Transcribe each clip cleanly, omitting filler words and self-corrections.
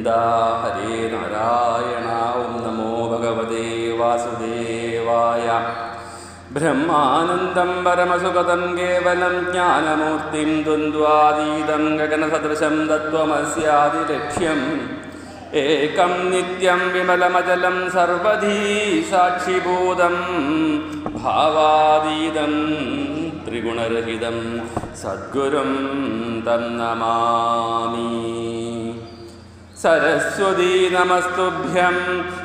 ഗോവിന്ദ. ഹരേ നാരായണ. ഓം നമോ ഭഗവതേ വാസുദേവായ. ബ്രഹ്മാനന്ദം പരമസുഖദം കേവലം ജ്ഞാനമൂർത്തിം ദ്വന്ദ്വാതീതം ഗഗനസദൃശം തത്വമസ്യാദിലക്ഷ്യം ഏകം നിത്യം വിമലമചലം സർവധീ സാക്ഷിഭൂതം ഭാവാതീതം ത്രിഗുണരഹിതം സദ്ഗുരും തം നമാമി. സരസ്വതീ നമസ്തുഭ്യം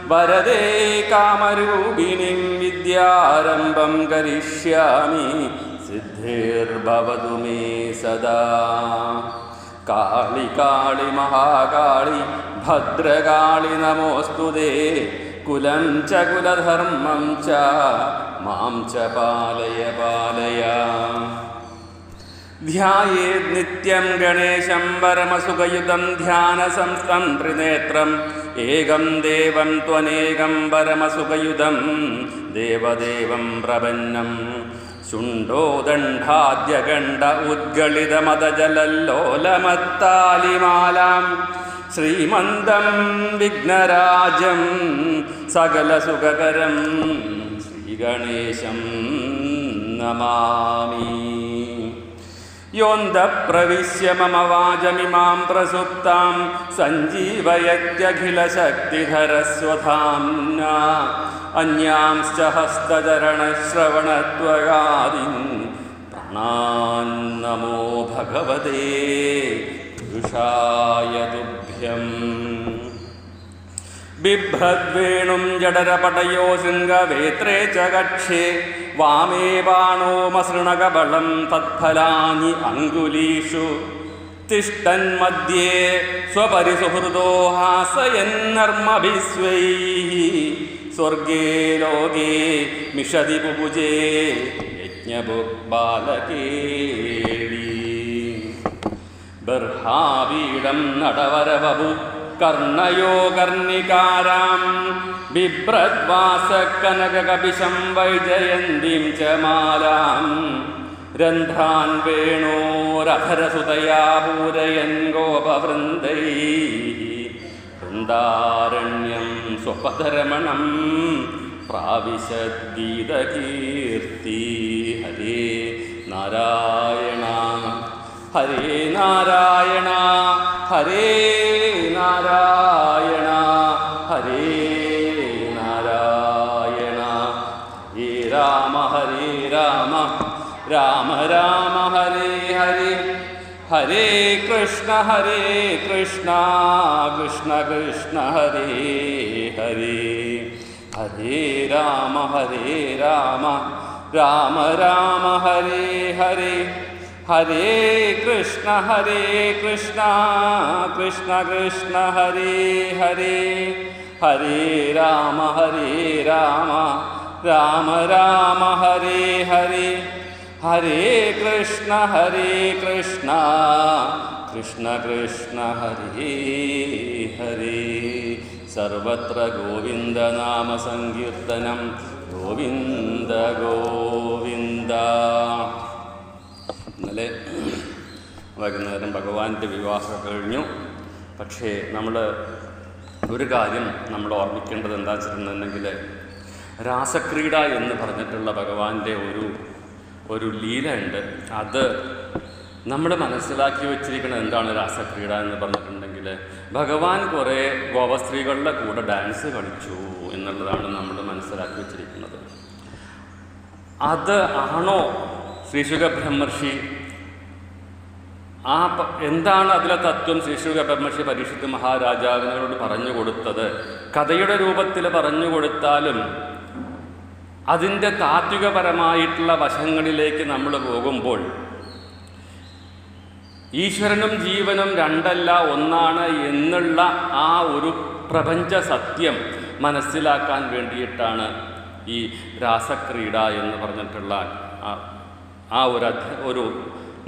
വരദേ കാമരൂപിണീം വിദ്യാരംഭം കരിഷ്യാമി സിദ്ധിർഭവതു മേ സദാ. കാളി കാളി മഹാകാളി ഭദ്രകാളി നമോസ്തുതേ. കുലം ച കുലധർമ്മം ച മാം ച പാലയ പാലയ. ധ്യായേത് നിത്യം ഗണേശം പരമസുഖയുതം ധ്യാനസംസ്ഥം ത്രിനേത്രം ഏകം ദേവം ത്വനേകം പരമസുഖയുതം ദേവദേവം പ്രപന്നം. ശുണ്ഡോ ദണ്ഡാദ്യഗണ്ഡ ഉദ്ഗളിതമതജലല്ലോലമത്താലിമാലാം ശ്രീമന്തം വിഘ്നരാജം സകലസുഖകരം ശ്രീഗണേശം നമാമി. യോന്തഃപ്രവിശ്യ മമ വാചമിമാം പ്രസുപ്താം സഞ്ജീവയത്യഖിലശക്തിധരസ്വധാംനാ അന്യാംശ്ച ഹസ്തചരണശ്രവണത്വഗാദീൻ പ്രണാന്നമോ ഭഗവതേ പുരുഷായ തുഭ്യം. ബിഭ്രദ്വേണും ജഡരപടയോ ശൃംഗവേത്രേ ച കക്ഷേ വാമേ ബാണോ മസൃണകബളം തത്ഫലാനി അങ്കുലീഷു തിഷ്ടന്മധ്യേ സ്വപരിസുഹൃദോ ഹാസയന്നർമ്മഭിസ്വൈഃ സ്വർഗേ ലോകേ മിഷതി പുപുജേ യജ്ഞബുക്ബാലകേളി. ബർഹാവീടം നടവരവപു കർണയോ കർണികാരാം ബിഭ്രദ്വാസകനകകപിശം വൈജയന്തിം ച മാലാം. രന്ധ്രാൻ വേണോരധരസുതയാ പൂരയൻ ഗോപവൃന്ദൈഃ വൃന്ദാരണ്യം സ്വപദരമണം പ്രാവിശദ്ഗീതകീർത്തി. ഹരേ നാരായണ ഹരേ നാരായണ ഹരേ നാരായണ ഹരേ നാരായണ. ഹരേ രാമ ഹരേ രാമ രാമ രാമ ഹരേ ഹരേ. ഹരേ കൃഷ്ണ കൃഷ്ണ കൃഷ്ണ ഹരേ ഹരേ. ഹരേ രാമ രാമ രാമ ഹരേ ഹരേ. ഹരേ കൃഷ്ണ കൃഷ്ണ കൃഷ്ണ ഹരേ ഹരേ. ഹരേ രാമ രാമ രാമ ഹരേ ഹരേ. ഹരേ കൃഷ്ണ കൃഷ്ണ കൃഷ്ണ ഹരേ ഹരേ. സർവത്ര ഗോവിന്ദനാമ സങ്കീർത്തനം ഗോവിന്ദ ഗോവിന്ദ. ഇന്നലെ വൈകുന്നേരം ഭഗവാന്റെ വിവാഹം കഴിഞ്ഞു. പക്ഷേ നമ്മൾ ഒരു കാര്യം നമ്മൾ ഓർമ്മിക്കേണ്ടത് എന്താ വെച്ചിട്ടുണ്ടെങ്കിൽ രാസക്രീഡ എന്ന് പറഞ്ഞിട്ടുള്ള ഭഗവാന്റെ ഒരു ലീല ഉണ്ട്. അത് നമ്മൾ മനസ്സിലാക്കി വെച്ചിരിക്കുന്നത് എന്താണ് രാസക്രീഡ എന്ന് പറഞ്ഞിട്ടുണ്ടെങ്കിൽ ഭഗവാൻ കുറേ ഗോപസ്ത്രീകളുടെ കൂടെ ഡാൻസ് കളിച്ചു എന്നുള്ളതാണ് നമ്മൾ മനസ്സിലാക്കി വെച്ചിരിക്കുന്നത്. അത് ആണോ ശ്രീശുക ബ്രഹ്മർഷി എന്താണ് അതിലെ തത്വം ശ്രീശുക ബ്രഹ്മർഷി പരീക്ഷിത് മഹാരാജാവിനോട് പറഞ്ഞു കൊടുത്തത്? കഥയുടെ രൂപത്തിൽ പറഞ്ഞു കൊടുത്താലും അതിൻ്റെ താത്വികപരമായിട്ടുള്ള വശങ്ങളിലേക്ക് നമ്മൾ പോകുമ്പോൾ ഈശ്വരനും ജീവനും രണ്ടല്ല ഒന്നാണ് എന്നുള്ള ആ ഒരു പ്രപഞ്ച സത്യം മനസ്സിലാക്കാൻ വേണ്ടിയിട്ടാണ് ഈ രാസക്രീഡ എന്ന് പറഞ്ഞിട്ടുള്ള ആ ഒരു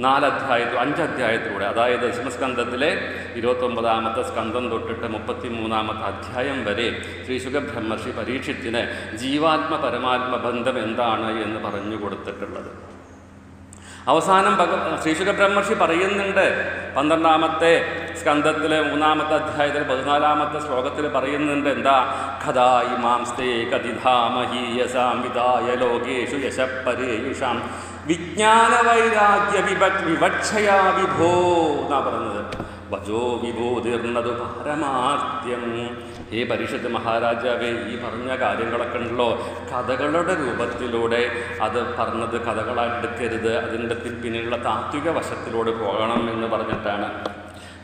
5 അധ്യായത്തിലൂടെ, അതായത് ദശമസ്കന്ധത്തിലെ 29ാമത്തെ സ്കന്ധം തൊട്ടിട്ട് 33ാമത്തെ അധ്യായം വരെ ശ്രീശുക ബ്രഹ്മർഷി പരീക്ഷിത്തിന് ജീവാത്മ പരമാത്മ ബന്ധം എന്താണ് എന്ന് പറഞ്ഞു കൊടുത്തിട്ടുള്ളത്. അവസാനം ശ്രീശുക ബ്രഹ്മർഷി പറയുന്നുണ്ട് 12ാമത്തെ സ്കന്ധത്തിലെ 3-ാമത്തെ അധ്യായത്തിൽ 14-ാമത്തെ ശ്ലോകത്തിൽ പറയുന്നുണ്ട് എന്താ? കഥാ ഇമാംസ്തേ കതിധാമഹീയസാം വിദായ ലോകേഷു യശപ്പരേയുഷാം വിജ്ഞാനവൈരാഗ്യ വിവക്ഷയാ വിഭോ എന്നാ പറയുന്നത്. വജോ വിഭൂതിർന്നതു പാരമാർത്ഥ്യം. ഹേ പരീക്ഷത്ത് മഹാരാജാവേ, ഈ പറഞ്ഞ കാര്യങ്ങളൊക്കെ ഉണ്ടല്ലോ കഥകളുടെ രൂപത്തിലൂടെ അത് പറഞ്ഞത് കഥകളായിട്ടെടുക്കരുത്, അതിൻ്റെ പിന്നിലുള്ള താത്വിക വശത്തിലൂടെ പോകണം എന്ന് പറഞ്ഞിട്ടാണ്.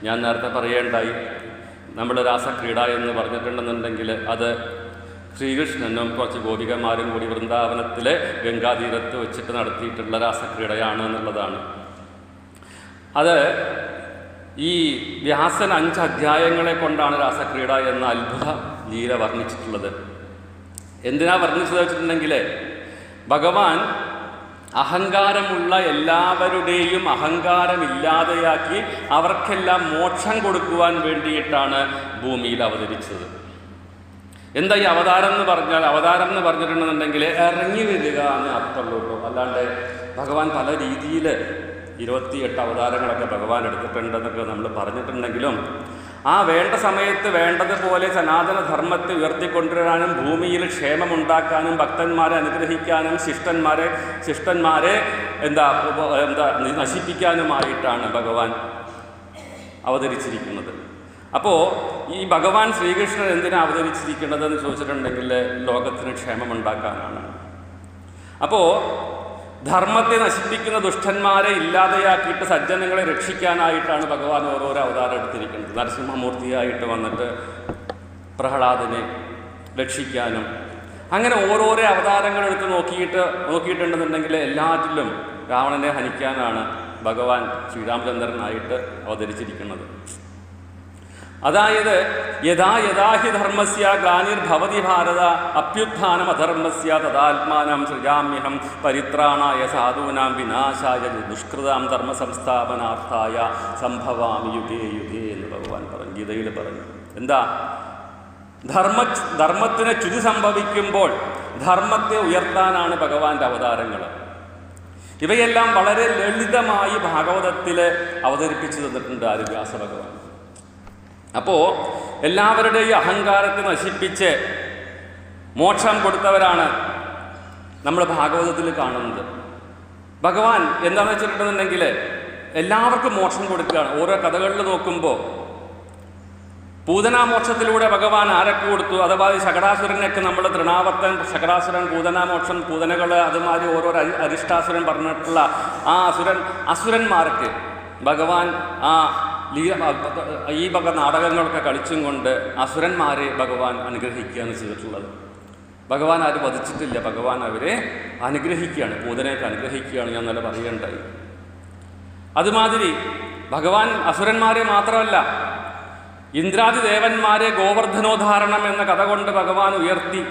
ഞാൻ നേരത്തെ പറയേണ്ടായി, നമ്മൾ രാസക്രീഡ എന്ന് പറഞ്ഞിട്ടുണ്ടെന്നുണ്ടെങ്കിൽ അത് ശ്രീകൃഷ്ണനും കുറച്ച് ഗോപികമാരും കൂടി വൃന്ദാവനത്തിലെ ഗംഗാതീരത്ത് വെച്ചിട്ട് നടത്തിയിട്ടുള്ള രാസക്രീഡയാണ് എന്നുള്ളതാണ്. അത് ഈ വ്യാസൻ 5 അധ്യായങ്ങളെ കൊണ്ടാണ് രാസക്രീഡ എന്ന അത്ഭുത ലീല വർണ്ണിച്ചിട്ടുള്ളത്. എന്തിനാ വർണ്ണിച്ചത് വെച്ചിട്ടുണ്ടെങ്കിൽ ഭഗവാൻ അഹങ്കാരമുള്ള എല്ലാവരുടെയും അഹങ്കാരമില്ലാതെയാക്കി അവർക്കെല്ലാം മോക്ഷം കൊടുക്കുവാൻ വേണ്ടിയിട്ടാണ് ഭൂമിയിൽ അവതരിച്ചത്. എന്താ ഈ അവതാരം എന്ന് പറഞ്ഞാൽ? അവതാരം എന്ന് പറഞ്ഞിട്ടുണ്ടെന്നുണ്ടെങ്കിൽ ഇറങ്ങി വരിക എന്ന് അർത്ഥമുള്ളൂ കേട്ടോ. അല്ലാണ്ട് ഭഗവാൻ പല രീതിയിൽ 28 അവതാരങ്ങളൊക്കെ ഭഗവാൻ എടുത്തിട്ടുണ്ടെന്നൊക്കെ നമ്മൾ പറഞ്ഞിട്ടുണ്ടെങ്കിലും ആ വേണ്ട സമയത്ത് വേണ്ടതുപോലെ സനാതനധർമ്മത്തെ ഉയർത്തിക്കൊണ്ടുവരാനും ഭൂമിയിൽ ക്ഷേമമുണ്ടാക്കാനും ഭക്തന്മാരെ അനുഗ്രഹിക്കാനും ശിഷ്ടന്മാരെ എന്താ നശിപ്പിക്കാനുമായിട്ടാണ് ഭഗവാൻ അവതരിച്ചിരിക്കുന്നത്. അപ്പോൾ ഈ ഭഗവാൻ ശ്രീകൃഷ്ണൻ എന്തിനാണ് അവതരിച്ചിരിക്കുന്നതെന്ന് ചോദിച്ചിട്ടുണ്ടെങ്കിൽ ലോകത്തിന് ക്ഷേമമുണ്ടാക്കാനാണ്. അപ്പോൾ ധർമ്മത്തെ നശിപ്പിക്കുന്ന ദുഷ്ടന്മാരെ ഇല്ലാതെയാക്കിയിട്ട് സജ്ജനങ്ങളെ രക്ഷിക്കാനായിട്ടാണ് ഭഗവാൻ ഓരോരോ അവതാരം എടുത്തിരിക്കുന്നത്. നരസിംഹമൂർത്തിയായിട്ട് വന്നിട്ട് പ്രഹ്ലാദനെ രക്ഷിക്കാനും അങ്ങനെ ഓരോരോ അവതാരങ്ങൾ എടുത്ത് നോക്കിയിട്ടുണ്ടെന്നുണ്ടെങ്കിൽ എല്ലാറ്റിലും രാവണനെ ഹനിക്കാനാണ് ഭഗവാൻ ശ്രീരാമചന്ദ്രനായിട്ട് അവതരിച്ചിരിക്കുന്നത്. അതായത് യഥാ യഥാഹി ധർമ്മസ്യ ഗ്ലാനിർഭവതി ഭാരത അഭ്യുത്ഥാനം അധർമ്മസ്യ തദാത്മാനം സൃജാമ്യഹം പരിത്രാണായ സാധൂനാം വിനാശായ ദുഷ്കൃതാം ധർമ്മ സംസ്ഥാപനാർത്ഥായ സംഭവാമി യുഗേ യുഗേ എന്ന് ഭഗവാൻ പറഞ്ഞു, ഗീതയിൽ പറഞ്ഞു. എന്താ? ധർമ്മത്തിന് ച്യുതി സംഭവിക്കുമ്പോൾ ധർമ്മത്തെ ഉയർത്താനാണ് ഭഗവാന്റെ അവതാരങ്ങൾ. ഇവയെല്ലാം വളരെ ലളിതമായി ഭാഗവതത്തിൽ അവതരിപ്പിച്ചു തന്നിട്ടുണ്ട് വ്യാസ ഭഗവാൻ. അപ്പോൾ എല്ലാവരുടെയും അഹങ്കാരത്തെ നശിപ്പിച്ച് മോക്ഷം കൊടുത്തവരാണ് നമ്മൾ ഭാഗവതത്തിൽ കാണുന്നത്. ഭഗവാൻ എന്താണെന്ന് വെച്ചിട്ടുണ്ടെന്നുണ്ടെങ്കിൽ എല്ലാവർക്കും മോക്ഷം കൊടുക്കുകയാണ്. ഓരോ കഥകളിൽ നോക്കുമ്പോൾ പൂതനാമോക്ഷത്തിലൂടെ ഭഗവാൻ ആരൊക്കെ കൊടുത്തു? അഥവാ ശകടാസുരനൊക്കെ നമ്മൾ തൃണാവർത്തൻ, ശകടാസുരൻ, പൂതനാമോക്ഷം, പൂതനകൾ, അതുമാതിരി ഓരോരോ അരിഷ്ടാസുരൻ പറഞ്ഞിട്ടുള്ള ആ അസുരന്മാർക്ക് ഭഗവാൻ ഈ വക നാടകങ്ങളൊക്കെ കളിച്ചും കൊണ്ട് അസുരന്മാരെ ഭഗവാൻ അനുഗ്രഹിക്കുകയാണ് ചെയ്തിട്ടുള്ളത്. ഭഗവാൻ ആരും വധിച്ചിട്ടില്ല, ഭഗവാൻ അവരെ അനുഗ്രഹിക്കുകയാണ്, പൂതനയൊക്കെ അനുഗ്രഹിക്കുകയാണ്. ഞാൻ നല്ല പറയേണ്ടായി. അതുമാതിരി ഭഗവാൻ അസുരന്മാരെ മാത്രമല്ല, ഇന്ദ്രാദി ദേവന്മാരെ ഗോവർദ്ധനോദ്ധാരണം എന്ന കഥ കൊണ്ട് ഭഗവാൻ ഉയർത്തി.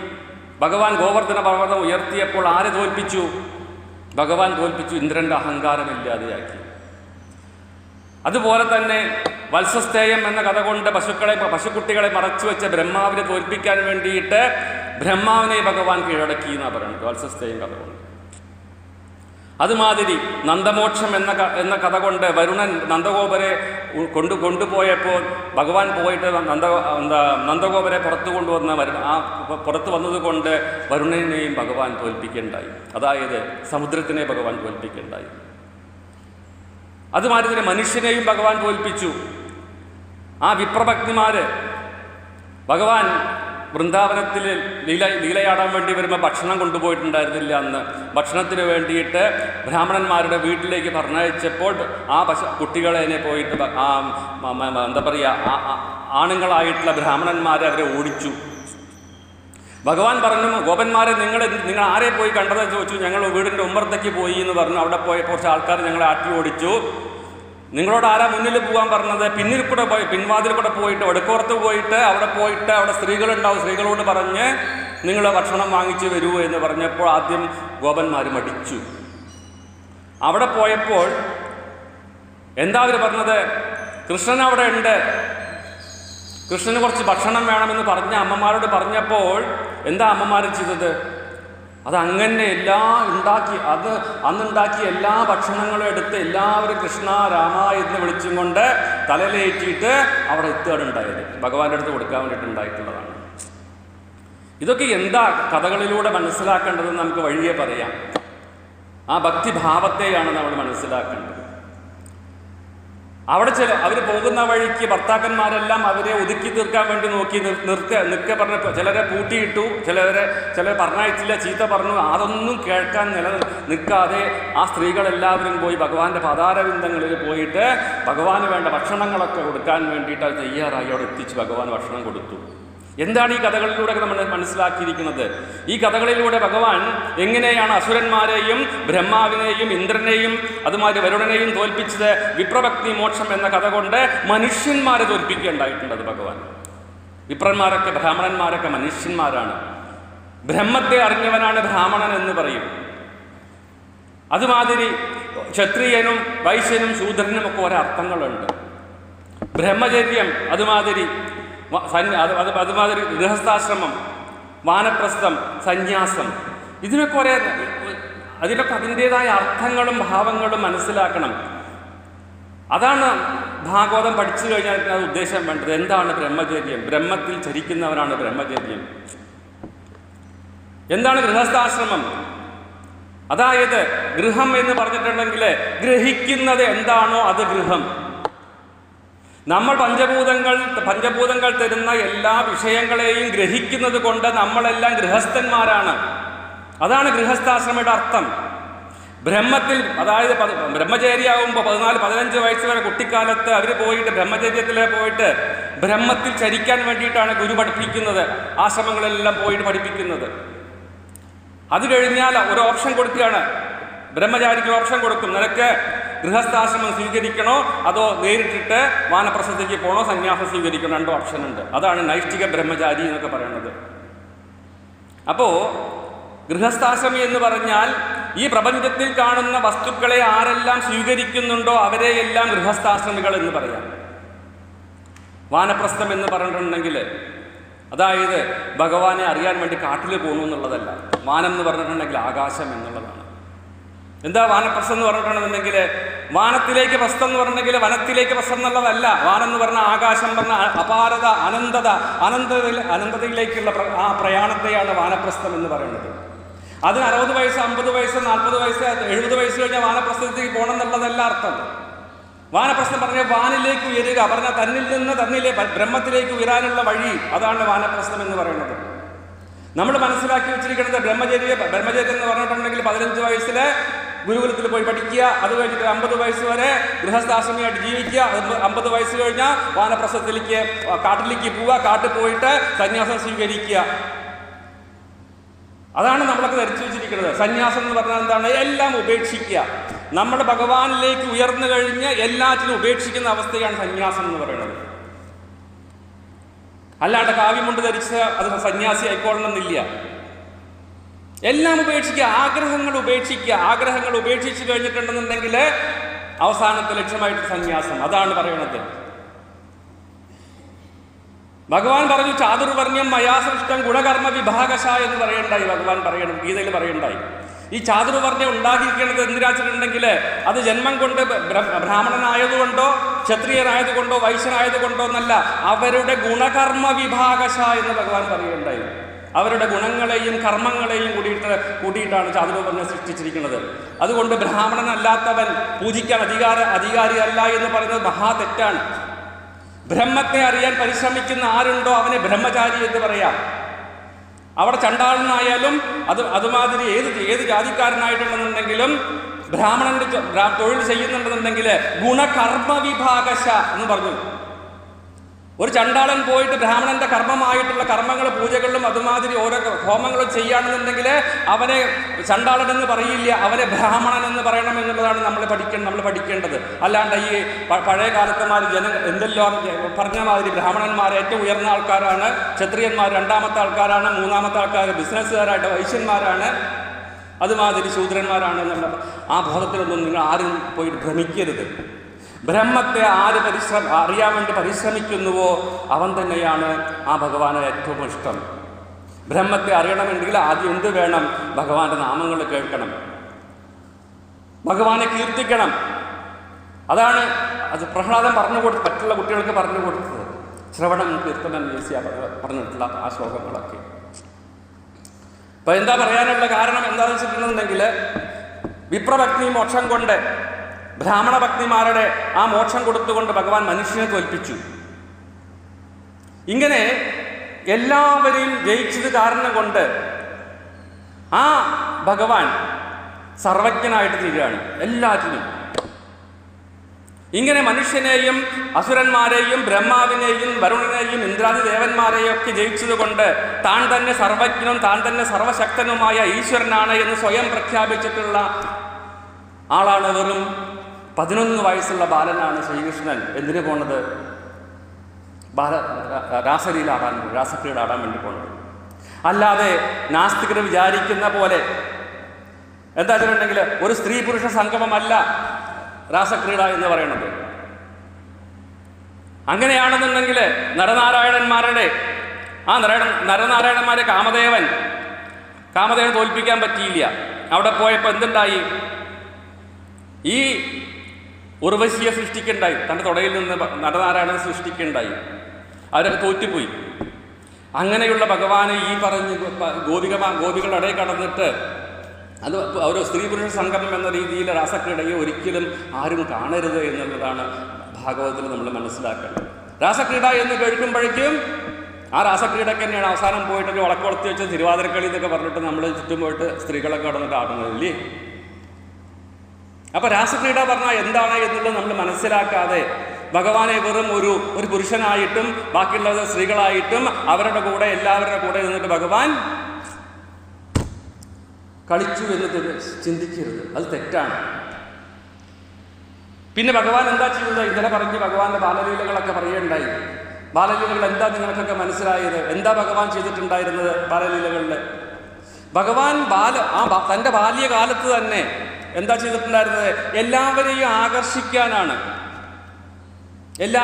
ഭഗവാൻ ഗോവർദ്ധന പർവ്വതം ഉയർത്തിയപ്പോൾ ആരെ തോൽപ്പിച്ചു? ഭഗവാൻ തോൽപ്പിച്ചു, ഇന്ദ്രൻ്റെ അഹങ്കാരമില്ലാതെയാക്കി. അതുപോലെ തന്നെ വത്സസ്തേയം എന്ന കഥ കൊണ്ട് പശുക്കുട്ടികളെ മറച്ചു വെച്ച ബ്രഹ്മാവിനെ തോൽപ്പിക്കാൻ വേണ്ടിയിട്ട് ബ്രഹ്മാവിനെ ഭഗവാൻ കീഴടക്കി എന്നാണ് പറയുന്നത്, വത്സസ്തേയം കഥ കൊണ്ട്. അതുമാതിരി നന്ദമോക്ഷം എന്ന കഥ കൊണ്ട് വരുണൻ നന്ദഗോപരെ കൊണ്ടുപോയപ്പോൾ ഭഗവാൻ പോയിട്ട് നന്ദഗോപരെ പുറത്തു വന്നതുകൊണ്ട് വരുണനെയും ഭഗവാൻ തോൽപ്പിക്കേണ്ടായി. അതായത് സമുദ്രത്തിനെ ഭഗവാൻ തോൽപ്പിക്കേണ്ടായി. അതുമാതിരി തന്നെ മനുഷ്യനെയും ഭഗവാൻ തോൽപ്പിച്ചു. ആ വിപ്രഭക്തിമാര് ഭഗവാൻ വൃന്ദാവനത്തിൽ ലീലയാടാൻ വേണ്ടി വരുമ്പോൾ ഭക്ഷണം കൊണ്ടുപോയിട്ടുണ്ടായിരുന്നില്ല. അന്ന് ഭക്ഷണത്തിന് വേണ്ടിയിട്ട് ബ്രാഹ്മണന്മാരുടെ വീട്ടിലേക്ക് പറഞ്ഞയച്ചപ്പോൾ ആ കുട്ടികളെ പോയിട്ട് എന്താ പറയുക, ആണുങ്ങളായിട്ടുള്ള ബ്രാഹ്മണന്മാരെ അവരെ ഓടിച്ചു. ഭഗവാൻ പറഞ്ഞു, ഗോപന്മാരെ നിങ്ങൾ ആരെ പോയി കണ്ടതെന്ന് ചോദിച്ചു. ഞങ്ങൾ വീടിൻ്റെ ഉമ്മറത്തേക്ക് പോയി എന്ന് പറഞ്ഞു. അവിടെ പോയപ്പോൾ കുറച്ച് ആൾക്കാർ ഞങ്ങളെ ആട്ടി ഓടിച്ചു. നിങ്ങളോട് ആരാ മുന്നിൽ പോകാൻ പറഞ്ഞത്? പിന്നിൽ കൂടെ പോയി, പിൻവാതിൽ കൂടെ പോയിട്ട് വടക്കോർത്ത് പോയിട്ട് അവിടെ സ്ത്രീകളുണ്ടാവും, സ്ത്രീകളോട് പറഞ്ഞ് നിങ്ങൾ ഭക്ഷണം വാങ്ങിച്ചു വരൂ എന്ന് പറഞ്ഞപ്പോൾ ആദ്യം ഗോപന്മാർ മടിച്ചു. അവിടെ പോയപ്പോൾ എന്താ അവർ പറഞ്ഞത്? കൃഷ്ണൻ അവിടെ ഉണ്ട്, കൃഷ്ണന് കുറച്ച് ഭക്ഷണം വേണമെന്ന് പറഞ്ഞ അമ്മമാരോട് പറഞ്ഞപ്പോൾ എന്താ അമ്മമാർ ചെയ്തത്? അതങ്ങനെ അന്നുണ്ടാക്കിയ എല്ലാ ഭക്ഷണങ്ങളും എടുത്ത് എല്ലാവരും കൃഷ്ണ രാമ എന്ന് വിളിച്ചും കൊണ്ട് തലയിലേറ്റിയിട്ട് അവിടെ എത്തുകയുണ്ടായത് ഭഗവാന്റെ അടുത്ത് കൊടുക്കാൻ വേണ്ടിയിട്ടുണ്ടായിട്ടുള്ളതാണ്. ഇതൊക്കെ എന്താ കഥകളിലൂടെ മനസ്സിലാക്കേണ്ടതെന്ന് നമുക്ക് വഴിയെ പറയാം. ആ ഭക്തിഭാവത്തെയാണ് നമ്മൾ മനസ്സിലാക്കേണ്ടത്. അവിടെ അവർ പോകുന്ന വഴിക്ക് ഭർത്താക്കന്മാരെല്ലാം അവരെ ഒതുക്കി തീർക്കാൻ വേണ്ടി നോക്കി നിൽക്കെ പറഞ്ഞ ചിലരെ പൂട്ടിയിട്ടു, ചിലരെ പറഞ്ഞയച്ചില്ല, ചീത്ത പറഞ്ഞു. അതൊന്നും കേൾക്കാൻ നിൽക്കാതെ ആ സ്ത്രീകളെല്ലാവരും പോയി ഭഗവാന്റെ പാതാരവിന്ദങ്ങളിൽ പോയിട്ട് ഭഗവാന് വേണ്ട ഭക്ഷണങ്ങളൊക്കെ കൊടുക്കാൻ വേണ്ടിയിട്ട് അത് തയ്യാറായി അവിടെ എത്തിച്ച് ഭഗവാൻ ഭക്ഷണം കൊടുത്തു. എന്താണ് ഈ കഥകളിലൂടെ നമ്മൾ മനസ്സിലാക്കിയിരിക്കുന്നത്? ഈ കഥകളിലൂടെ ഭഗവാൻ എങ്ങനെയാണ് അസുരന്മാരെയും ബ്രഹ്മാവിനെയും ഇന്ദ്രനെയും അതുമാതിരി വരുണനെയും തോൽപ്പിച്ചത്? വിപ്രഭക്തി മോക്ഷം എന്ന കഥ കൊണ്ട് മനുഷ്യന്മാരെ തോൽപ്പിക്കുകയുണ്ടായിട്ടുണ്ട് ഭഗവാൻ. വിപ്രന്മാരൊക്കെ ബ്രാഹ്മണന്മാരൊക്കെ മനുഷ്യന്മാരാണ്. ബ്രഹ്മത്തെ അറിഞ്ഞവനാണ് ബ്രാഹ്മണൻ എന്ന് പറയും. അതുമാതിരി ക്ഷത്രിയനും വൈശ്യനും ശൂദ്രനും ഒക്കെ ഓരോ അർത്ഥങ്ങളുണ്ട്. ബ്രഹ്മചര്യം, അതുമാതിരി ഗൃഹസ്ഥാശ്രമം, വാനപ്രസ്ഥം, സന്യാസം, അതിനൊക്കെ അതിൻ്റെതായ അർത്ഥങ്ങളും ഭാവങ്ങളും മനസ്സിലാക്കണം. അതാണ് ഭാഗവതം പഠിച്ചു കഴിഞ്ഞാൽ അത് ഉദ്ദേശം വേണ്ടത്. എന്താണ് ബ്രഹ്മചര്യം? ബ്രഹ്മത്തിൽ ചരിക്കുന്നവരാണ് ബ്രഹ്മചര്യം. എന്താണ് ഗൃഹസ്ഥാശ്രമം? അതായത് ഗൃഹം എന്ന് പറഞ്ഞിട്ടുണ്ടെങ്കിൽ ഗ്രഹിക്കുന്നത് എന്താണോ അത് ഗൃഹം. നമ്മൾ പഞ്ചഭൂതങ്ങൾ തരുന്ന എല്ലാ വിഷയങ്ങളെയും ഗ്രഹിക്കുന്നത് കൊണ്ട് നമ്മളെല്ലാം ഗൃഹസ്ഥന്മാരാണ്. അതാണ് ഗൃഹസ്ഥാശ്രമയുടെ അർത്ഥം. ബ്രഹ്മത്തിൽ, അതായത് ബ്രഹ്മചര്യാവുമ്പോൾ 14-15 വയസ്സ് വരെ കുട്ടിക്കാലത്ത് അവർ പോയിട്ട് ബ്രഹ്മചര്യത്തിൽ പോയിട്ട് ബ്രഹ്മത്തിൽ ചരിക്കാൻ വേണ്ടിയിട്ടാണ് ഗുരു പഠിപ്പിക്കുന്നത്, ആശ്രമങ്ങളെല്ലാം പോയിട്ട് പഠിപ്പിക്കുന്നത്. അത് കഴിഞ്ഞാൽ ഒരു ഓപ്ഷൻ കൊടുക്കുകയാണ്, ബ്രഹ്മചാരിക്ക് ഓപ്ഷൻ കൊടുക്കും. നിനക്ക് ഗൃഹസ്ഥാശ്രമം സ്വീകരിക്കണോ അതോ നേരിട്ടിട്ട് വാനപ്രസ്ഥത്തേക്ക് പോകണോ, സന്യാസം സ്വീകരിക്കണോ, 2 ഓപ്ഷൻ ഉണ്ട്. അതാണ് നൈഷ്ഠിക ബ്രഹ്മചാരി എന്നൊക്കെ പറയുന്നത്. അപ്പോൾ ഗൃഹസ്ഥാശ്രമി എന്ന് പറഞ്ഞാൽ ഈ പ്രപഞ്ചത്തിൽ കാണുന്ന വസ്തുക്കളെ ആരെല്ലാം സ്വീകരിക്കുന്നുണ്ടോ അവരെയെല്ലാം ഗൃഹസ്ഥാശ്രമികൾ എന്ന് പറയാം. വാനപ്രസ്ഥം എന്ന് പറഞ്ഞിട്ടുണ്ടെങ്കിൽ അതായത് ഭഗവാനെ അറിയാൻ വേണ്ടി കാട്ടിൽ പോകണു എന്നുള്ളതല്ല. വാനം എന്ന് പറഞ്ഞിട്ടുണ്ടെങ്കിൽ ആകാശം എന്നുള്ളതാണ്. എന്താ വാനപ്രസ്ഥം എന്ന് പറഞ്ഞിട്ടുണ്ടെന്നുണ്ടെങ്കിൽ വാനത്തിലേക്ക് പ്രസ്ഥം എന്ന് പറഞ്ഞിട്ടുണ്ടെങ്കിൽ വനത്തിലേക്ക് പ്രസ്ഥം എന്നുള്ളതല്ല. വാനം എന്ന് പറഞ്ഞ ആകാശം പറഞ്ഞ അപാരത, അനന്തതയിലേക്കുള്ള ആ പ്രയാണത്തെയാണ് വാനപ്രസ്ഥം എന്ന് പറയുന്നത്. അതിന് 60 വയസ്സ്, 50 വയസ്സ്, 40 വയസ്സ്, 70 വയസ്സ് കഴിഞ്ഞാൽ വാനപ്രസ്ഥത്തേക്ക് പോകണം എന്നുള്ളതല്ല അർത്ഥം. വാനപ്രസ്ഥം പറഞ്ഞാൽ വാനിലേക്ക് ഉയരുക, പറഞ്ഞാൽ തന്നിൽ നിന്ന് ബ്രഹ്മത്തിലേക്ക് ഉയരാനുള്ള വഴി, അതാണ് വാനപ്രസ്ഥം എന്ന് പറയുന്നത്. നമ്മൾ മനസ്സിലാക്കി വെച്ചിരിക്കുന്നത് ബ്രഹ്മചര്യം എന്ന് പറഞ്ഞിട്ടുണ്ടെങ്കിൽ 15 വയസ്സിൽ ഗുരുകുലത്തിൽ പോയി പഠിക്കുക, അത് കഴിഞ്ഞിട്ട് 50 വയസ്സ് വരെ ഗൃഹസ്ഥാശ്രമിയായിട്ട് ജീവിക്കുക, 50 വയസ്സ് കഴിഞ്ഞാൽ വാനപ്രസ്ഥത്തിലേക്ക് കാട്ടിലേക്ക് പോവുക, കാട്ടിൽ പോയിട്ട് സന്യാസം സ്വീകരിക്കുക. അതാണ് നമ്മളൊക്കെ ധരിച്ചു വെച്ചിരിക്കുന്നത്. സന്യാസം എന്ന് പറഞ്ഞാൽ എന്താണ്? എല്ലാം ഉപേക്ഷിക്കുക. നമ്മൾ ഭഗവാനിലേക്ക് ഉയർന്നു കഴിഞ്ഞ് എല്ലാറ്റിനും ഉപേക്ഷിക്കുന്ന അവസ്ഥയാണ് സന്യാസം എന്ന് പറയുന്നത്. അല്ലാണ്ട് കാവ്യമുണ്ട് ധരിച്ച് അത് സന്യാസി ആയിക്കൊള്ളണമെന്നില്ല. എല്ലാം ഉപേക്ഷിക്കുക, ആഗ്രഹങ്ങൾ ഉപേക്ഷിച്ചു കഴിഞ്ഞിട്ടുണ്ടെന്നുണ്ടെങ്കിൽ അവസാനത്തെ ലക്ഷ്യമായിട്ട് സന്യാസം. അതാണ് പറയുന്നത്. ഭഗവാൻ പറഞ്ഞു ചാതുർവർണ്ണ്യം മയാ സൃഷ്ടം ഗുണകർമ്മ വിഭാഗശ എന്ന് പറയണ്ടായി. ഭഗവാൻ പറയണം, ഗീതയിൽ പറയണ്ടായി. ഈ ചാതുർവർണ്ണ്യം ഉണ്ടാക്കിയിരിക്കുന്നത് എന്തിനാച്ചിട്ടുണ്ടെങ്കിൽ അത് ജന്മം കൊണ്ട് ബ്രാഹ്മണനായതുകൊണ്ടോ ക്ഷത്രിയനായതുകൊണ്ടോ വൈശ്യനായതുകൊണ്ടോ എന്നല്ല, അവരുടെ ഗുണകർമ്മ വിഭാഗശ എന്ന് ഭഗവാൻ പറയുകയുണ്ടായി. അവരുടെ ഗുണങ്ങളെയും കർമ്മങ്ങളെയും കൂട്ടിയിട്ടാണ് ചാതുർവർണ്ണ്യം സൃഷ്ടിച്ചിരിക്കുന്നത്. അതുകൊണ്ട് ബ്രാഹ്മണനല്ലാത്തവൻ പൂജിക്കാൻ അധികാരിയല്ല എന്ന് പറയുന്നത് മഹാ തെറ്റാണ്. ബ്രഹ്മത്തെ അറിയാൻ പരിശ്രമിക്കുന്ന ആരുണ്ടോ അവനെ ബ്രഹ്മചാരി എന്ന് പറയാം. അവിടെ ചണ്ടാളനായാലും അതുമാതിരി ഏത് ജാതിക്കാരനായിട്ടുണ്ടെന്നുണ്ടെങ്കിലും ബ്രാഹ്മണന്റെ തൊഴിൽ ചെയ്യുന്നുണ്ടെന്നുണ്ടെങ്കിൽ ഗുണകർമ്മ വിഭാഗശ എന്ന് പറഞ്ഞു. ഒരു ചണ്ടാളൻ പോയിട്ട് ബ്രാഹ്മണന്റെ കർമ്മമായിട്ടുള്ള കർമ്മങ്ങൾ, പൂജകളിലും അതുമാതിരി ഓരോ ഹോമങ്ങളും ചെയ്യുകയാണെന്നുണ്ടെങ്കിൽ അവനെ ചണ്ടാളൻ എന്ന് പറയില്ല, അവനെ ബ്രാഹ്മണൻ എന്ന് പറയണം എന്നുള്ളതാണ് നമ്മൾ പഠിക്കേണ്ടത്. അല്ലാണ്ട് ഈ പഴയ കാലത്തമാർ എന്തെല്ലാം പറഞ്ഞ മാതിരി ബ്രാഹ്മണന്മാർ ഏറ്റവും ഉയർന്ന ആൾക്കാരാണ്, ക്ഷത്രിയന്മാർ രണ്ടാമത്തെ ആൾക്കാരാണ്, മൂന്നാമത്തെ ആൾക്കാർ ബിസിനസ്സുകാരായിട്ട് വൈശ്യന്മാരാണ്, അതുമാതിരി ശൂദ്രന്മാരാണ് എന്നുള്ള ആ ബോധത്തിലൊന്നും നിങ്ങൾ ആരും പോയി ഭ്രമിക്കരുത്. ബ്രഹ്മത്തെ അറിയാൻ വേണ്ടി പരിശ്രമിക്കുന്നുവോ അവൻ തന്നെയാണ് ആ ഭഗവാന് ഏറ്റവും ഇഷ്ടം. ബ്രഹ്മത്തെ അറിയണമെങ്കിൽ ആദ്യം എന്ത് വേണം? ഭഗവാന്റെ നാമങ്ങൾ കേൾക്കണം, ഭഗവാനെ കീർത്തിക്കണം. അതാണ് അത് പ്രഹ്ലാദൻ മറ്റുള്ള കുട്ടികൾക്ക് പറഞ്ഞു കൊടുത്തത്. ശ്രവണം കീർത്തനം പറഞ്ഞിട്ടുള്ള ആ ശ്ലോകങ്ങളൊക്കെ. അപ്പൊ എന്താ പറയാനുള്ള കാരണം എന്താണെന്ന് വെച്ചിട്ടുണ്ടെങ്കിൽ, വിപ്രഭക്തി മോക്ഷം കൊണ്ട്, ബ്രാഹ്മണ ഭക്തിമാരുടെ ആ മോക്ഷം കൊടുത്തുകൊണ്ട് ഭഗവാൻ മനുഷ്യനെ തോൽപ്പിച്ചു. ഇങ്ങനെ എല്ലാവരെയും ജയിച്ചത് കാരണം കൊണ്ട് ആ ഭഗവാൻ സർവജ്ഞനായിട്ട് തീരുകയാണ് എല്ലാറ്റിനും. ഇങ്ങനെ മനുഷ്യനെയും അസുരന്മാരെയും ബ്രഹ്മാവിനെയും വരുണനെയും ഇന്ദ്രാദി ദേവന്മാരെയും ഒക്കെ ജയിച്ചത് കൊണ്ട് താൻ തന്നെ സർവജ്ഞനും താൻ തന്നെ സർവശക്തനുമായ ഈശ്വരനാണ് എന്ന് സ്വയം പ്രഖ്യാപിച്ചിട്ടുള്ള ആളാണ്. വെറും 11 വയസ്സുള്ള ബാലനാണ് ശ്രീകൃഷ്ണൻ. എന്തിനു പോണത്? രാസക്രീഡ ആടാൻ വേണ്ടി പോണത്. അല്ലാതെ നാസ്തികർ വിചാരിക്കുന്ന പോലെ എന്താ വെച്ചിട്ടുണ്ടെങ്കിൽ ഒരു സ്ത്രീ പുരുഷ സംഗമമല്ല രാസക്രീഡ എന്ന് പറയുന്നത്. അങ്ങനെയാണെന്നുണ്ടെങ്കിൽ നരനാരായണന്മാരെ കാമദേവൻ തോൽപ്പിക്കാൻ പറ്റിയില്ല. അവിടെ പോയപ്പോൾ എന്തുണ്ടായി? ഈ ഉർവശിയെ സൃഷ്ടിക്കുണ്ടായി, തൻ്റെ തുടയിൽ നിന്ന് നരനാരായണൻ സൃഷ്ടിക്കുണ്ടായി. അവരൊക്കെ തോറ്റുപോയി. അങ്ങനെയുള്ള ഭഗവാനെ ഈ പറഞ്ഞ് ഗോപികളുടെ ഇടയിൽ കടന്നിട്ട് അത് ഒരു സ്ത്രീ പുരുഷ സംഗമം എന്ന രീതിയിൽ രാസക്രീഡയെ ഒരിക്കലും ആരും കാണരുത് എന്നുള്ളതാണ് ഭാഗവതത്തിൽ നമ്മൾ മനസ്സിലാക്കേണ്ടത്. രാസക്രീഡ എന്ന് കേൾക്കുമ്പോഴേക്കും ആ രാസക്രീഡയ്ക്ക് തന്നെയാണ് അവസാനം പോയിട്ട് വളക്കുളത്തി വെച്ച് തിരുവാതിരക്കളി എന്നൊക്കെ പറഞ്ഞിട്ട് നമ്മൾ ചുറ്റും പോയിട്ട് സ്ത്രീകളൊക്കെ കടന്നിട്ട് ആടുന്നതില്ലേ. അപ്പൊ രാസക്രീഡ പറഞ്ഞാൽ എന്താണ് എന്നുള്ളത് നമ്മൾ മനസ്സിലാക്കാതെ ഭഗവാനെ വെറും ഒരു പുരുഷനായിട്ടും ബാക്കിയുള്ളത് സ്ത്രീകളായിട്ടും അവരുടെ കൂടെ എല്ലാവരുടെ കൂടെ നിന്നിട്ട് ഭഗവാൻ കളിച്ചു എന്ന് ചിന്തിക്കരുത്. അത് തെറ്റാണ്. പിന്നെ ഭഗവാൻ എന്താ ചെയ്തത്? ഇന്നലെ പറഞ്ഞ് ഭഗവാന്റെ ബാലലീലകളൊക്കെ പറയുകയുണ്ടായി. ബാലലീലകൾ എന്താ നിങ്ങൾക്കൊക്കെ മനസ്സിലായത്? എന്താ ഭഗവാൻ ചെയ്തിട്ടുണ്ടായിരുന്നത് ബാലലീലകളിൽ? ഭഗവാൻ തൻ്റെ ബാല്യകാലത്ത് തന്നെ എന്താ ചെയ്തിട്ടുണ്ടായിരുന്നത്? എല്ലാവരെയും ആകർഷിക്കാനാണ്. എല്ലാ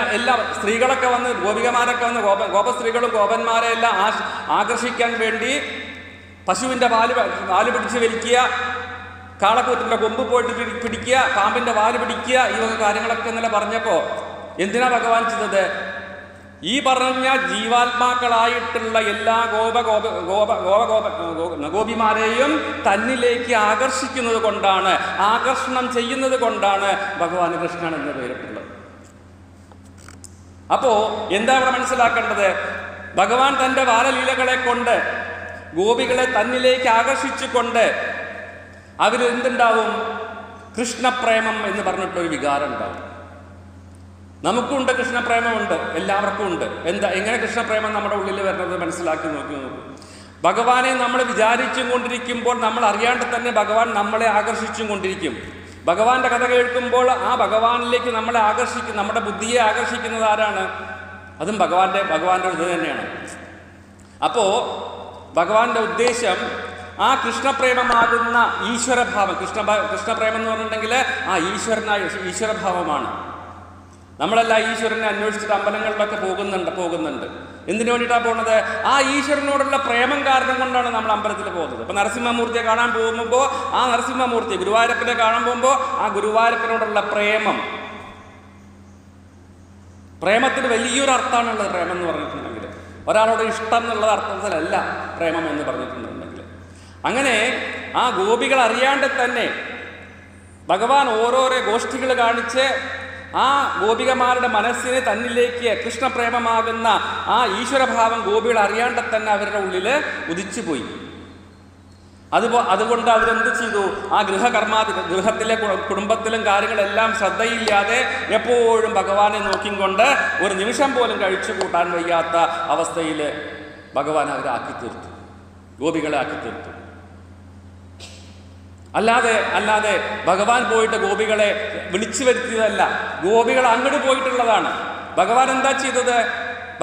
സ്ത്രീകളൊക്കെ വന്ന്, ഗോപികമാരൊക്കെ വന്ന്, ഗോപസ്ത്രീകളും ഗോപന്മാരെ എല്ലാം ആകർഷിക്കാൻ വേണ്ടി പശുവിൻ്റെ വാല് പിടിച്ച് വലിക്കുക, കാളക്കൂറ്റിൻ്റെ കൊമ്പ് പോയിട്ട് പിടിക്കുക, പാമ്പിൻ്റെ വാല് പിടിക്കുക, ഈ വക കാര്യങ്ങളൊക്കെ ഇന്നലെ പറഞ്ഞപ്പോൾ എന്തിനാ ഭഗവാൻ ചെയ്തത്? ഈ പറഞ്ഞ ജീവാത്മാക്കളായിട്ടുള്ള എല്ലാ ഗോപിമാരെയും തന്നിലേക്ക് ആകർഷിക്കുന്നത് കൊണ്ടാണ്, ആകർഷണം ചെയ്യുന്നത് കൊണ്ടാണ് ഭഗവാൻ കൃഷ്ണൻ എന്ന് പേരിട്ടുള്ളത്. അപ്പോ എന്താ ഇവിടെ മനസ്സിലാക്കേണ്ടത്? ഭഗവാൻ തൻ്റെ ബാലലീലകളെ കൊണ്ട് ഗോപികളെ തന്നിലേക്ക് ആകർഷിച്ചുകൊണ്ട് അവരെന്തുണ്ടാവും? കൃഷ്ണപ്രേമം എന്ന് പറഞ്ഞിട്ടൊരു വികാരം ഉണ്ടാവും. നമുക്കുണ്ട് കൃഷ്ണപ്രേമമുണ്ട്, എല്ലാവർക്കും ഉണ്ട്. എങ്ങനെ കൃഷ്ണപ്രേമം നമ്മുടെ ഉള്ളിൽ വരുന്നത് മനസ്സിലാക്കി നോക്കൂ. ഭഗവാനെ നമ്മൾ വിചാരിച്ചും കൊണ്ടിരിക്കുമ്പോൾ നമ്മൾ അറിയാണ്ട് തന്നെ ഭഗവാൻ നമ്മളെ ആകർഷിച്ചും കൊണ്ടിരിക്കും. ഭഗവാന്റെ കഥ കേൾക്കുമ്പോൾ ആ ഭഗവാനിലേക്ക് നമ്മളെ നമ്മുടെ ബുദ്ധിയെ ആകർഷിക്കുന്നത് ആരാണ്? അതും ഭഗവാന്റെ ഇത് തന്നെയാണ്. അപ്പോൾ ഭഗവാന്റെ ഉദ്ദേശം ആ കൃഷ്ണപ്രേമമാകുന്ന ഈശ്വരഭാവം, കൃഷ്ണപ്രേമം എന്ന് പറഞ്ഞിട്ടുണ്ടെങ്കിൽ ആ ഈശ്വരഭാവമാണ്. നമ്മളെല്ലാം ഈശ്വരനെ അന്വേഷിച്ചിട്ട് അമ്പലങ്ങളിലൊക്കെ പോകുന്നുണ്ട്. എന്തിനു വേണ്ടിയിട്ടാണ് പോകുന്നത്? ആ ഈശ്വരനോടുള്ള പ്രേമം കാരണം കൊണ്ടാണ് നമ്മൾ അമ്പലത്തിൽ പോകുന്നത്. ഇപ്പം നരസിംഹമൂർത്തിയെ കാണാൻ പോകുമ്പോൾ ആ നരസിംഹമൂർത്തി, ഗുരുവായൂരപ്പനെ കാണാൻ പോകുമ്പോൾ ആ ഗുരുവായൂരപ്പനോടുള്ള പ്രേമത്തിന് വലിയൊരു അർത്ഥമാണുള്ളത്. പ്രേമം എന്ന് പറഞ്ഞിട്ടുണ്ടെങ്കിൽ ഒരാളോട് ഇഷ്ടം എന്നുള്ള അർത്ഥത്തിലല്ല പ്രേമം എന്ന് പറഞ്ഞിട്ടുണ്ടെങ്കിൽ. അങ്ങനെ ആ ഗോപികൾ അറിയാണ്ട് തന്നെ ഭഗവാൻ ഓരോരോ ഗോഷ്ഠികൾ കാണിച്ച് ആ ഗോപികമാരുടെ മനസ്സിനെ തന്നിലേക്ക് കൃഷ്ണപ്രേമമാകുന്ന ആ ഈശ്വരഭാവം ഗോപികൾ അറിയാണ്ട് തന്നെ അവരുടെ ഉള്ളിൽ ഉദിച്ചുപോയി. അതുകൊണ്ട് അവരെന്ത് ചെയ്തു? ആ ഗൃഹത്തിലെ കുടുംബത്തിലും കാര്യങ്ങളെല്ലാം ശ്രദ്ധയില്ലാതെ എപ്പോഴും ഭഗവാനെ നോക്കിക്കൊണ്ട് ഒരു നിമിഷം പോലും കഴിച്ചു കൂട്ടാൻ വയ്യാത്ത അവസ്ഥയിൽ ഭഗവാൻ അവരെ ആക്കി തീർത്തു, ഗോപികളെ ആക്കി തീർത്തു. അല്ലാതെ ഭഗവാൻ പോയിട്ട് ഗോപികളെ വിളിച്ചു വരുത്തിയതല്ല, ഗോപികൾ അങ്ങോട്ട് പോയിട്ടുള്ളതാണ്. ഭഗവാൻ എന്താ ചെയ്തത്?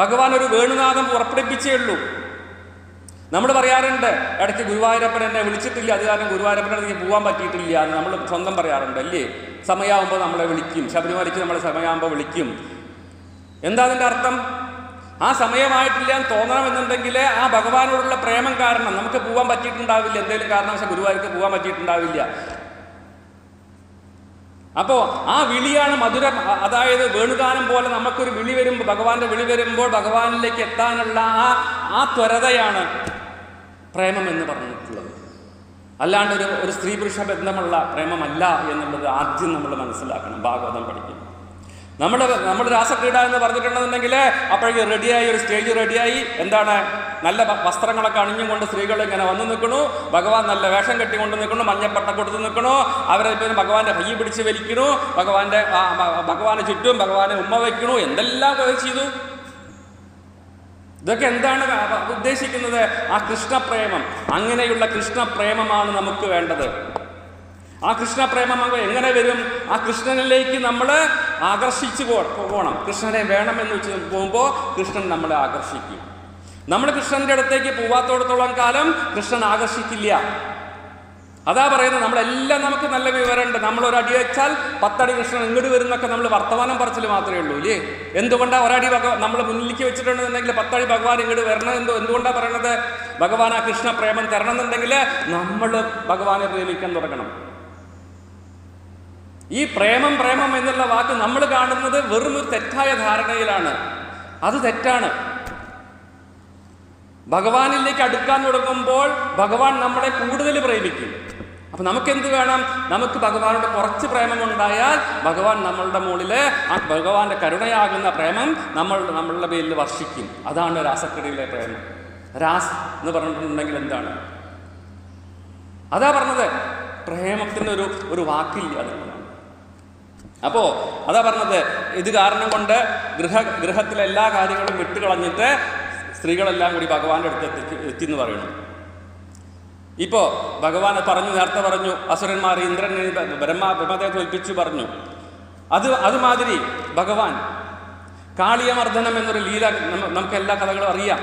ഭഗവാൻ ഒരു വേണുനാഥം പുറപ്പെടുപ്പിച്ചേ ഉള്ളൂ. നമ്മൾ പറയാറുണ്ട്, ഇടയ്ക്ക് ഗുരുവായൂരപ്പൻ എന്നെ വിളിച്ചിട്ടില്ല, അത് കാരണം ഗുരുവായൂരപ്പൻ്റെ അടുത്തേക്ക് പോകാൻ പറ്റിയിട്ടില്ല എന്ന് നമ്മൾ സ്വന്തം പറയാറുണ്ട് അല്ലേ? സമയമാകുമ്പോൾ നമ്മളെ വിളിക്കും, ശബരിമലയ്ക്ക് നമ്മളെ സമയമാകുമ്പോൾ വിളിക്കും. എന്താ അതിൻ്റെ അർത്ഥം? ആ ആ സമയമായിട്ടില്ല എന്ന് തോന്നണമെന്നുണ്ടെങ്കിൽ ആ ഭഗവാനോടുള്ള പ്രേമം കാരണം നമുക്ക് പോകാൻ പറ്റിയിട്ടുണ്ടാവില്ല. എന്തെങ്കിലും കാരണവശാൽ ഗുരുവായൂർക്ക് പോകാൻ പറ്റിയിട്ടുണ്ടാവില്ല. അപ്പോൾ ആ വിളിയാണ് മധുരം. അതായത് വേണുഗാനം പോലെ നമുക്കൊരു വിളി വരുമ്പോൾ, ഭഗവാന്റെ വിളി വരുമ്പോൾ ഭഗവാനിലേക്ക് എത്താനുള്ള ആ ത്വരതയാണ് പ്രേമം എന്ന് പറഞ്ഞിട്ടുള്ളത്. അല്ലാണ്ട് ഒരു സ്ത്രീ പുരുഷ ബന്ധമുള്ള പ്രേമമല്ല എന്നുള്ളത് ആദ്യം നമ്മൾ മനസ്സിലാക്കണം. ഭാഗവതം പഠിക്കും. നമ്മുടെ രാസക്രീഡ എന്ന് പറഞ്ഞിട്ടുണ്ടെന്നുണ്ടെങ്കിൽ അപ്പോഴേക്ക് റെഡിയായി, ഒരു സ്റ്റേജ് റെഡിയായി. എന്താണ്, നല്ല വസ്ത്രങ്ങളൊക്കെ അണിഞ്ഞും കൊണ്ട് സ്ത്രീകൾ ഇങ്ങനെ വന്നു നിൽക്കണു. ഭഗവാൻ നല്ല വേഷം കെട്ടിക്കൊണ്ട് നിൽക്കണു, മഞ്ഞപ്പട്ട കൊടുത്ത് നിൽക്കണു. അവരെ പിന്നെ ഭഗവാന്റെ കൈ പിടിച്ച് വലിക്കണു, ഭഗവാന് ചുറ്റും ഭഗവാനെ ഉമ്മ വയ്ക്കണു. എന്തെല്ലാം ചെയ്തു. ഇതൊക്കെ എന്താണ് ഉദ്ദേശിക്കുന്നത്? ആ കൃഷ്ണപ്രേമം. അങ്ങനെയുള്ള കൃഷ്ണപ്രേമമാണ് നമുക്ക് വേണ്ടത്. ആ കൃഷ്ണപ്രേമം എങ്ങനെ വരും? ആ കൃഷ്ണനിലേക്ക് നമ്മൾ ആകർഷിച്ചു പോകണം. കൃഷ്ണനെ വേണമെന്ന് വെച്ച് പോകുമ്പോൾ കൃഷ്ണൻ നമ്മളെ ആകർഷിക്കും. നമ്മൾ കൃഷ്ണന്റെ അടുത്തേക്ക് പോവാത്തോടത്തോളം കാലം കൃഷ്ണൻ ആകർഷിക്കില്ല. അതാ പറയുന്നത്. നമ്മളെല്ലാം നമുക്ക് നല്ല വിവരമുണ്ട്. നമ്മൾ ഒരടി വെച്ചാൽ 10 അടി കൃഷ്ണൻ ഇങ്ങോട്ട് വരുന്നൊക്കെ നമ്മൾ വർത്തമാനം പറച്ചിൽ മാത്രമേ ഉള്ളൂ ഇല്ലേ? എന്തുകൊണ്ടാണ് ഒരടി നമ്മൾ മുന്നിലേക്ക് വെച്ചിട്ടുണ്ടെന്നുണ്ടെങ്കിൽ 10 അടി ഭഗവാൻ ഇങ്ങോട്ട് വരണം എന്തുകൊണ്ടാണ് പറയണത്? ഭഗവാൻ ആ കൃഷ്ണ പ്രേമം തരണം എന്നുണ്ടെങ്കിൽ നമ്മൾ ഭഗവാനെ പ്രേമിക്കാൻ തുടങ്ങണം. ഈ പ്രേമം എന്നുള്ള വാക്ക് നമ്മൾ കാണുന്നത് വെറും ഒരു തെറ്റായ ധാരണയിലാണ്. അത് തെറ്റാണ്. ഭഗവാനിലേക്ക് അടുക്കാൻ തുടങ്ങുമ്പോൾ ഭഗവാൻ നമ്മളെ കൂടുതൽ പ്രേമിക്കും. അപ്പൊ നമുക്കെന്ത് വേണം? നമുക്ക് ഭഗവാനോട് കുറച്ച് പ്രേമമുണ്ടായാൽ ഭഗവാൻ നമ്മളുടെ മുകളിൽ ആ ഭഗവാന്റെ കരുണയാകുന്ന പ്രേമം നമ്മളുടെ പേരിൽ വർഷിക്കും. അതാണ് രാസക്രീഡയിലെ പ്രേമം. രാസ് എന്ന് പറഞ്ഞിട്ടുണ്ടെങ്കിൽ എന്താണ്? അതാ പറഞ്ഞത്, പ്രേമത്തിന് ഒരു വാക്കില്ല എന്നുള്ളതാണ്. അപ്പോ അതാ പറഞ്ഞത്, ഇത് കാരണം കൊണ്ട് ഗൃഹത്തിലെ എല്ലാ കാര്യങ്ങളും വിട്ടുകളഞ്ഞിട്ട് സ്ത്രീകളെല്ലാം കൂടി ഭഗവാന്റെ അടുത്ത് എത്തി എന്ന് പറയുന്നു. ഇപ്പോ ഭഗവാൻ നേരത്തെ പറഞ്ഞു, അസുരന്മാർ ഇന്ദ്രൻ ബ്രഹ്മത്തെ തോൽപ്പിച്ചു പറഞ്ഞു. അതുമാതിരി ഭഗവാൻ കാളിയമർദ്ദനം എന്നൊരു ലീല നമുക്ക് എല്ലാ കഥകളും അറിയാം.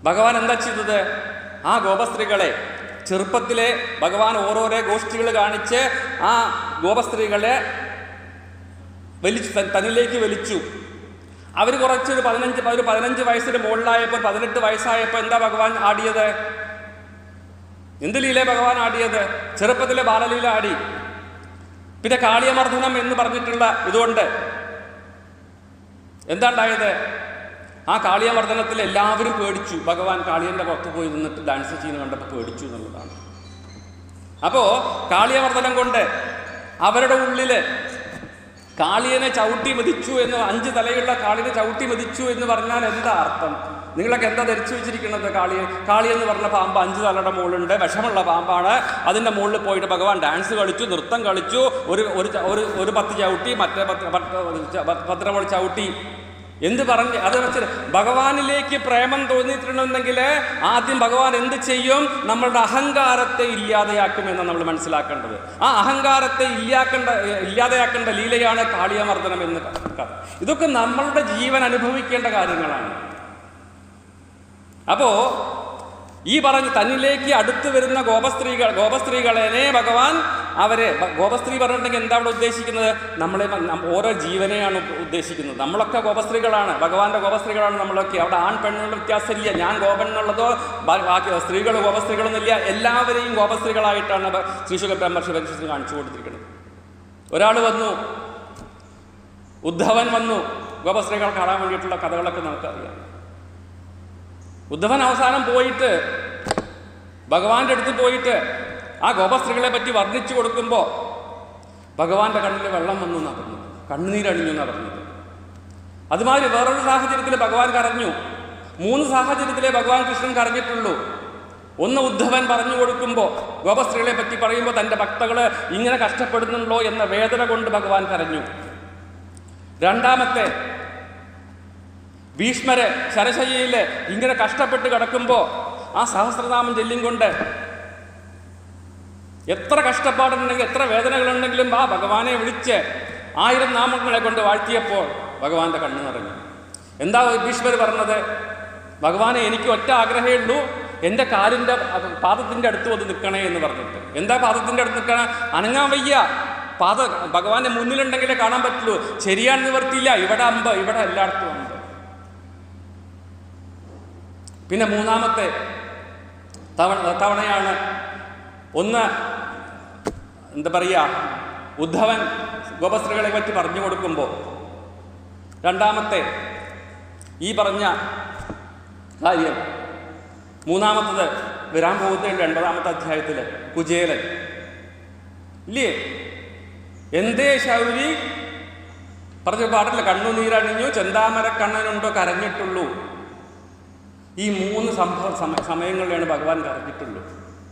ഭഗവാൻ എന്താ ചെയ്തത്? ആ ഗോപസ്ത്രീകളെ ചെറുപ്പത്തിലെ ഭഗവാൻ ഓരോരോ ഗോഷ്ഠികൾ കാണിച്ച് ആ ഗോപസ്ത്രീകളെ തന്നിലേക്ക് വലിച്ചു. അവർ കുറച്ചൊരു 15 വയസ്സിന് മുകളിലായപ്പോൾ 18 വയസ്സായപ്പോൾ എന്താ ഭഗവാൻ ആടിയത്? എന്ത് ലീല ഭഗവാൻ ആടിയത്? ചെറുപ്പത്തിലെ ബാലലീല ആടി. പിന്നെ കാളിയമർദ്ദനം എന്ന് പറഞ്ഞിട്ടുള്ള ഇതുകൊണ്ട് എന്താ ഉണ്ടായത്? ആ കാളിയമർദ്ദനത്തിൽ എല്ലാവരും പേടിച്ചു. ഭഗവാൻ കാളിയന്റെ പുറത്ത് പോയി നിന്നിട്ട് ഡാൻസ് ചെയ്യുന്ന കണ്ടപ്പോൾ പേടിച്ചു എന്നുള്ളതാണ്. അപ്പോ കാളിയമർദ്ദനം കൊണ്ട് അവരുടെ ഉള്ളില് കാളിയനെ ചവിട്ടി മതിച്ചു എന്ന്, 5 തലയുള്ള കാളിനെ ചവിട്ടി മതിച്ചു എന്ന് പറഞ്ഞാൽ എന്താ അർത്ഥം? നിങ്ങളൊക്കെ എന്താ ധരിച്ചു വെച്ചിരിക്കുന്നത്? കാളി എന്ന് പറഞ്ഞ പാമ്പ് 5 തലയുടെ മുകളിലുണ്ട്, വിഷമുള്ള പാമ്പാണ്. അതിൻ്റെ മുകളിൽ പോയിട്ട് ഭഗവാൻ ഡാൻസ് കളിച്ചു, നൃത്തം കളിച്ചു. ഒരു 10 ചവിട്ടി, മറ്റേ 10 ചവിട്ടി. എന്ത് പറഞ്ഞ് അത് വെച്ച് ഭഗവാനിലേക്ക് പ്രേമം തോന്നിയിട്ടുണ്ടെങ്കിൽ ആദ്യം ഭഗവാൻ എന്ത് ചെയ്യും? നമ്മളുടെ അഹങ്കാരത്തെ ഇല്ലാതെയാക്കുമെന്ന് നമ്മൾ മനസ്സിലാക്കേണ്ടത്. ആ അഹങ്കാരത്തെ ഇല്ലാതെയാക്കേണ്ട ലീലയാണ് കാളിയമർദ്ദനം എന്ന് കഥ. ഇതൊക്കെ നമ്മളുടെ ജീവൻ അനുഭവിക്കേണ്ട കാര്യങ്ങളാണ്. അപ്പോ ഈ പറഞ്ഞ് തന്നിലേക്ക് അടുത്ത് വരുന്ന ഗോപസ്ത്രീകളെ ഭഗവാൻ ഗോപസ്ത്രീ പറഞ്ഞിട്ടുണ്ടെങ്കിൽ എന്താ അവിടെ ഉദ്ദേശിക്കുന്നത്? നമ്മളെ ഓരോ ജീവനെയാണ് ഉദ്ദേശിക്കുന്നത്. നമ്മളൊക്കെ ഗോപസ്ത്രീകളാണ്, ഭഗവാന്റെ ഗോപസ്ത്രീകളാണ് നമ്മളൊക്കെ. അവിടെ ആൺ പെണ്ണുള്ള വ്യത്യാസമില്ല. ഞാൻ ഗോപൻ എന്നുള്ളതോ ബാക്കി സ്ത്രീകൾ ഗോപസ്ത്രീകളൊന്നുമില്ല. എല്ലാവരെയും ഗോപസ്ത്രീകളായിട്ടാണ് ശ്രീശുഖ ബ്രഹ്മർഷി പരിഷത്തിന് കാണിച്ചു കൊടുത്തിരിക്കുന്നത്. ഒരാൾ വന്നു, ഉദ്ധവൻ വന്നു ഗോപസ്ത്രീകൾ കാണാൻ വേണ്ടിയിട്ടുള്ള കഥകളൊക്കെ നമുക്കറിയാം. ഉദ്ധവൻ അവസാനം പോയിട്ട് ഭഗവാന്റെ അടുത്ത് പോയിട്ട് ആ ഗോപസ്ത്രീകളെ പറ്റി വർണ്ണിച്ചു കൊടുക്കുമ്പോൾ ഭഗവാന്റെ കണ്ണിൽ വെള്ളം വന്നു എന്നാണ് പറഞ്ഞത്, കണ്ണുനീരണിഞ്ഞു എന്നാണ് പറഞ്ഞത്. അതുമാതിരി വേറൊരു സാഹചര്യത്തിൽ ഭഗവാൻ കരഞ്ഞു. 3 സാഹചര്യത്തിലേ ഭഗവാൻ കൃഷ്ണൻ കരഞ്ഞിട്ടുള്ളൂ. ഒന്ന്, ഉദ്ധവൻ പറഞ്ഞു കൊടുക്കുമ്പോൾ, ഗോപസ്ത്രീകളെ പറ്റി പറയുമ്പോൾ തൻ്റെ ഭക്തകള് ഇങ്ങനെ കഷ്ടപ്പെടുന്നുണ്ടോ എന്ന വേദന കൊണ്ട് ഭഗവാൻ കരഞ്ഞു. രണ്ടാമത്തെ, ഭീഷ്മര് ശരശയ്യയില് ഇങ്ങനെ കഷ്ടപ്പെട്ട് കിടക്കുമ്പോൾ ആ സഹസ്രനാമം ചൊല്ലിയും കൊണ്ട് എത്ര കഷ്ടപ്പാടുണ്ടെങ്കിൽ എത്ര വേദനകളുണ്ടെങ്കിലും ആ ഭഗവാനെ വിളിച്ച് 1000 നാമങ്ങളെ കൊണ്ട് വാഴ്ത്തിയപ്പോൾ ഭഗവാന്റെ കണ്ണ് നിറഞ്ഞു. എന്താ ഭീഷ്മർ പറഞ്ഞത്? ഭഗവാനെ, എനിക്ക് ഒറ്റ ആഗ്രഹമേ ഉള്ളൂ, എൻ്റെ കാലിൻ്റെ പാദത്തിൻ്റെ അടുത്ത് വന്ന് നിൽക്കണേ എന്ന് പറഞ്ഞിട്ട്. എന്താ പാദത്തിൻ്റെ അടുത്ത് നിൽക്കണേ? അനങ്ങാൻ വയ്യ. ഭഗവാന്റെ മുന്നിലുണ്ടെങ്കിലേ കാണാൻ പറ്റുള്ളൂ. ശരിയാണെന്ന് നിവർത്തിയില്ല. ഇവിടെ അമ്പ്, ഇവിടെ എല്ലായിടത്തും അമ്പ്. പിന്നെ മൂന്നാമത്തെ തവണയാണ് ഒന്ന് എന്താ പറയുക, ഉദ്ധവൻ ഗോപസ്ത്രീകളെ പറ്റി പറഞ്ഞു കൊടുക്കുമ്പോൾ, രണ്ടാമത്തെ ഈ പറഞ്ഞ കാര്യം, മൂന്നാമത്തത് വരാൻ പോകുന്നതിൻ്റെ 9-ാമത്തെ അധ്യായത്തിൽ കുചേലൻ ഇല്ലേ, എന്തേ ശൗരി പറഞ്ഞ പാട്ടില്ല, കണ്ണുനീരണിഞ്ഞു ചെന്താമര കണ്ണനുണ്ടോ കരഞ്ഞിട്ടുള്ളൂ. ഈ 3 സമയങ്ങളിലാണ് ഭഗവാൻ കരഞ്ഞിട്ടുള്ളൂ.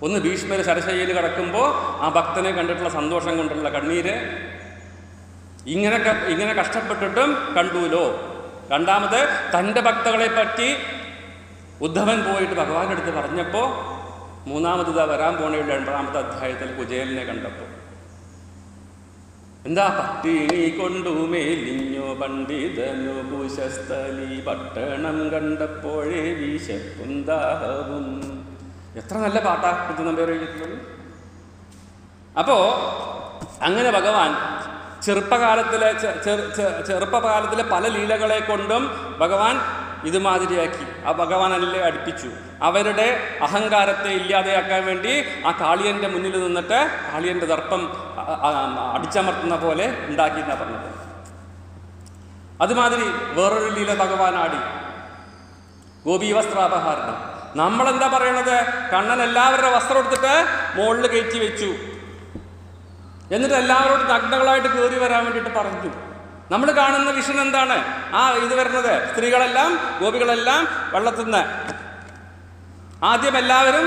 ഒന്ന് ഭീഷ്മർ ശരശയ്യയിൽ കിടക്കുമ്പോൾ ആ ഭക്തനെ കണ്ടിട്ടുള്ള സന്തോഷം കൊണ്ടുള്ള കണ്ണീര്, ഇങ്ങനെ കഷ്ടപ്പെട്ടിട്ടും കണ്ടൂലോ. രണ്ടാമത് തൻ്റെ ഭക്തകളെ പറ്റി ഉദ്ധവൻ പോയിട്ട് ഭഗവാന്റെ അടുത്ത് പറഞ്ഞപ്പോൾ, മൂന്നാമത് വരാൻ പോണയുടെ 9-ാമത്തെ അധ്യായത്തിൽ കുചേലനെ കണ്ടപ്പോൾ എന്താ, പട്ടിണി കൊണ്ടുമേലിഞ്ഞോ പണ്ഡിതനു ഭൂശസ്ഥലി പട്ടണം കണ്ടപ്പോഴേ വിശപ്പുന്താഹവും. എത്ര നല്ല പാട്ടാ കുഞ്ചൻനമ്പ്യാർ എഴുതിയിട്ടുള്ളത്. അപ്പോ അങ്ങനെ ഭഗവാൻ ചെറുപ്പകാലത്തിലെ പല ലീലകളെ കൊണ്ടും ഭഗവാൻ ഇതുമാതിരിയാക്കി ആ ഭഗവാനെ അടുപ്പിച്ചു. അവരുടെ അഹങ്കാരത്തെ ഇല്ലാതെയാക്കാൻ വേണ്ടി ആ കാളിയൻ്റെ മുന്നിൽ നിന്നിട്ട് കാളിയൻ്റെ ദർപ്പം അടിച്ചമർത്തുന്ന പോലെ ഉണ്ടാക്കി എന്നാണ് പറഞ്ഞത്. അതുമാതിരി വേറൊരു ലീല ഭഗവാൻ ആടി, ഗോപീ വസ്ത്രാപഹാരണം. നമ്മളെന്താ പറയണത്, കണ്ണൻ എല്ലാവരുടെ വസ്ത്രം എടുത്തിട്ട് മുകളിൽ കയറ്റി വെച്ചു, എന്നിട്ട് എല്ലാവരോടും നഗ്നകളായിട്ട് കയറി വരാൻ വേണ്ടിയിട്ട് പറഞ്ഞു. നമ്മൾ കാണുന്ന വിഷൻ എന്താണ്, ഇത് വരുന്നത് സ്ത്രീകളെല്ലാം ഗോപികളെല്ലാം വെള്ളത്തിൽ നിന്ന് ആദ്യം എല്ലാവരും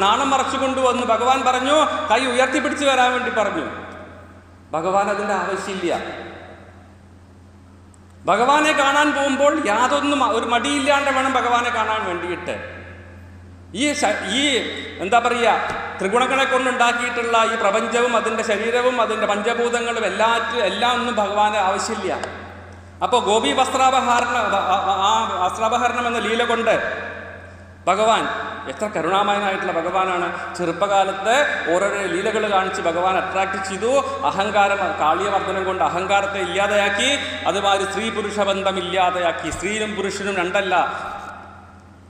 നാണം മറച്ചു കൊണ്ടുവന്നു. ഭഗവാൻ പറഞ്ഞു കൈ ഉയർത്തിപ്പിടിച്ച് വരാൻ വേണ്ടി പറഞ്ഞു. ഭഗവാൻ അതിൻ്റെ ആവശ്യമില്ല. ഭഗവാനെ കാണാൻ പോകുമ്പോൾ യാതൊന്നും ഒരു മടിയില്ലാണ്ട് വേണം ഭഗവാനെ കാണാൻ വേണ്ടിയിട്ട്. ഈ എന്താ പറയുക, ത്രിഗുണങ്ങളെ കൊണ്ടുണ്ടാക്കിയിട്ടുള്ള ഈ പ്രപഞ്ചവും അതിൻ്റെ ശരീരവും അതിൻ്റെ പഞ്ചഭൂതങ്ങളും എല്ലാം ഒന്നും ഭഗവാന് ആവശ്യമില്ല. അപ്പോൾ ഗോപി വസ്ത്രാപഹരണം എന്ന ലീല കൊണ്ട് ഭഗവാൻ എത്ര കരുണാമയനായിട്ടുള്ള ഭഗവാനാണ്. ചെറുപ്പകാലത്ത് ഓരോരോ ലീലകൾ കാണിച്ച് ഭഗവാൻ അട്രാക്ട് ചെയ്തു. അഹങ്കാരം, കാളിയമർദ്ദനം കൊണ്ട് അഹങ്കാരത്തെ ഇല്ലാതെയാക്കി. അതുമാതിരി സ്ത്രീ പുരുഷ ബന്ധം ഇല്ലാതെയാക്കി. സ്ത്രീയും പുരുഷനും രണ്ടല്ല,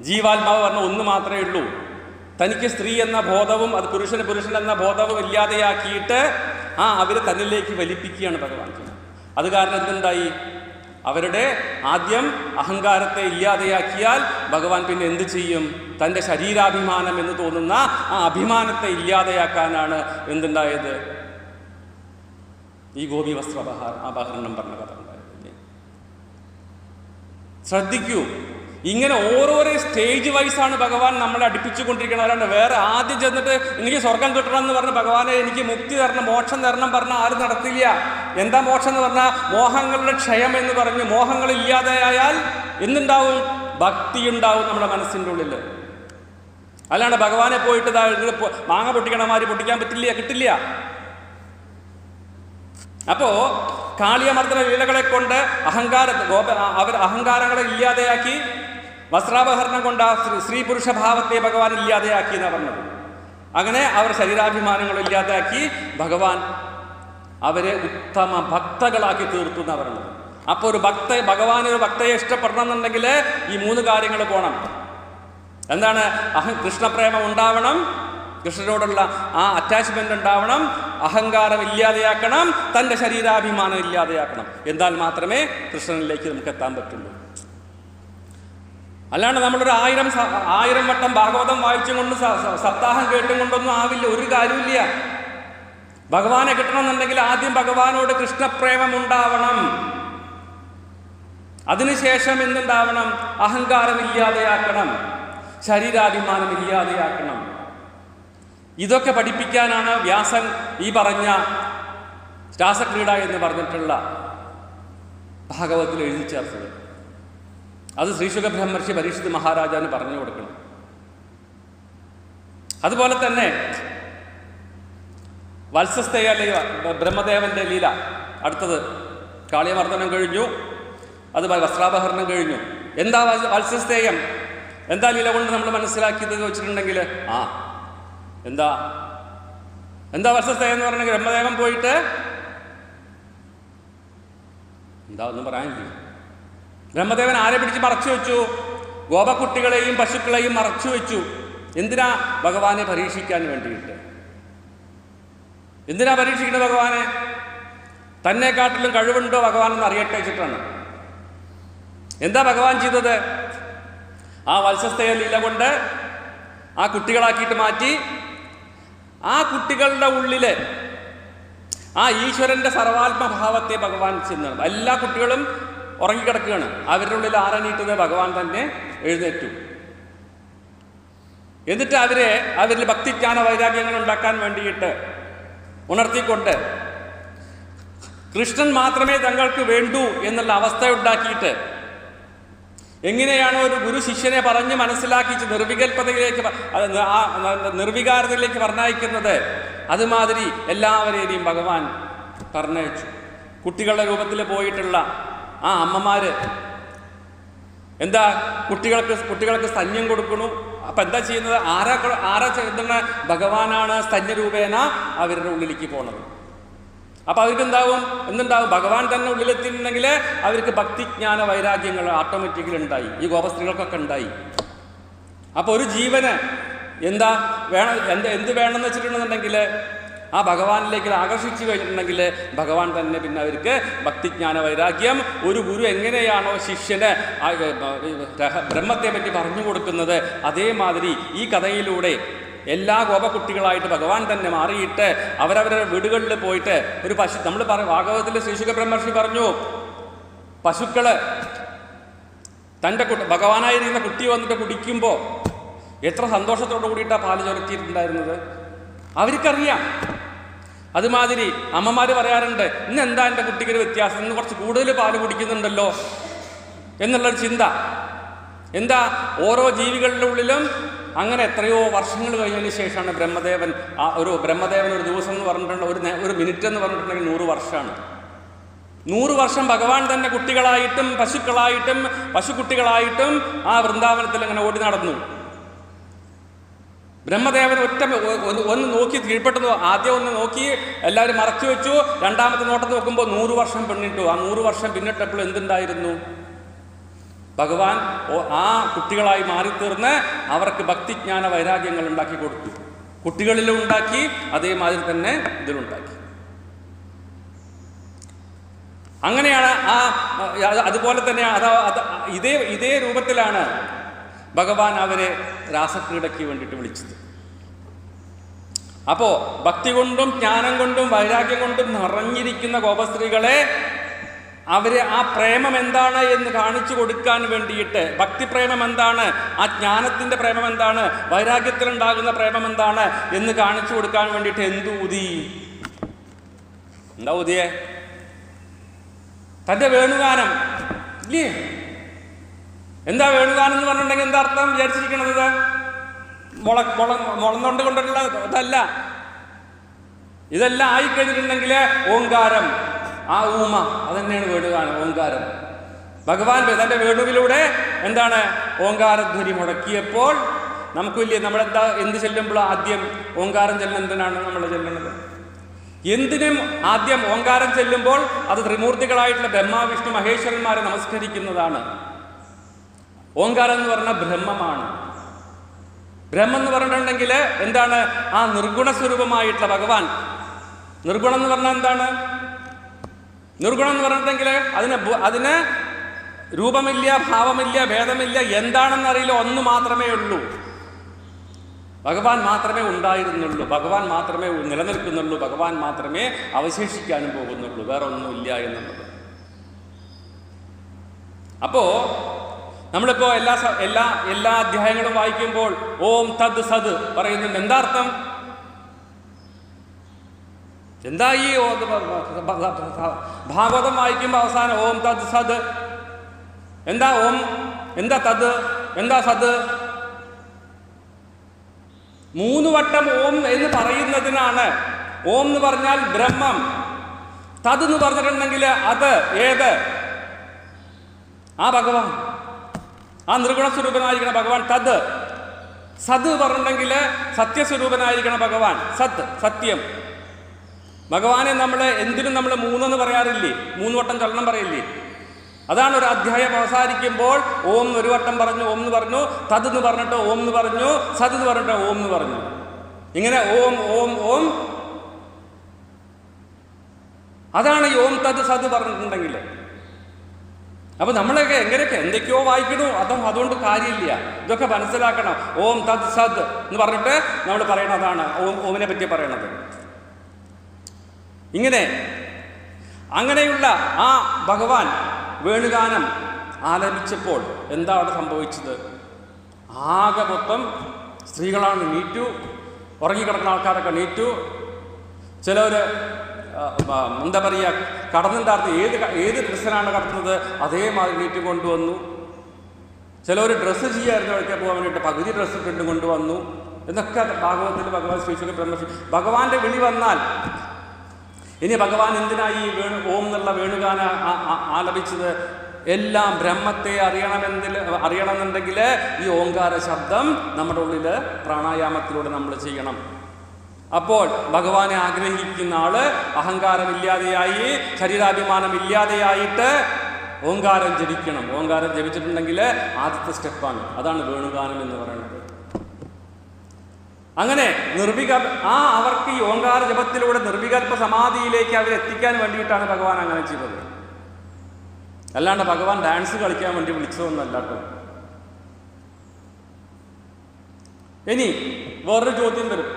ജീവാത്മാവ് പറഞ്ഞ ഒന്ന് മാത്രമേ ഉള്ളൂ. തനിക്ക് സ്ത്രീ എന്ന ബോധവും അത് പുരുഷൻ എന്ന ബോധവും ഇല്ലാതെയാക്കിയിട്ട് അവരെ തന്നിലേക്ക് വലിപ്പിക്കുകയാണ് ഭഗവാൻ. അത് കാരണം എന്തുണ്ടായി, അവരുടെ ആദ്യം അഹങ്കാരത്തെ ഇല്ലാതെയാക്കിയാൽ ഭഗവാൻ പിന്നെ എന്ത് ചെയ്യും, തൻ്റെ ശരീരാഭിമാനം എന്ന് തോന്നുന്ന ആ അഭിമാനത്തെ ഇല്ലാതെയാക്കാനാണ് എന്തുണ്ടായത്, ഈ ഗോപി വസ്ത്രാപഹരണം പറഞ്ഞ കഥ ഉണ്ടായത്. ശ്രദ്ധിക്കൂ, ഇങ്ങനെ ഓരോരോ സ്റ്റേജ് വൈസാണ് ഭഗവാൻ നമ്മളെ അടുപ്പിച്ചുകൊണ്ടിരിക്കുന്നത്. അല്ലാണ്ട് വേറെ ആദ്യം ചെന്നിട്ട് എനിക്ക് സ്വർഗം കിട്ടണം എന്ന് പറഞ്ഞ് ഭഗവാനെ എനിക്ക് മുക്തി തരണം, മോക്ഷം തരണം പറഞ്ഞാൽ ആരും നടത്തില്ല. എന്താ മോക്ഷം എന്ന് പറഞ്ഞാൽ മോഹങ്ങളുടെ ക്ഷയം എന്ന് പറഞ്ഞ് മോഹങ്ങൾ ഇല്ലാതെയായാൽ എന്തുണ്ടാവും, ഭക്തി ഉണ്ടാവും നമ്മുടെ മനസ്സിൻ്റെ ഉള്ളിൽ. അല്ലാണ്ട് ഭഗവാനെ പോയിട്ട് മാങ്ങ പൊട്ടിക്കണമാതിരി പൊട്ടിക്കാൻ കിട്ടില്ല. അപ്പോ കാളിയമർദ്ദന ലീലകളെ കൊണ്ട് അവർ അഹങ്കാരങ്ങളെ ഇല്ലാതെയാക്കി. വസ്ത്രാപഹരണം കൊണ്ട് സ്ത്രീ പുരുഷ ഭാവത്തെ ഭഗവാൻ ഇല്ലാതെയാക്കി എന്നാണ് പറഞ്ഞത്. അങ്ങനെ അവർ ശരീരാഭിമാനങ്ങൾ ഇല്ലാതെയാക്കി ഭഗവാൻ അവരെ ഉത്തമ ഭക്തകളാക്കി തീർത്തു എന്നാണ് പറഞ്ഞത്. അപ്പോൾ ഭഗവാനൊരു ഭക്തയെ ഇഷ്ടപ്പെടണം എന്നുണ്ടെങ്കിൽ ഈ 3 കാര്യങ്ങൾ പോകണം. എന്താണ്, കൃഷ്ണപ്രേമം ഉണ്ടാവണം, കൃഷ്ണനോടുള്ള ആ അറ്റാച്ച്മെന്റ് ഉണ്ടാവണം, അഹങ്കാരം ഇല്ലാതെയാക്കണം, തൻ്റെ ശരീരാഭിമാനം ഇല്ലാതെയാക്കണം. എന്നാൽ മാത്രമേ കൃഷ്ണനിലേക്ക് നമുക്ക് എത്താൻ പറ്റുള്ളൂ. അല്ലാണ്ട് നമ്മളൊരു 1000 വട്ടം ഭാഗവതം വായിച്ചും കൊണ്ട് സപ്താഹം കേട്ടും കൊണ്ടൊന്നും ആവില്ല, ഒരു കാര്യമില്ല. ഭഗവാനെ കിട്ടണമെന്നുണ്ടെങ്കിൽ ആദ്യം ഭഗവാനോട് കൃഷ്ണപ്രേമം ഉണ്ടാവണം. അതിനുശേഷം എന്തുണ്ടാവണം, അഹങ്കാരം ഇല്ലാതെയാക്കണം, ശരീരാഭിമാനം ഇല്ലാതെയാക്കണം. ഇതൊക്കെ പഠിപ്പിക്കാനാണ് വ്യാസൻ ഈ പറഞ്ഞ രാസക്രീഡ എന്ന് പറഞ്ഞിട്ടുള്ള ഭാഗവത്തിൽ എഴുതി ചേർത്തത്. അത് ശ്രീശുക ബ്രഹ്മർഷി പരീക്ഷിത് മഹാരാജാവിന് പറഞ്ഞു കൊടുക്കണം. അതുപോലെ തന്നെ വത്സസ്തേയ ബ്രഹ്മദേവന്റെ ലീല, അടുത്തത് കാളിയമർദ്ദനം കഴിഞ്ഞു, അതുപോലെ വസ്ത്രാപഹരണം കഴിഞ്ഞു. എന്താ വത്സസ്തേയം, എന്താ ലീല കൊണ്ട് നമ്മൾ മനസ്സിലാക്കിയത് ചോദിച്ചിട്ടുണ്ടെങ്കിൽ എന്താ വത്സസ്തേയം എന്ന് പറഞ്ഞെങ്കിൽ ബ്രഹ്മദേവൻ പോയിട്ട് എന്താ ഒന്നും പറയാനില്ല. ബ്രഹ്മദേവൻ ആരെ പിടിച്ച് മറച്ചു വെച്ചു, ഗോപക്കുട്ടികളെയും പശുക്കളെയും മറച്ചു വെച്ചു. എന്തിനാ? ഭഗവാനെ പരീക്ഷിക്കാൻ വേണ്ടിയിട്ട്. എന്തിനാ പരീക്ഷിക്കുന്നത് ഭഗവാനെ? തന്നെക്കാട്ടിലും കഴിവുണ്ടോ ഭഗവാൻ എന്ന് അറിയട്ടെ വെച്ചിട്ടാണ്. എന്താ ഭഗവാൻ ചെയ്തത്? ആ വത്സസ്ഥയ ലീല കൊണ്ട് ആ കുട്ടികളാക്കിയിട്ട് മാറ്റി. ആ കുട്ടികളുടെ ഉള്ളില് ആ ഈശ്വരന്റെ സർവാത്മഭാവത്തെ ഭഗവാൻ ചെന്ന് എല്ലാ കുട്ടികളും ഉറങ്ങിക്കിടക്കുകയാണ്. അവരുടെ ഉള്ളിൽ ആരെണീറ്റത്? ഭഗവാൻ തന്നെ എഴുന്നേറ്റു. എന്നിട്ട് അവരിൽ ഭക്തിജ്ഞാന വൈരാഗ്യങ്ങൾ ഉണ്ടാക്കാൻ വേണ്ടിയിട്ട് ഉണർത്തിക്കൊണ്ട് കൃഷ്ണൻ മാത്രമേ തങ്ങൾക്ക് വേണ്ടൂ എന്നുള്ള അവസ്ഥ ഉണ്ടാക്കിയിട്ട് എങ്ങനെയാണോ ഒരു ഗുരു ശിഷ്യനെ പറഞ്ഞ് മനസ്സിലാക്കിച്ച് നിർവികൽപതയിലേക്ക് നിർവികാരതയിലേക്ക് പറഞ്ഞയക്കുന്നത്, അതുമാതിരി എല്ലാവരെയും ഭഗവാൻ പറഞ്ഞയച്ചു. കുട്ടികളുടെ രൂപത്തിൽ പോയിട്ടുള്ള ആ അമ്മമാര് എന്താ കുട്ടികൾക്ക് സ്തന്യം കൊടുക്കണു. അപ്പൊ എന്താ ചെയ്യുന്നത്? ആരാ ചെയ്യുന്ന? ഭഗവാനാണ് സ്തന്യരൂപേണ അവരുടെ ഉള്ളിലേക്ക് പോണത്. അപ്പൊ അവർക്ക് എന്തുണ്ടാവും? ഭഗവാൻ തന്നെ ഉള്ളിലെത്തിയിട്ടുണ്ടെങ്കിൽ അവർക്ക് ഭക്തിജ്ഞാന വൈരാഗ്യങ്ങൾ ഓട്ടോമാറ്റിക്കലി ഉണ്ടായി. ഈ ഗോപസ്ത്രീകൾക്കൊക്കെ ഉണ്ടായി. അപ്പൊ ഒരു ജീവന് എന്ത് വേണമെന്ന് വെച്ചിട്ടുണ്ടെന്നുണ്ടെങ്കിൽ ആ ഭഗവാനിലേക്ക് ആകർഷിച്ചു കഴിഞ്ഞിട്ടുണ്ടെങ്കിൽ ഭഗവാൻ തന്നെ പിന്നെ അവർക്ക് ഭക്തിജ്ഞാന വൈരാഗ്യം. ഒരു ഗുരു എങ്ങനെയാണോ ശിഷ്യന് ബ്രഹ്മത്തെ പറ്റി പറഞ്ഞു കൊടുക്കുന്നത്, അതേമാതിരി ഈ കഥയിലൂടെ എല്ലാ ഗോപകുട്ടികളായിട്ട് ഭഗവാൻ തന്നെ മാറിയിട്ട് അവരവരുടെ വീടുകളിൽ പോയിട്ട് ഒരു പശു, നമ്മൾ ഭാഗവതത്തിൽ ശ്രീശുഖ ബ്രഹ്മർഷി പറഞ്ഞു, പശുക്കള് തൻ്റെ ഭഗവാനായിരിക്കുന്ന കുട്ടി വന്നിട്ട് കുടിക്കുമ്പോൾ എത്ര സന്തോഷത്തോടു കൂടിയിട്ടാണ് പാല് ചുരത്തിയിട്ടുണ്ടായിരുന്നത്. അവർക്കറിയാം. അതുമാതിരി അമ്മമാര് പറയാറുണ്ട്, ഇന്ന് എന്താ എൻ്റെ കുട്ടിക്കൊരു വ്യത്യാസം, ഇന്ന് കുറച്ച് കൂടുതൽ പാല് കുടിക്കുന്നുണ്ടല്ലോ എന്നുള്ളൊരു ചിന്ത. എന്താ? ഓരോ ജീവികളുടെ ഉള്ളിലും അങ്ങനെ എത്രയോ വർഷങ്ങൾ കഴിഞ്ഞതിന് ശേഷമാണ് ബ്രഹ്മദേവൻ ഒരു ദിവസം എന്ന് പറഞ്ഞിട്ടുണ്ടെങ്കിൽ ഒരു മിനിറ്റ് എന്ന് പറഞ്ഞിട്ടുണ്ടെങ്കിൽ 100 വർഷമാണ്. 100 വർഷം ഭഗവാൻ തന്നെ കുട്ടികളായിട്ടും പശുക്കളായിട്ടും പശുക്കുട്ടികളായിട്ടും ആ വൃന്ദാവനത്തിൽ അങ്ങനെ ഓടി നടന്നു. ബ്രഹ്മദേവൻ ഒന്ന് നോക്കി കീഴ്പ്പെട്ടു. ആദ്യം ഒന്ന് നോക്കി എല്ലാവരും മറച്ചു വെച്ചു. രണ്ടാമത്തെ നോട്ടം നോക്കുമ്പോൾ 100 വർഷം പിന്നിട്ടു. ആ 100 വർഷം പിന്നിട്ടപ്പോൾ എന്തുണ്ടായിരുന്നു? ഭഗവാൻ ആ കുട്ടികളായി മാറിത്തീർന്ന് അവർക്ക് ഭക്തിജ്ഞാന വൈരാഗ്യങ്ങൾ ഉണ്ടാക്കി കൊടുത്തു. കുട്ടികളിലും ഉണ്ടാക്കി, അതേമാതിരി തന്നെ ഇതിലുണ്ടാക്കി. അങ്ങനെയാണ് അതുപോലെ തന്നെ ഇതേ രൂപത്തിലാണ് ഭഗവാൻ അവരെ രാസക്രീഡയ്ക്ക് വേണ്ടിയിട്ട് വിളിച്ചത്. അപ്പോ ഭക്തി കൊണ്ടും ജ്ഞാനം കൊണ്ടും വൈരാഗ്യം കൊണ്ടും നിറഞ്ഞിരിക്കുന്ന ഗോപസ്ത്രീകളെ അവര് ആ പ്രേമം എന്താണ് എന്ന് കാണിച്ചു കൊടുക്കാൻ വേണ്ടിയിട്ട്, ഭക്തിപ്രേമം എന്താണ്, ആ ജ്ഞാനത്തിന്റെ പ്രേമം എന്താണ്, വൈരാഗ്യത്തിലുണ്ടാകുന്ന പ്രേമം എന്താണ് എന്ന് കാണിച്ചു കൊടുക്കാൻ വേണ്ടിയിട്ട് എന്താ ഊതിയേ? തന്റെ വേണുഗാനം ഇല്ലേ? എന്താ വേണുഗാനം എന്ന് പറഞ്ഞിട്ടുണ്ടെങ്കിൽ എന്താ അർത്ഥം വിചാരിച്ചിരിക്കണത്? മുളന്നുകൊണ്ട് കൊണ്ടുള്ള ഇതല്ല. ഇതെല്ലാം ആയിക്കഴിഞ്ഞിട്ടുണ്ടെങ്കിൽ ഓങ്കാരം, ആ ഊമ, അതന്നെയാണ് വേണുഗാനം, ഓങ്കാരം. ഭഗവാൻ തന്റെ വേണുവിലൂടെ എന്താണ് ഓങ്കാരധ്വനി മുടക്കിയപ്പോൾ നമുക്കില്ലേ, നമ്മളെന്താ എന്ത് ചെല്ലുമ്പോൾ ആദ്യം ഓങ്കാരം ചെല്ലുന്നത് എന്തിനാണ് നമ്മൾ ചെല്ലുന്നത്? എന്തിനും ആദ്യം ഓങ്കാരം ചെല്ലുമ്പോൾ അത് ത്രിമൂർത്തികളായിട്ടുള്ള ബ്രഹ്മ വിഷ്ണു മഹേശ്വരന്മാരെ നമസ്കരിക്കുന്നതാണ്. ഓങ്കാരം എന്ന് പറഞ്ഞാൽ ബ്രഹ്മമാണ്. ബ്രഹ്മം എന്ന് പറഞ്ഞിട്ടുണ്ടെങ്കിൽ എന്താണ്? ആ നിർഗുണ സ്വരൂപമായിട്ടുള്ള ഭഗവാൻ. നിർഗുണം എന്ന് പറഞ്ഞാൽ എന്താണ്? നിർഗുണം എന്ന് പറഞ്ഞിട്ടുണ്ടെങ്കിൽ അതിന് രൂപമില്ല, ഭാവമില്ല, ഭേദമില്ല, എന്താണെന്നറിയില്ല, ഒന്ന് മാത്രമേ ഉള്ളൂ. ഭഗവാൻ മാത്രമേ ഉണ്ടായിരുന്നുള്ളൂ, ഭഗവാൻ മാത്രമേ നിലനിൽക്കുന്നുള്ളൂ, ഭഗവാൻ മാത്രമേ അവശേഷിക്കാനും പോകുന്നുള്ളൂ, വേറെ ഒന്നുമില്ല എന്നുള്ളത്. അപ്പോ നമ്മളിപ്പോ എല്ലാ അധ്യായങ്ങളും വായിക്കുമ്പോൾ ഓം തദ് സത് പറയുന്നുണ്ട്. എന്താ അർത്ഥം? എന്താ ഈ ഭാഗവതം വായിക്കുമ്പോൾ അവസാനം ഓം തദ് സത്, എന്താ ഓം, എന്താ തത്, എന്താ സത്? 3 വട്ടം ഓം എന്ന് പറയുന്നതിനാണ്. ഓം എന്ന് പറഞ്ഞാൽ ബ്രഹ്മം, തത് എന്ന് പറഞ്ഞിട്ടുണ്ടെങ്കിൽ അത് ഏത്? ആ ഭഗവാൻ, ആ നിർഗുണസ്വരൂപനായിരിക്കണം ഭഗവാൻ. തത് സത് പറഞ്ഞിട്ടുണ്ടെങ്കിൽ സത്യസ്വരൂപനായിരിക്കണം ഭഗവാൻ. സത്, സത്യം. ഭഗവാനെ എന്തിനും നമ്മൾ 3 എന്ന് പറയാറില്ലേ? 3 വട്ടം ചലനം പറയില്ലേ? അതാണ് ഒരു അധ്യായം അവസാനിക്കുമ്പോൾ ഓം ഒരു വട്ടം പറഞ്ഞു, ഓം എന്ന് പറഞ്ഞു, തത് എന്ന് പറഞ്ഞിട്ട് ഓം എന്ന് പറഞ്ഞു, സത് എന്ന് പറഞ്ഞിട്ട് ഓം എന്ന് പറഞ്ഞു. ഇങ്ങനെ ഓം ഓം ഓം. അതാണ് ഈ ഓം തത് സത് പറഞ്ഞിട്ടുണ്ടെങ്കിൽ. അപ്പൊ നമ്മളൊക്കെ എങ്ങനെയൊക്കെ എന്തൊക്കെയോ വായിക്കണു, അതുകൊണ്ട് കാര്യമില്ല. ഇതൊക്കെ മനസ്സിലാക്കണം. ഓം തത് സത് എന്ന് പറഞ്ഞിട്ട് നമ്മൾ പറയണതാണ് ഓമിനെ പറ്റി പറയണത്. അങ്ങനെയുള്ള ആ ഭഗവാൻ വേണുഗാനം ആലപിച്ചപ്പോൾ എന്താ അവിടെ സംഭവിച്ചത്? ആകെ മൊത്തം സ്ത്രീകളാണ് നീറ്റു, ഉറങ്ങിക്കിടക്കുന്ന ആൾക്കാരൊക്കെ നീറ്റു. ചിലവർ എന്താ പറയുക, കടന്നുണ്ടാർത്ത് ഏത് ഡ്രസ്സിനാണ് കടത്തുന്നത് അതേമാതിരി നീറ്റ് കൊണ്ടുവന്നു. ചിലവർ ഡ്രസ്സ് ചെയ്യായിരുന്നു അവിടേക്ക് പോകാൻ വേണ്ടിയിട്ട് പകുതി ഡ്രസ്സ് ഇട്ടിട്ട് കൊണ്ടുവന്നു എന്നൊക്കെ ഭാഗവതത്തിൽ ഭഗവാൻ ശ്രീശുഖ ബ്രഹ്മർഷി. ഭഗവാന്റെ വിളി വന്നാൽ ഇനി ഭഗവാൻ എന്തിനായി ഓം എന്നുള്ള വേണുഗാന ആലപിച്ചത്? എല്ലാം ബ്രഹ്മത്തെ അറിയണമെന്നുണ്ടെങ്കിൽ ഈ ഓങ്കാര ശബ്ദം നമ്മുടെ ഉള്ളിൽ പ്രാണായാമത്തിലൂടെ നമ്മൾ ചെയ്യണം. അപ്പോൾ ഭഗവാനെ ആഗ്രഹിക്കുന്ന ആള് അഹങ്കാരമില്ലാതെയായി, ശരീരാഭിമാനം ഇല്ലാതെയായിട്ട് ഓങ്കാരം ജപിക്കണം. ഓങ്കാരം ജപിച്ചിട്ടുണ്ടെങ്കിൽ ആദ്യത്തെ സ്റ്റെപ്പാണ്. അതാണ് വേണുഗാനം എന്ന് പറയുന്നത്. അങ്ങനെ അവർക്ക് ഈ ഓങ്കാര ജപത്തിലൂടെ നിർവികൽപ്പ സമാധിയിലേക്ക് അവരെത്തിക്കാൻ വേണ്ടിയിട്ടാണ് ഭഗവാൻ അങ്ങനെ ചെയ്തത്. അല്ലാണ്ട് ഭഗവാൻ ഡാൻസ് കളിക്കാൻ വേണ്ടി വിളിച്ചതൊന്നല്ല കേട്ടോ. ഇനി വേറൊരു ചോദ്യം വരും.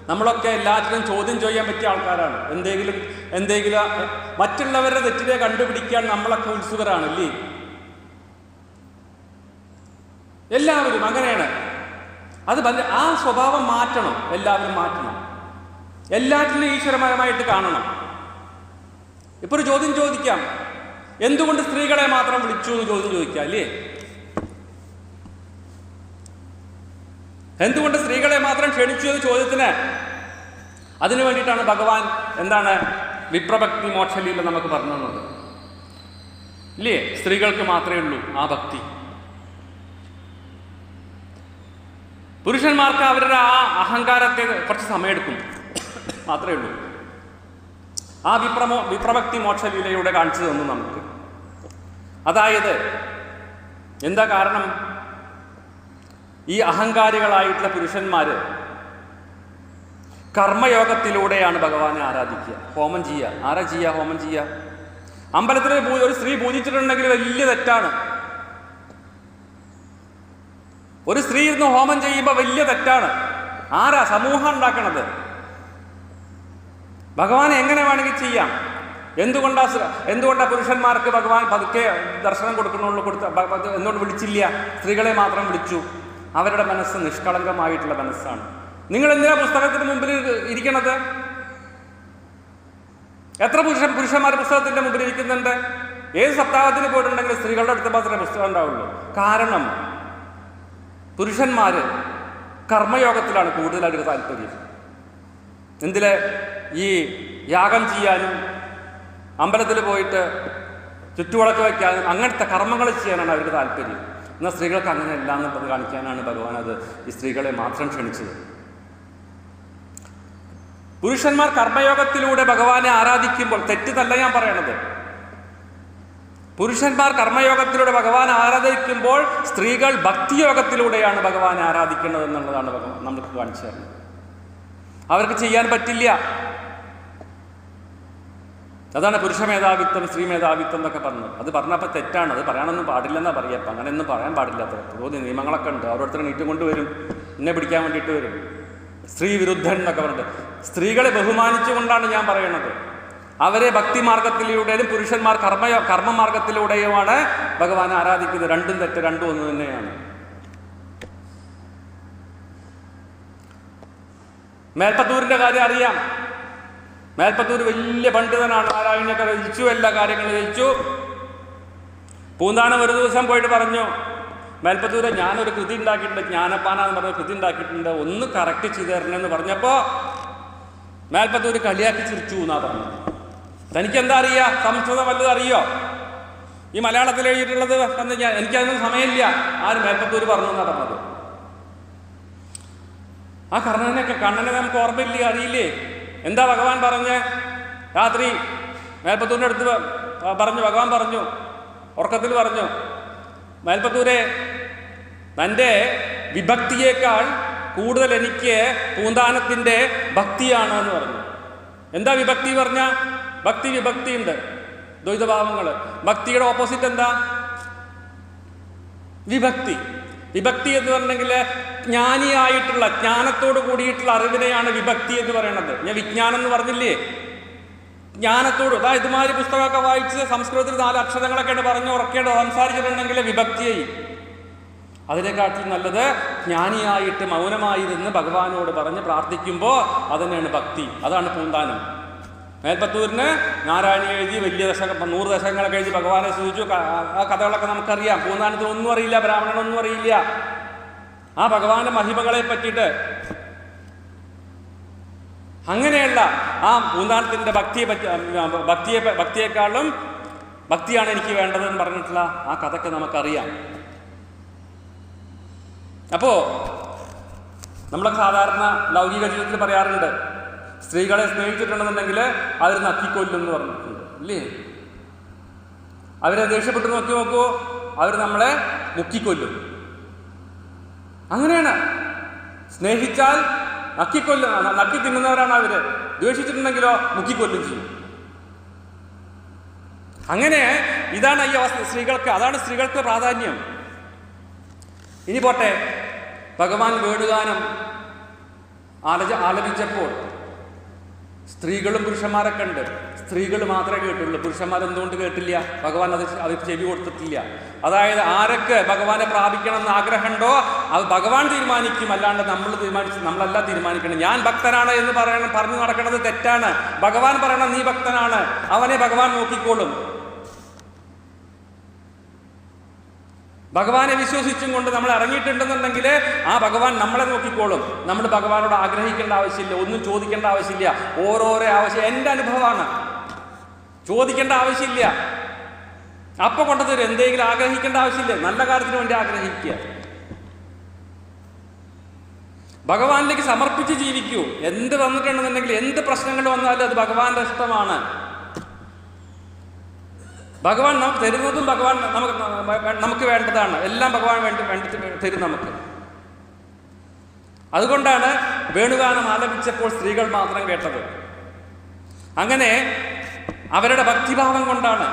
നമ്മളൊക്കെ എല്ലാറ്റിനും ചോദ്യം ചെയ്യാൻ പറ്റിയ ആൾക്കാരാണ്. എന്തെങ്കിലും മറ്റുള്ളവരുടെ തെറ്റിനെ കണ്ടുപിടിക്കാൻ നമ്മളൊക്കെ ഉത്സുകരാണ് ഇല്ലേ? എല്ലാവരും അങ്ങനെയാണ്. ആ സ്വഭാവം മാറ്റണം. എല്ലാവരും മാറ്റണം. എല്ലാറ്റിനും ഈശ്വരപരമായിട്ട് കാണണം. ഇപ്പൊ ഒരു ചോദ്യം ചോദിക്കാം, എന്തുകൊണ്ട് സ്ത്രീകളെ മാത്രം വിളിച്ചു എന്ന് ചോദ്യം ചോദിക്കാം അല്ലേ? എന്തുകൊണ്ട് സ്ത്രീകളെ മാത്രം ക്ഷണിച്ചു എന്ന ചോദ്യത്തിന് അതിനു വേണ്ടിയിട്ടാണ് ഭഗവാൻ വിപ്രഭക്തി മോക്ഷലീല നമുക്ക് പറഞ്ഞു തന്നത് ഇല്ലേ? സ്ത്രീകൾക്ക് മാത്രമേ ഉള്ളൂ ആ ഭക്തി. പുരുഷന്മാർക്ക് അവരുടെ ആ അഹങ്കാരത്തെ കുറച്ച് സമയമെടുക്കും മാത്രമേ ഉള്ളൂ. ആ വിപ്രഭക്തി മോക്ഷലീലയുടെ കാണിച്ചു തന്നു നമുക്ക്. അതായത് എന്താ കാരണം? ഈ അഹങ്കാരികളായിട്ടുള്ള പുരുഷന്മാര് കർമ്മയോഗത്തിലൂടെയാണ് ഭഗവാനെ ആരാധിക്കുക, ഹോമം ചെയ്യുക. ആരാ ചെയ്യുക? ഹോമം ചെയ്യുക. അമ്പലത്തിൽ ഒരു സ്ത്രീ പൂജിച്ചിട്ടുണ്ടെങ്കിൽ വലിയ തെറ്റാണ്. ഒരു സ്ത്രീ ഇരുന്ന് ഹോമം ചെയ്യുമ്പോൾ വലിയ തെറ്റാണ്. ആരാ? സമൂഹം ഉണ്ടാക്കണത്. ഭഗവാനെ എങ്ങനെ വേണമെങ്കിൽ ചെയ്യാം. എന്തുകൊണ്ടാ പുരുഷന്മാർക്ക് ഭഗവാൻ പതുക്കെ ദർശനം കൊടുക്കണുള്ളൂ? എന്തുകൊണ്ട് വിളിച്ചില്ല? സ്ത്രീകളെ മാത്രം വിളിച്ചു. അവരുടെ മനസ്സ് നിഷ്കളങ്കമായിട്ടുള്ള മനസ്സാണ്. നിങ്ങൾ എന്തിനാ പുസ്തകത്തിന് മുമ്പിൽ ഇരിക്കണത്? എത്ര പുരുഷന്മാർ പുസ്തകത്തിന്റെ മുമ്പിൽ ഇരിക്കുന്നുണ്ട്? ഏത് സപ്താഹത്തിന് പോയിട്ടുണ്ടെങ്കിൽ സ്ത്രീകളുടെ അടുത്ത് മാത്രമേ പുസ്തകം ഉണ്ടാവുള്ളൂ. കാരണം പുരുഷന്മാര് കർമ്മയോഗത്തിലാണ് കൂടുതൽ അവർക്ക് താല്പര്യം. ഈ യാഗം ചെയ്യാനും അമ്പലത്തിൽ പോയിട്ട് ചുറ്റുവിളക്ക് വയ്ക്കാനും അങ്ങനത്തെ കർമ്മങ്ങൾ ചെയ്യാനാണ് അവർക്ക് താല്പര്യം. എന്നാൽ സ്ത്രീകൾക്ക് അങ്ങനെ അല്ല എന്നുള്ളത് കാണിക്കാനാണ് ഭഗവാൻ ഈ സ്ത്രീകളെ മാത്രം ക്ഷണിച്ചത്. പുരുഷന്മാർ കർമ്മയോഗത്തിലൂടെ ഭഗവാനെ ആരാധിക്കുമ്പോൾ, തെറ്റല്ല ഞാൻ പറയണത്, പുരുഷന്മാർ കർമ്മയോഗത്തിലൂടെ ഭഗവാൻ ആരാധിക്കുമ്പോൾ സ്ത്രീകൾ ഭക്തിയോഗത്തിലൂടെയാണ് ഭഗവാനെ ആരാധിക്കുന്നത് എന്നുള്ളതാണ് നമുക്ക് കാണിച്ചു തരുന്നത്. അവർക്ക് ചെയ്യാൻ പറ്റില്ല. അതാണ് പുരുഷ മേധാവിത്വം സ്ത്രീ മേധാവിത്വം എന്നൊക്കെ പറഞ്ഞത്. അത് പറഞ്ഞപ്പോൾ തെറ്റാണ്. അത് പറയാനൊന്നും പാടില്ലെന്നാണ് പറയുക. അപ്പം അങ്ങനെയൊന്നും പറയാൻ പാടില്ലാത്ത പുതിയ നിയമങ്ങളൊക്കെ ഉണ്ട്. ഓരോരുത്തരും നീറ്റ് കൊണ്ടുവരും, എന്നെ പിടിക്കാൻ വേണ്ടിയിട്ട് വരും. സ്ത്രീ വിരുദ്ധൻ എന്നൊക്കെ പറഞ്ഞിട്ട് സ്ത്രീകളെ ബഹുമാനിച്ചുകൊണ്ടാണ് ഞാൻ പറയണത്. അവരെ ഭക്തിമാർഗത്തിലൂടെയും പുരുഷന്മാർ കർമ്മമാർഗത്തിലൂടെയുമാണ് ഭഗവാൻ ആരാധിക്കുന്നത്. രണ്ടും തെറ്റ്, രണ്ടും ഒന്ന് തന്നെയാണ്. മേൽപ്പത്തൂരിന്റെ കാര്യം അറിയാം. മേൽപ്പത്തൂർ വലിയ പണ്ഡിതനാണ്. നാരായണനൊക്കെ രചിച്ചു, എല്ലാ കാര്യങ്ങളും രചിച്ചു. പൂന്താനം ഒരു ദിവസം പോയിട്ട് പറഞ്ഞു, മേൽപ്പത്തൂരെ ഞാനൊരു കൃതി ഉണ്ടാക്കിയിട്ടുണ്ട്, ജ്ഞാനപ്പാന എന്ന് പറഞ്ഞ കൃതി ഉണ്ടാക്കിയിട്ടുണ്ട്, ഒന്ന് കറക്റ്റ് ചെയ്ത് തരണമെന്ന് പറഞ്ഞപ്പോൾ മേൽപ്പത്തൂർ കളിയാക്കി ചിരിച്ചു എന്നാ പറഞ്ഞത്. തനിക്കെന്താ അറിയാ? സംസ്കൃതം വല്ലതും അറിയോ? ഈ മലയാളത്തിൽ എഴുതിയിട്ടുള്ളത് എനിക്കതിനൊന്നും സമയമില്ല. ആര്? മേൽപ്പത്തൂർ പറഞ്ഞു എന്നാ പറഞ്ഞത്. ആ കണ്ണനെ നമുക്ക് ഓർമ്മയില്ലേ? അറിയില്ലേ? എന്താ ഭഗവാൻ പറഞ്ഞ്? രാത്രി മേൽപ്പത്തൂരിൻ്റെ അടുത്ത് പറഞ്ഞു, ഭഗവാൻ പറഞ്ഞു, ഉറക്കത്തിൽ പറഞ്ഞു, മേൽപ്പത്തൂരെ, തൻ്റെ വിഭക്തിയേക്കാൾ കൂടുതൽ എനിക്ക് പൂന്താനത്തിൻ്റെ ഭക്തിയാണ് എന്ന് പറഞ്ഞു. എന്താ വിഭക്തി പറഞ്ഞ? ഭക്തി വിഭക്തിയുണ്ട്, ദ്വൈതഭാവങ്ങൾ. ഭക്തിയുടെ ഓപ്പോസിറ്റ് എന്താ? വിഭക്തി. വിഭക്തി എന്ന് പറഞ്ഞെങ്കിൽ ജ്ഞാനിയായിട്ടുള്ള, ജ്ഞാനത്തോട് കൂടിയിട്ടുള്ള അറിവിനെയാണ് വിഭക്തി എന്ന് പറയുന്നത്. ഞാൻ വിജ്ഞാനം എന്ന് പറഞ്ഞില്ലേ? ജ്ഞാനത്തോട്, അതായത് ഇതുമാതിരി പുസ്തകമൊക്കെ വായിച്ച് സംസ്കൃതത്തിൽ 4 അക്ഷരങ്ങളൊക്കെയാണ് പറഞ്ഞ് ഉറക്കേണ്ടത് സംസാരിച്ചിട്ടുണ്ടെങ്കിൽ വിഭക്തിയായി. അതിനെക്കാട്ടിൽ നല്ലത് ജ്ഞാനിയായിട്ട് മൗനമായിരുന്ന് ഭഗവാനോട് പറഞ്ഞ് പ്രാർത്ഥിക്കുമ്പോൾ അതന്നെയാണ് ഭക്തി. അതാണ് പൂന്താനം. മേൽപ്പത്തൂരിന് നാരായണി എഴുതി വലിയ 100 ദശകങ്ങളൊക്കെ എഴുതി ഭഗവാനെ സ്തുതിച്ചു. ആ കഥകളൊക്കെ നമുക്കറിയാം. പൂന്താനത്തിന് ഒന്നും അറിയില്ല, ബ്രാഹ്മണനൊന്നും അറിയില്ല ആ ഭഗവാന്റെ മഹിമകളെ പറ്റിയിട്ട്. അങ്ങനെയുള്ള ആ പൂന്താനത്തിൻ്റെ ഭക്തിയേക്കാളും ഭക്തിയാണ് എനിക്ക് വേണ്ടതെന്ന് പറഞ്ഞിട്ടുള്ള ആ കഥയ്ക്ക് നമുക്കറിയാം. അപ്പോൾ നമ്മളൊക്കെ സാധാരണ ലൗകിക ജീവിതത്തിൽ പറയാറുണ്ട്, സ്ത്രീകളെ സ്നേഹിച്ചിട്ടുണ്ടെന്നുണ്ടെങ്കിൽ അവർ നക്കിക്കൊല്ലും എന്ന് പറഞ്ഞിട്ടുണ്ട്, ഇല്ലേ? അവരെ ദേഷ്യപ്പെട്ട് നോക്കൂ, അവർ നമ്മളെ മുക്കിക്കൊല്ലും. അങ്ങനെയാണ്. സ്നേഹിച്ചാൽ നക്കി തിന്നുന്നവരാണ് അവര്. ദ്വേഷിച്ചിട്ടുണ്ടെങ്കിലോ മുക്കിക്കൊല്ലും ചെയ്യും. അങ്ങനെ ഇതാണ് ഈ അവസ്ഥ സ്ത്രീകൾക്ക്. അതാണ് സ്ത്രീകൾക്ക് പ്രാധാന്യം. ഇനി പോട്ടെ, ഭഗവാൻ വേണുഗാനം ആലപിച്ചപ്പോൾ സ്ത്രീകളും പുരുഷന്മാരൊക്കെ ഉണ്ട്. സ്ത്രീകൾ മാത്രമേ കേട്ടുള്ളൂ, പുരുഷന്മാരെന്തുകൊണ്ട് കേട്ടില്ല? ഭഗവാൻ അത് ചെവി കൊടുത്തിട്ടില്ല. അതായത് ആരൊക്കെ ഭഗവാനെ പ്രാപിക്കണം എന്ന് ആഗ്രഹമുണ്ടോ അത് ഭഗവാൻ തീരുമാനിക്കും, അല്ലാണ്ട് നമ്മളല്ല തീരുമാനിക്കണം. ഞാൻ ഭക്തനാണ് എന്ന് പറഞ്ഞു നടക്കുന്നത് തെറ്റാണ്. ഭഗവാൻ പറയണം നീ ഭക്തനാണ്, അവനെ ഭഗവാൻ നോക്കിക്കോളും. ഭഗവാനെ വിശ്വസിച്ചും കൊണ്ട് നമ്മൾ ഇറങ്ങിയിട്ടുണ്ടെന്നുണ്ടെങ്കിൽ ആ ഭഗവാൻ നമ്മളെ നോക്കിക്കോളും. നമ്മൾ ഭഗവാനോട് ആഗ്രഹിക്കേണ്ട ആവശ്യമില്ല, ഒന്നും ചോദിക്കേണ്ട ആവശ്യമില്ല. ഓരോരോ ആവശ്യം എൻ്റെ അനുഭവമാണ്, ചോദിക്കേണ്ട ആവശ്യമില്ല, അപ്പൊ കൊണ്ടുതരും. എന്തെങ്കിലും ആഗ്രഹിക്കേണ്ട ആവശ്യമില്ല, നല്ല കാര്യത്തിന് വേണ്ടി ആഗ്രഹിക്കുക. ഭഗവാനിലേക്ക് സമർപ്പിച്ച് ജീവിക്കൂ. എന്ത് വന്നിട്ടുണ്ടെന്നുണ്ടെങ്കിൽ, എന്ത് പ്രശ്നങ്ങൾ വന്നാലും അത് ഭഗവാന്റെ ഇഷ്ടമാണ്. ഭഗവാൻ നമുക്ക് തരുന്നതും ഭഗവാൻ നമുക്ക് വേണ്ടതാണ്. എല്ലാം ഭഗവാൻ വേണ്ടി തരും നമുക്ക്. അതുകൊണ്ടാണ് വേണുഗാനം ആലപിച്ചപ്പോൾ സ്ത്രീകൾ മാത്രം കേട്ടത്. അങ്ങനെ അവരുടെ ഭക്തിഭാവം കൊണ്ടാണ്,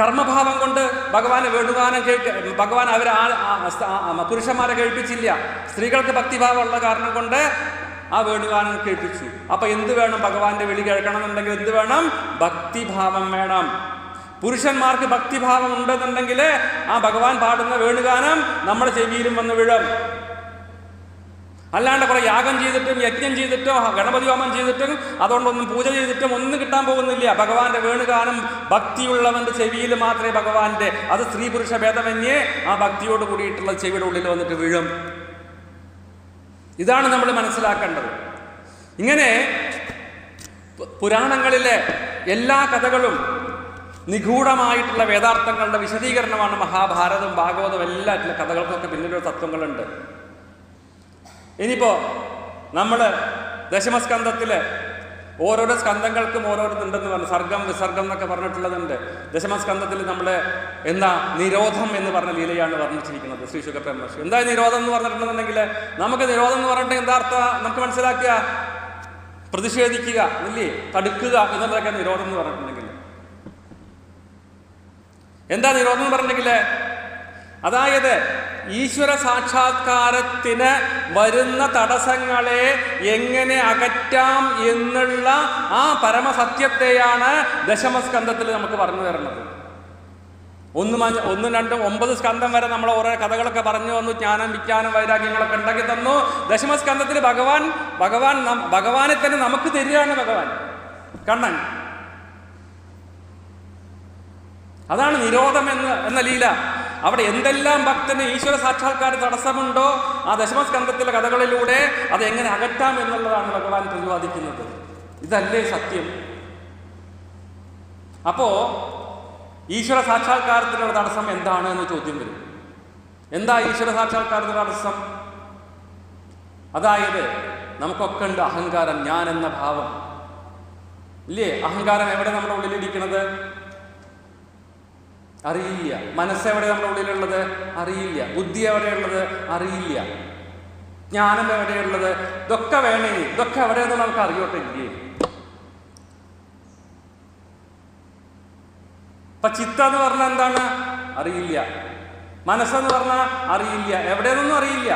കർമ്മഭാവം കൊണ്ട് ഭഗവാന് വേണുഗാനം ഭഗവാൻ അവരെ പുരുഷന്മാരെ കേൾപ്പിച്ചില്ല. സ്ത്രീകൾക്ക് ഭക്തിഭാവമുള്ള കാരണം കൊണ്ട് ആ വേണുഗാനം കേൾപ്പിച്ചു. അപ്പൊ എന്ത് വേണം? ഭഗവാന്റെ വിളി കേൾക്കണം എന്നുണ്ടെങ്കിൽ എന്ത് വേണം? ഭക്തിഭാവം വേണം. പുരുഷന്മാർക്ക് ഭക്തിഭാവം ഉണ്ടെന്നുണ്ടെങ്കിൽ ആ ഭഗവാൻ പാടുന്ന വേണുഗാനം നമ്മുടെ ചെവിയിലും വന്ന് വീഴും. അല്ലാണ്ട് കുറെ യാഗം ചെയ്തിട്ടും യജ്ഞം ചെയ്തിട്ടോ ഗണപതി ഹോമം ചെയ്തിട്ടും അതുകൊണ്ടൊന്നും പൂജ ചെയ്തിട്ടും ഒന്നും കിട്ടാൻ പോകുന്നില്ല. ഭഗവാന്റെ വേണുഗാനം ഭക്തിയുള്ളവന്റെ ചെവിയിൽ മാത്രമേ ഭഗവാന്റെ, അത് സ്ത്രീ പുരുഷ ഭേദമന്യേ ആ ഭക്തിയോട് കൂടിയിട്ടുള്ള ചെവിയുടെ ഉള്ളിൽ വന്നിട്ട് വീഴും. ഇതാണ് നമ്മൾ മനസ്സിലാക്കേണ്ടത്. ഇങ്ങനെ പുരാണങ്ങളിലെ എല്ലാ കഥകളും നിഗൂഢമായിട്ടുള്ള വേദാർത്ഥങ്ങളുടെ വിശദീകരണമാണ്. മഹാഭാരതം ഭാഗവതം എല്ലാ കഥകൾക്കൊക്കെ പിന്നിലൊരു തത്വങ്ങളുണ്ട്. ഇനിയിപ്പോൾ നമ്മൾ ദശമസ്കന്ധത്തില് ഓരോരോ സ്കന്ധങ്ങൾക്കും ഓരോരുത്തുണ്ടെന്ന് പറഞ്ഞു, സർഗം വിസർഗം എന്നൊക്കെ പറഞ്ഞിട്ടുള്ളതുണ്ട്. ദശമസ്കന്ധത്തിൽ നമ്മൾ എന്താ നിരോധം എന്ന് പറഞ്ഞ ലീലയാണ് വർണ്ണിച്ചിരിക്കുന്നത് ശ്രീ ശുകബ്രഹ്മർഷി. എന്താ നിരോധം എന്ന് പറഞ്ഞിട്ടുണ്ടെന്നുണ്ടെങ്കിൽ, നമുക്ക് നിരോധം എന്ന് പറഞ്ഞിട്ട് എന്താ അർത്ഥം നമുക്ക് മനസ്സിലാക്കുക? പ്രതിഷേധിക്കുക, ഇല്ലേ? തടുക്കുക എന്നുള്ളതൊക്കെ നിരോധം എന്ന് പറഞ്ഞിട്ടുണ്ടെങ്കിൽ. എന്താ നിരോധം എന്ന് പറഞ്ഞിട്ടുണ്ടെങ്കിൽ, അതായത് ഈശ്വര സാക്ഷാത്കാരത്തിന് വരുന്ന തടസ്സങ്ങളെ എങ്ങനെ അകറ്റാം എന്നുള്ള ആ പരമസത്യത്തെയാണ് ദശമസ്കന്ധത്തിൽ നമുക്ക് പറഞ്ഞു തരുന്നത്. 1, 2, 9 സ്കന്ധം വരെ നമ്മൾ ഓരോ കഥകളൊക്കെ പറഞ്ഞു വന്നു. ജ്ഞാനം വിജ്ഞാനം വൈരാഗ്യങ്ങളൊക്കെ ഉണ്ടാക്കി തന്നു. ദശമസ്കന്ധത്തിൽ ഭഗവാനെ തന്നെ നമുക്ക് തരികയാണ് ഭഗവാൻ കണ്ണൻ. അതാണ് നിരോധം എന്ന ലീല. അവിടെ എന്തെല്ലാം ഭക്തന് ഈശ്വര സാക്ഷാത്കാര തടസ്സമുണ്ടോ ആ ദശമസ്കന്ധത്തിലെ കഥകളിലൂടെ അത് എങ്ങനെ അകറ്റാം എന്നുള്ളതാണ് ഭഗവാൻ പ്രതിപാദിക്കുന്നത്. ഇതല്ലേ സത്യം? അപ്പോ ഈശ്വര സാക്ഷാത്കാരത്തിനുള്ള തടസ്സം എന്താണ് എന്ന് ചോദ്യം വരും. എന്താ ഈശ്വര സാക്ഷാത്കാരത്തിന്റെ തടസ്സം? അതായത് നമുക്കൊക്കെ ഉണ്ട് അഹങ്കാരം, ഞാൻ എന്ന ഭാവം, ഇല്ലേ? അഹങ്കാരം എവിടെ നമ്മുടെ ഉള്ളിലിരിക്കുന്നത്? അറിയില്ല. മനസ്സെവിടെ നമ്മുടെ ഉള്ളിലുള്ളത്? അറിയില്ല. ബുദ്ധി എവിടെയുള്ളത്? അറിയില്ല. ജ്ഞാനം എവിടെയുള്ളത്? ഇതൊക്കെ വേണേ, ഇതൊക്കെ എവിടെയെന്ന് നമുക്ക് അറിയോട്ടെ ഇല്ലേ? അപ്പൊ ചിത്ത എന്ന് പറഞ്ഞാൽ എന്താണ്? അറിയില്ല. മനസ്സെന്ന് പറഞ്ഞാൽ അറിയില്ല. എവിടെയെന്നൊന്നും അറിയില്ല.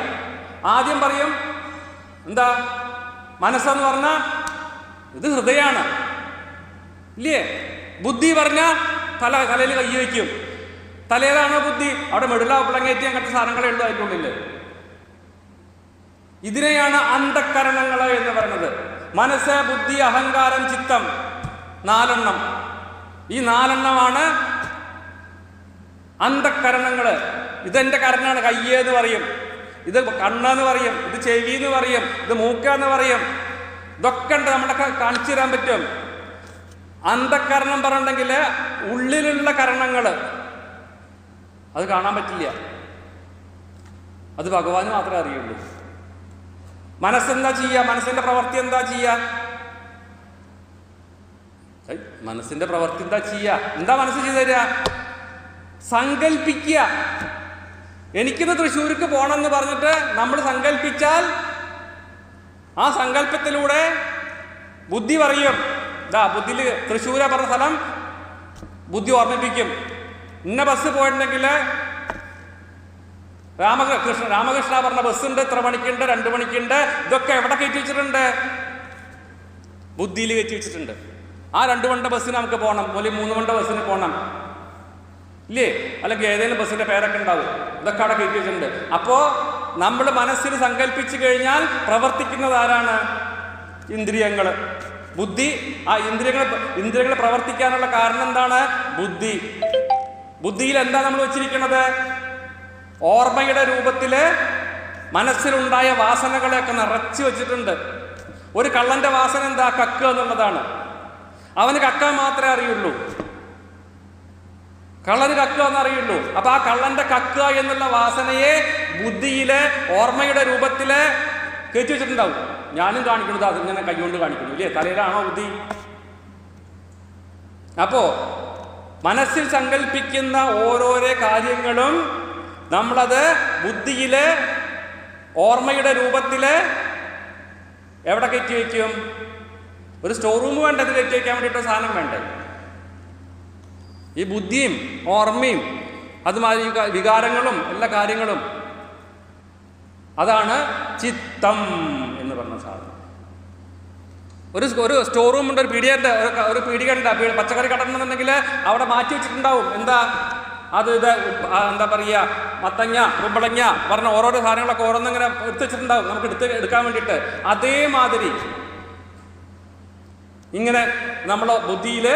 ആദ്യം പറയും എന്താ? മനസ്സെന്ന് പറഞ്ഞാൽ ഇത് ഹൃദയാണ് ഇല്ലേ? ബുദ്ധി പറഞ്ഞാൽ തലയിൽ കൈ വയ്ക്കും. തലയിലാണോ ബുദ്ധി? അവിടെ മെഡുല ഒബ്ലങ്കേറ്റി അങ്ങനത്തെ സാധനങ്ങളേ ഉള്ളൂ അതിൻ്റെ ഉള്ളിൽ. ഇതിനെയാണ് അന്ധക്കരണങ്ങൾ എന്ന് പറയുന്നത്. മനസ്സ്, ബുദ്ധി, അഹങ്കാരം, ചിത്തം, 4 ഈ 4 അന്ധക്കരണങ്ങള്. ഇതെന്റെ കരണാണ്, കയ്യെന്ന് പറയും, ഇത് കണ്ണെന്ന് പറയും, ഇത് ചെവി എന്ന് പറയും, ഇത് മൂക്കെന്ന് പറയും. ഇതൊക്കെ ഉണ്ട്, നമ്മളൊക്കെ കാണിച്ചു തരാൻ പറ്റും. അന്ധക്കരണം പറഞ്ഞിട്ടുണ്ടെങ്കിൽ ഉള്ളിലുള്ള കരണങ്ങള് അത് കാണാൻ പറ്റില്ല. അത് ഭഗവാന് മാത്രമേ അറിയുള്ളൂ. മനസ്സെന്താ ചെയ്യുക? മനസ്സിന്റെ പ്രവൃത്തി എന്താ ചെയ്യുക? മനസ്സിന്റെ പ്രവൃത്തി എന്താ ചെയ്യുക? എന്താ മനസ്സ് ചെയ്തു തരിക? സങ്കൽപ്പിക്കുക. എനിക്കിന്ന് തൃശ്ശൂർക്ക് പോകണമെന്ന് പറഞ്ഞിട്ട് നമ്മൾ സങ്കല്പിച്ചാൽ ആ സങ്കല്പത്തിലൂടെ ബുദ്ധി പറയും, ബുദ്ധിയിൽ തൃശ്ശൂര പറഞ്ഞ സ്ഥലം ബുദ്ധി ഓർമ്മിപ്പിക്കും. ഇന്ന ബസ് പോയിട്ടുണ്ടെങ്കിൽ രാമകൃഷ്ണ പറഞ്ഞ ബസ്സുണ്ട്, ഇത്ര മണിക്കുണ്ട്, 2 മണിക്കുണ്ട്. ഇതൊക്കെ എവിടെ കയറ്റി വെച്ചിട്ടുണ്ട്? ബുദ്ധിയിൽ കയറ്റി വെച്ചിട്ടുണ്ട്. ആ 2 മണിയുടെ ബസ്സിന് നമുക്ക് പോകണം, അല്ലെങ്കിൽ 3 മണിയുടെ ബസ്സിന് പോകണം ഇല്ലേ? അല്ലെങ്കിൽ ഏതെങ്കിലും ബസ്സിന്റെ പേരൊക്കെ ഉണ്ടാവും. ഇതൊക്കെ അവിടെ കയറ്റി വെച്ചിട്ടുണ്ട്. അപ്പോ നമ്മൾ മനസ്സിൽ സങ്കല്പിച്ചു കഴിഞ്ഞാൽ പ്രവർത്തിക്കുന്നത് ആരാണ്? ഇന്ദ്രിയങ്ങള്, ബുദ്ധി. ആ ഇന്ദ്രിയങ്ങൾ പ്രവർത്തിക്കാനുള്ള കാരണം എന്താണ്? ബുദ്ധി. ബുദ്ധിയിൽ എന്താ നമ്മൾ വെച്ചിരിക്കുന്നത്? ഓർമ്മയുടെ രൂപത്തില് മനസ്സിലുണ്ടായ വാസനകളെയൊക്കെ നിറച്ചു വെച്ചിട്ടുണ്ട്. ഒരു കള്ളന്റെ വാസന എന്താ? കക്കുക എന്നുള്ളതാണ്. അവന് കക്കാൻ മാത്രമേ അറിയുള്ളൂ, കള്ളന് കക്കുക എന്നറിയുള്ളൂ. അപ്പൊ ആ കള്ളന്റെ കക്കുക എന്നുള്ള വാസനയെ ബുദ്ധിയിലെ ഓർമ്മയുടെ രൂപത്തില് കയറ്റി വെച്ചിട്ടുണ്ടാവും. ഞാനും കാണിക്കുന്നത് അതിങ്ങനെ കൈകൊണ്ട് കാണിക്കുന്നു ഇല്ലേ? തലയിലാണോ ബുദ്ധി? അപ്പോ മനസ്സിൽ സങ്കല്പിക്കുന്ന ഓരോരോ കാര്യങ്ങളും നമ്മളത് ബുദ്ധിയിലെ ഓർമ്മയുടെ രൂപത്തില് എവിടെ കയറ്റി വയ്ക്കും? ഒരു സ്റ്റോർ റൂം വേണ്ടത് കയറ്റി വയ്ക്കാൻ വേണ്ടിയിട്ട് സാധനം വേണ്ടേ? ഈ ബുദ്ധിയും ഓർമ്മയും അതുമാതിരി വികാരങ്ങളും എല്ലാ കാര്യങ്ങളും, അതാണ് ചിത്തം എന്ന് പറഞ്ഞ സാധനം. ഒരു സ്റ്റോർ റൂം ഉണ്ട്, ഒരു പീടികണ്ട, പച്ചക്കറി കടണമെന്നുണ്ടെങ്കിൽ അവിടെ മാറ്റി വെച്ചിട്ടുണ്ടാവും. എന്താ അത്? ഇത് എന്താ പറയുക, മത്തങ്ങ, കുമ്പളങ്ങ പറഞ്ഞ ഓരോരോ സാധനങ്ങളൊക്കെ ഓരോന്നിങ്ങനെ എടുത്ത് വെച്ചിട്ടുണ്ടാവും നമുക്ക് എടുക്കാൻ വേണ്ടിയിട്ട്. അതേമാതിരി ഇങ്ങനെ നമ്മളെ ബുദ്ധിയില്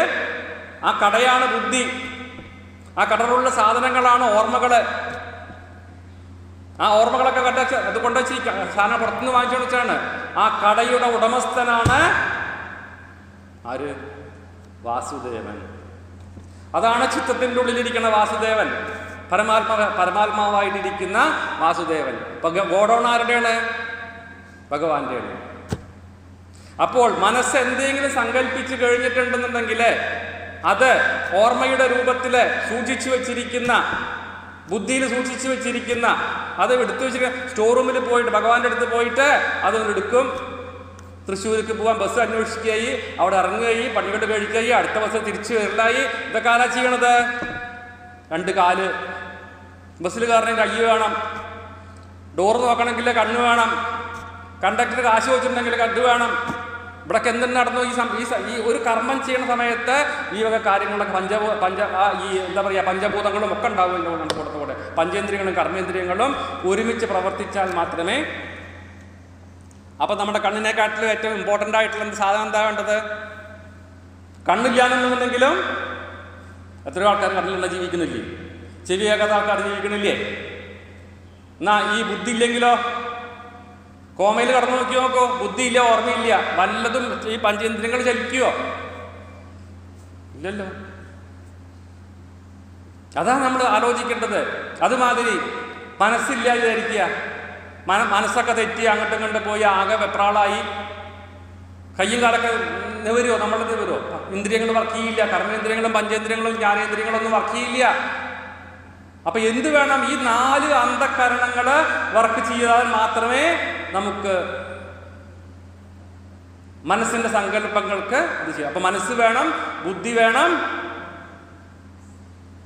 ആ കടയാണ് ബുദ്ധി. ആ കടയിലുള്ള സാധനങ്ങളാണ് ഓർമ്മകള്. ആ ഓർമ്മകളൊക്കെ അത് കൊണ്ടുവച്ച് സാധനം പുറത്തുനിന്ന് വാങ്ങിച്ചു വെച്ചാണ്. ആ കടയുടെ ഉടമസ്ഥനാണ് ആര്? വാസുദേവൻ. അതാണ് ചിത്തത്തിൻ്റെ ഉള്ളിലിരിക്കുന്ന വാസുദേവൻ, പരമാത്മാവായിട്ടിരിക്കുന്ന വാസുദേവൻ. ഗോഡൗൺ ആരുടെയാണ്? ഭഗവാന്റെയാണ്. അപ്പോൾ മനസ്സ് എന്തെങ്കിലും സങ്കല്പിച്ചു കഴിഞ്ഞിട്ടുണ്ടെന്നുണ്ടെങ്കിൽ അത് ഓർമ്മയുടെ രൂപത്തില് സൂക്ഷിച്ചു വെച്ചിരിക്കുന്ന, ബുദ്ധിയിൽ സൂക്ഷിച്ചു വെച്ചിരിക്കുന്ന, അത് എടുത്തു വെച്ചിരിക്കുന്ന സ്റ്റോർ റൂമിൽ പോയിട്ട് ഭഗവാന്റെ അടുത്ത് പോയിട്ട് അതൊന്ന് എടുക്കും. തൃശ്ശൂർക്ക് പോകാൻ ബസ് അന്വേഷിക്കുകയായി, അവിടെ ഇറങ്ങുകയായി, പണികെട്ട് കഴിക്കുകയായി, അടുത്ത ബസ് തിരിച്ചു വരലായി. ഇതൊക്കെ ആരാ ചെയ്യണത്? 2 കാല്. ബസ്സിൽ കയറണമെങ്കിൽ കയ്യ് വേണം, ഡോറ് നോക്കണമെങ്കിൽ കണ്ണ് വേണം, കണ്ടക്ടർ കാശ് വെച്ചിട്ടുണ്ടെങ്കിൽ കണ്ണ് വേണം. ഇവിടൊക്കെ എന്തെങ്കിലും നടന്നു? ഈ ഒരു കർമ്മം ചെയ്യുന്ന സമയത്ത് ഈ വക കാര്യങ്ങളൊക്കെ എന്താ പറയുക, പഞ്ചഭൂതങ്ങളും ഒക്കെ ഉണ്ടാവുമല്ലോ നമ്മുടെ കൂടെ. പഞ്ചേന്ദ്രിയങ്ങളും കർമ്മേന്ദ്രിയങ്ങളും ഒരുമിച്ച് പ്രവർത്തിച്ചാൽ മാത്രമേ. അപ്പൊ നമ്മുടെ കണ്ണിനെക്കാട്ടിലും ഏറ്റവും ഇമ്പോർട്ടൻ്റ് ആയിട്ടുള്ള സാധനം എന്താ വേണ്ടത്? കണ്ണില്ലാന്നുണ്ടെങ്കിലും എത്രയോ ആൾക്കാർ കണ്ണിലുള്ള ജീവിക്കുന്നില്ലേ? ചെവിയാകാത്ത ആൾക്കാർ ജീവിക്കണില്ലേ? എന്നാ ഈ ബുദ്ധി ഇല്ലെങ്കിലോ? കോമയിൽ കടന്നു നോക്കി നോക്കോ, ബുദ്ധിയില്ല, ഓർമ്മയില്ല, വല്ലതും ഈ പഞ്ചേന്ദ്രിയങ്ങൾ ചലിക്കുവോ? ഇല്ലല്ലോ. അതാണ് നമ്മൾ ആലോചിക്കേണ്ടത്. അതുമാതിരി മനസ്സില്ല വിചാരിക്കുക, മനസ്സൊക്കെ തെറ്റി അങ്ങോട്ടും ഇങ്ങോട്ട് പോയി ആകെ വെപ്രാളായി, കയ്യും കാലൊക്കെ വരുമോ? നമ്മളത് വരുമോ? ഇന്ദ്രിയങ്ങൾ വർക്ക് ചെയ്യില്ല. കർമ്മേന്ദ്രിയങ്ങളും പഞ്ചേന്ദ്രിയങ്ങളും ജ്ഞാനേന്ദ്രിയങ്ങളും ഒന്നും വർക്ക് ചെയ്യില്ല. അപ്പൊ എന്ത് വേണം? ഈ 4 അന്ധകരണങ്ങൾ വർക്ക് ചെയ്താൽ മാത്രമേ നമുക്ക് മനസ്സിന്റെ സങ്കല്പങ്ങൾക്ക് ഇത് ചെയ്യാം. അപ്പൊ മനസ്സ് വേണം, ബുദ്ധി വേണം,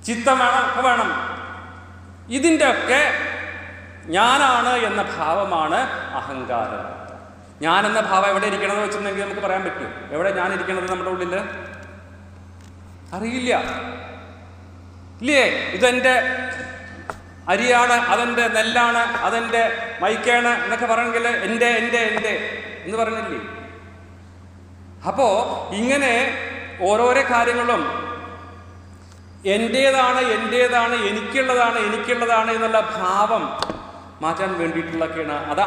ചിത്തം വേണം, ഒക്കെ വേണം. ഇതിൻ്റെ ഒക്കെ ഞാനാണ് എന്ന ഭാവമാണ് അഹങ്കാരം. ഞാനെന്ന ഭാവം എവിടെ ഇരിക്കണമെന്ന് വെച്ചിട്ടുണ്ടെങ്കിൽ നമുക്ക് പറയാൻ പറ്റും. എവിടെ ഞാൻ ഇരിക്കണത് നമ്മുടെ ഉള്ളിൽ? അറിയില്ല, ഇല്ലേ? ഇതെൻ്റെ അരിയാണ്, അതെൻ്റെ നെല്ലാണ്, അതെൻ്റെ മൈക്കാണ് എന്നൊക്കെ പറയണമെങ്കിൽ എൻ്റെ എൻ്റെ എൻ്റെ എന്ന് പറഞ്ഞില്ലേ? അപ്പോ ഇങ്ങനെ ഓരോരോ കാര്യങ്ങളും എൻ്റേതാണ്, എൻ്റേതാണ്, എനിക്കുള്ളതാണ് എന്നുള്ള ഭാവം മാറ്റാൻ വേണ്ടിയിട്ടുള്ളതൊക്കെയാണ്. അത്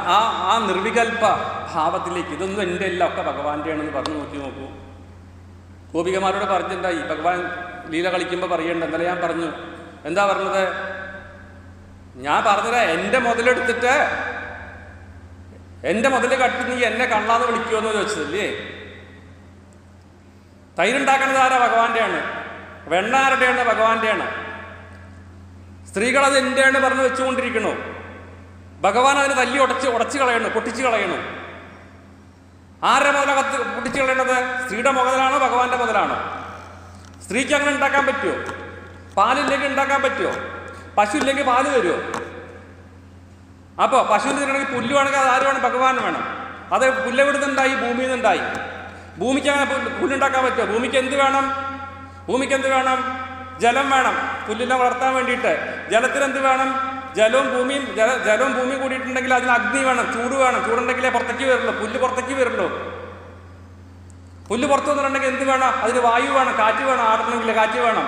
ആ നിർവികൽപ്പ ഭാവത്തിലേക്ക് ഇതൊന്നും എൻ്റെ അല്ല, ഒക്കെ ഭഗവാന്റെ ആണെന്ന് പറഞ്ഞു നോക്കൂ. ഗോപികമാരോട് പറഞ്ഞിട്ടുണ്ടായി, ഭഗവാൻ ലീല കളിക്കുമ്പോൾ പറയണ്ട. ഇന്നലെ ഞാൻ പറഞ്ഞു, എന്താ പറഞ്ഞത്? ഞാൻ പറഞ്ഞത് എൻ്റെ മുതലെടുത്തിട്ട് എൻ്റെ മുതൽ കട്ടി നീ എന്നെ കണ്ണാന്ന് വിളിക്കുമെന്ന് ചോദിച്ചതല്ലേ? തൈരുണ്ടാക്കുന്നത് ആരാ? ഭഗവാന്റെയാണ്. വെണ്ണ ആരുടെയാണ്? ഭഗവാന്റെയാണ്. സ്ത്രീകളത് എൻ്റെയാണ് പറഞ്ഞ് വെച്ചുകൊണ്ടിരിക്കണു. ഭഗവാൻ അതിന് തല്ലി ഉടച്ച് കളയണു, പൊട്ടിച്ച് കളയണു. ആരുടെ മുതലകത്ത് പൊട്ടിച്ച് കളയണത്? സ്ത്രീയുടെ മുതലാണോ ഭഗവാന്റെ മുതലാണോ? സ്ത്രീക്ക് അങ്ങനെ ഉണ്ടാക്കാൻ പറ്റുമോ? പാലില്ലെങ്കിൽ ഉണ്ടാക്കാൻ പറ്റുമോ? പശു ഇല്ലെങ്കിൽ പാല് തരുമോ? അപ്പോൾ പശുവിന് തരണമെങ്കിൽ പുല്ല് വേണമെങ്കിൽ അത് ആര് വേണം? ഭഗവാൻ വേണം. അത് പുല്ലെവിടുന്നുണ്ടായി? ഭൂമിയിൽ നിന്നുണ്ടായി. ഭൂമിക്ക് അങ്ങനെ പുല്ലുണ്ടാക്കാൻ പറ്റുമോ? ഭൂമിക്ക് എന്ത് വേണം? ജലം വേണം പുല്ലിനെ വളർത്താൻ വേണ്ടിയിട്ട്. ജലത്തിന് എന്ത് വേണം? ജലവും ഭൂമിയും കൂടിയിട്ടുണ്ടെങ്കിൽ അതിന് അഗ്നി വേണം, ചൂട് വേണം. ചൂടുണ്ടെങ്കിലേ പുറത്തേക്ക് വരുള്ളൂ, പുല്ല് പുറത്തേക്ക് വരുള്ളൂ. പുല്ല് പുറത്തു വന്നിട്ടുണ്ടെങ്കിൽ എന്ത് വേണം? അതിന് വായു വേണം, കാറ്റ് വേണം. ആടണമെങ്കിൽ കാറ്റ് വേണം.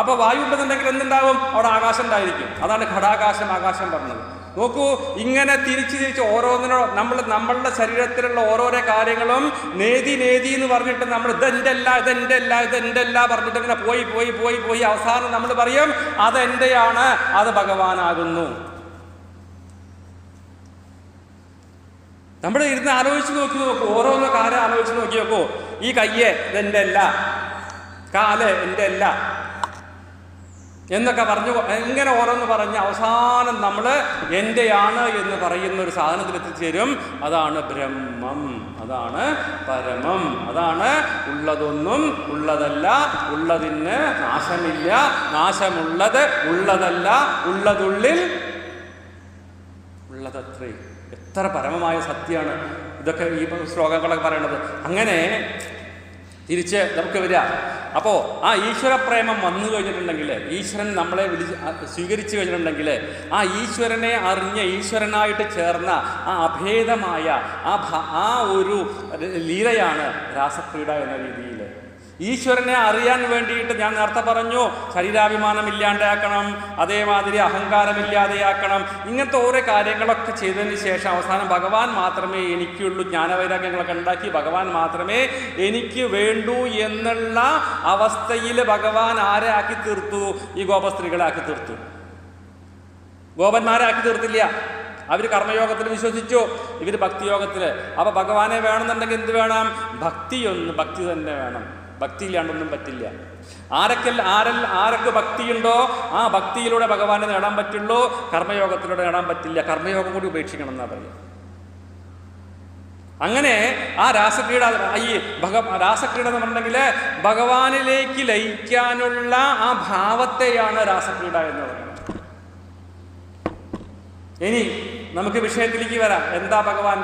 അപ്പൊ വായു ഉണ്ടെന്നുണ്ടെങ്കിൽ എന്തുണ്ടാവും? അവിടെ ആകാശം ഉണ്ടായിരിക്കും. അതാണ് ഘടാകാശം, ആകാശം പറഞ്ഞത്. നോക്കൂ, ഇങ്ങനെ തിരിച്ച് ഓരോന്നിനോ നമ്മളുടെ ശരീരത്തിലുള്ള ഓരോരോ കാര്യങ്ങളും നേതി എന്ന് പറഞ്ഞിട്ട് നമ്മൾ ഇതെൻ്റെ അല്ല പറഞ്ഞിട്ട് ഇങ്ങനെ പോയി അവസാനം നമ്മൾ പറയും അതെൻ്റെയാണ്, അത് ഭഗവാനാകുന്നു. നമ്മൾ ഇരുന്ന് ആലോചിച്ച് നോക്കൂ, ഓരോന്നോ കാര്യം ആലോചിച്ച് നോക്കി നോക്കൂ. ഈ കയ്യ് ഇതെൻ്റെ അല്ല, കാല് എൻ്റെ അല്ല എന്നൊക്കെ പറഞ്ഞു എങ്ങനെ ഓരോന്ന് പറഞ്ഞ് അവസാനം നമ്മൾ എൻ്റെയാണ് എന്ന് പറയുന്ന ഒരു സാധനത്തിൽ എത്തിച്ചേരും. അതാണ് ബ്രഹ്മം, അതാണ് പരമം, അതാണ് ഉള്ളതൊന്നും ഉള്ളതല്ല, ഉള്ളതിന് നാശമില്ല, നാശമുള്ളത് ഉള്ളതല്ല, ഉള്ളതുള്ളിൽ ഉള്ളതത്രേ. എത്ര പരമമായ സത്യമാണ് ഇതൊക്കെ ഈ ശ്ലോകങ്ങളൊക്കെ പറയണത്. അങ്ങനെ തിരിച്ച് നമുക്ക് വരിക. അപ്പോൾ ആ ഈശ്വരപ്രേമം വന്നു കഴിഞ്ഞിട്ടുണ്ടെങ്കിൽ, ഈശ്വരൻ നമ്മളെ സ്വീകരിച്ചു കഴിഞ്ഞിട്ടുണ്ടെങ്കിൽ, ആ ഈശ്വരനെ അറിഞ്ഞ, ഈശ്വരനായിട്ട് ചേർന്ന ആ അഭേദമായ ആ ഒരു ലീലയാണ് രാസക്രീഡ എന്ന രീതിയിൽ. ഈശ്വരനെ അറിയാൻ വേണ്ടിയിട്ട് ഞാൻ നേരത്തെ പറഞ്ഞു, ശരീരാഭിമാനം ഇല്ലാണ്ടാക്കണം, അതേമാതിരി അഹങ്കാരമില്ലാതെയാക്കണം. ഇങ്ങനത്തെ ഓരോ കാര്യങ്ങളൊക്കെ ചെയ്തതിന് ശേഷം അവസാനം ഭഗവാൻ മാത്രമേ എനിക്കുള്ളൂ, ജ്ഞാനവൈരാഗ്യങ്ങളൊക്കെ ഉണ്ടാക്കി ഭഗവാൻ മാത്രമേ എനിക്ക് വേണ്ടൂ എന്നുള്ള അവസ്ഥയിൽ ഭഗവാൻ ആരെ ആക്കി തീർത്തു? ഈ ഗോപസ്ത്രീകളെ ആക്കി തീർത്തു. ഗോപന്മാരെ ആക്കി തീർത്തില്ല. അവർ കർമ്മയോഗത്തിൽ വിശ്വസിച്ചു, ഇവർ ഭക്തിയോഗത്തിൽ. അപ്പൊ ഭഗവാനെ വേണമെന്നുണ്ടെങ്കിൽ എന്ത് വേണം? ഭക്തി തന്നെ വേണം. ഭക്തി ഇല്ലാണ്ടൊന്നും പറ്റില്ല. ആരൊക്കെ ഭക്തിയുണ്ടോ ആ ഭക്തിയിലൂടെ ഭഗവാനെ നേടാൻ പറ്റുള്ളൂ, കർമ്മയോഗത്തിലൂടെ നേടാൻ പറ്റില്ല. കർമ്മയോഗം കൂടി ഉപേക്ഷിക്കണം എന്നാ പറയുക. അങ്ങനെ ആ രാസക്രീഡ എന്ന് പറഞ്ഞിട്ടുണ്ടെങ്കിൽ ഭഗവാനിലേക്ക് ലയിക്കാനുള്ള ആ ഭാവത്തെയാണ് രാസക്രീഡ എന്ന് പറയുന്നത്. ഇനി നമുക്ക് വിഷയത്തിലേക്ക് വരാം. എന്താ ഭഗവാൻ?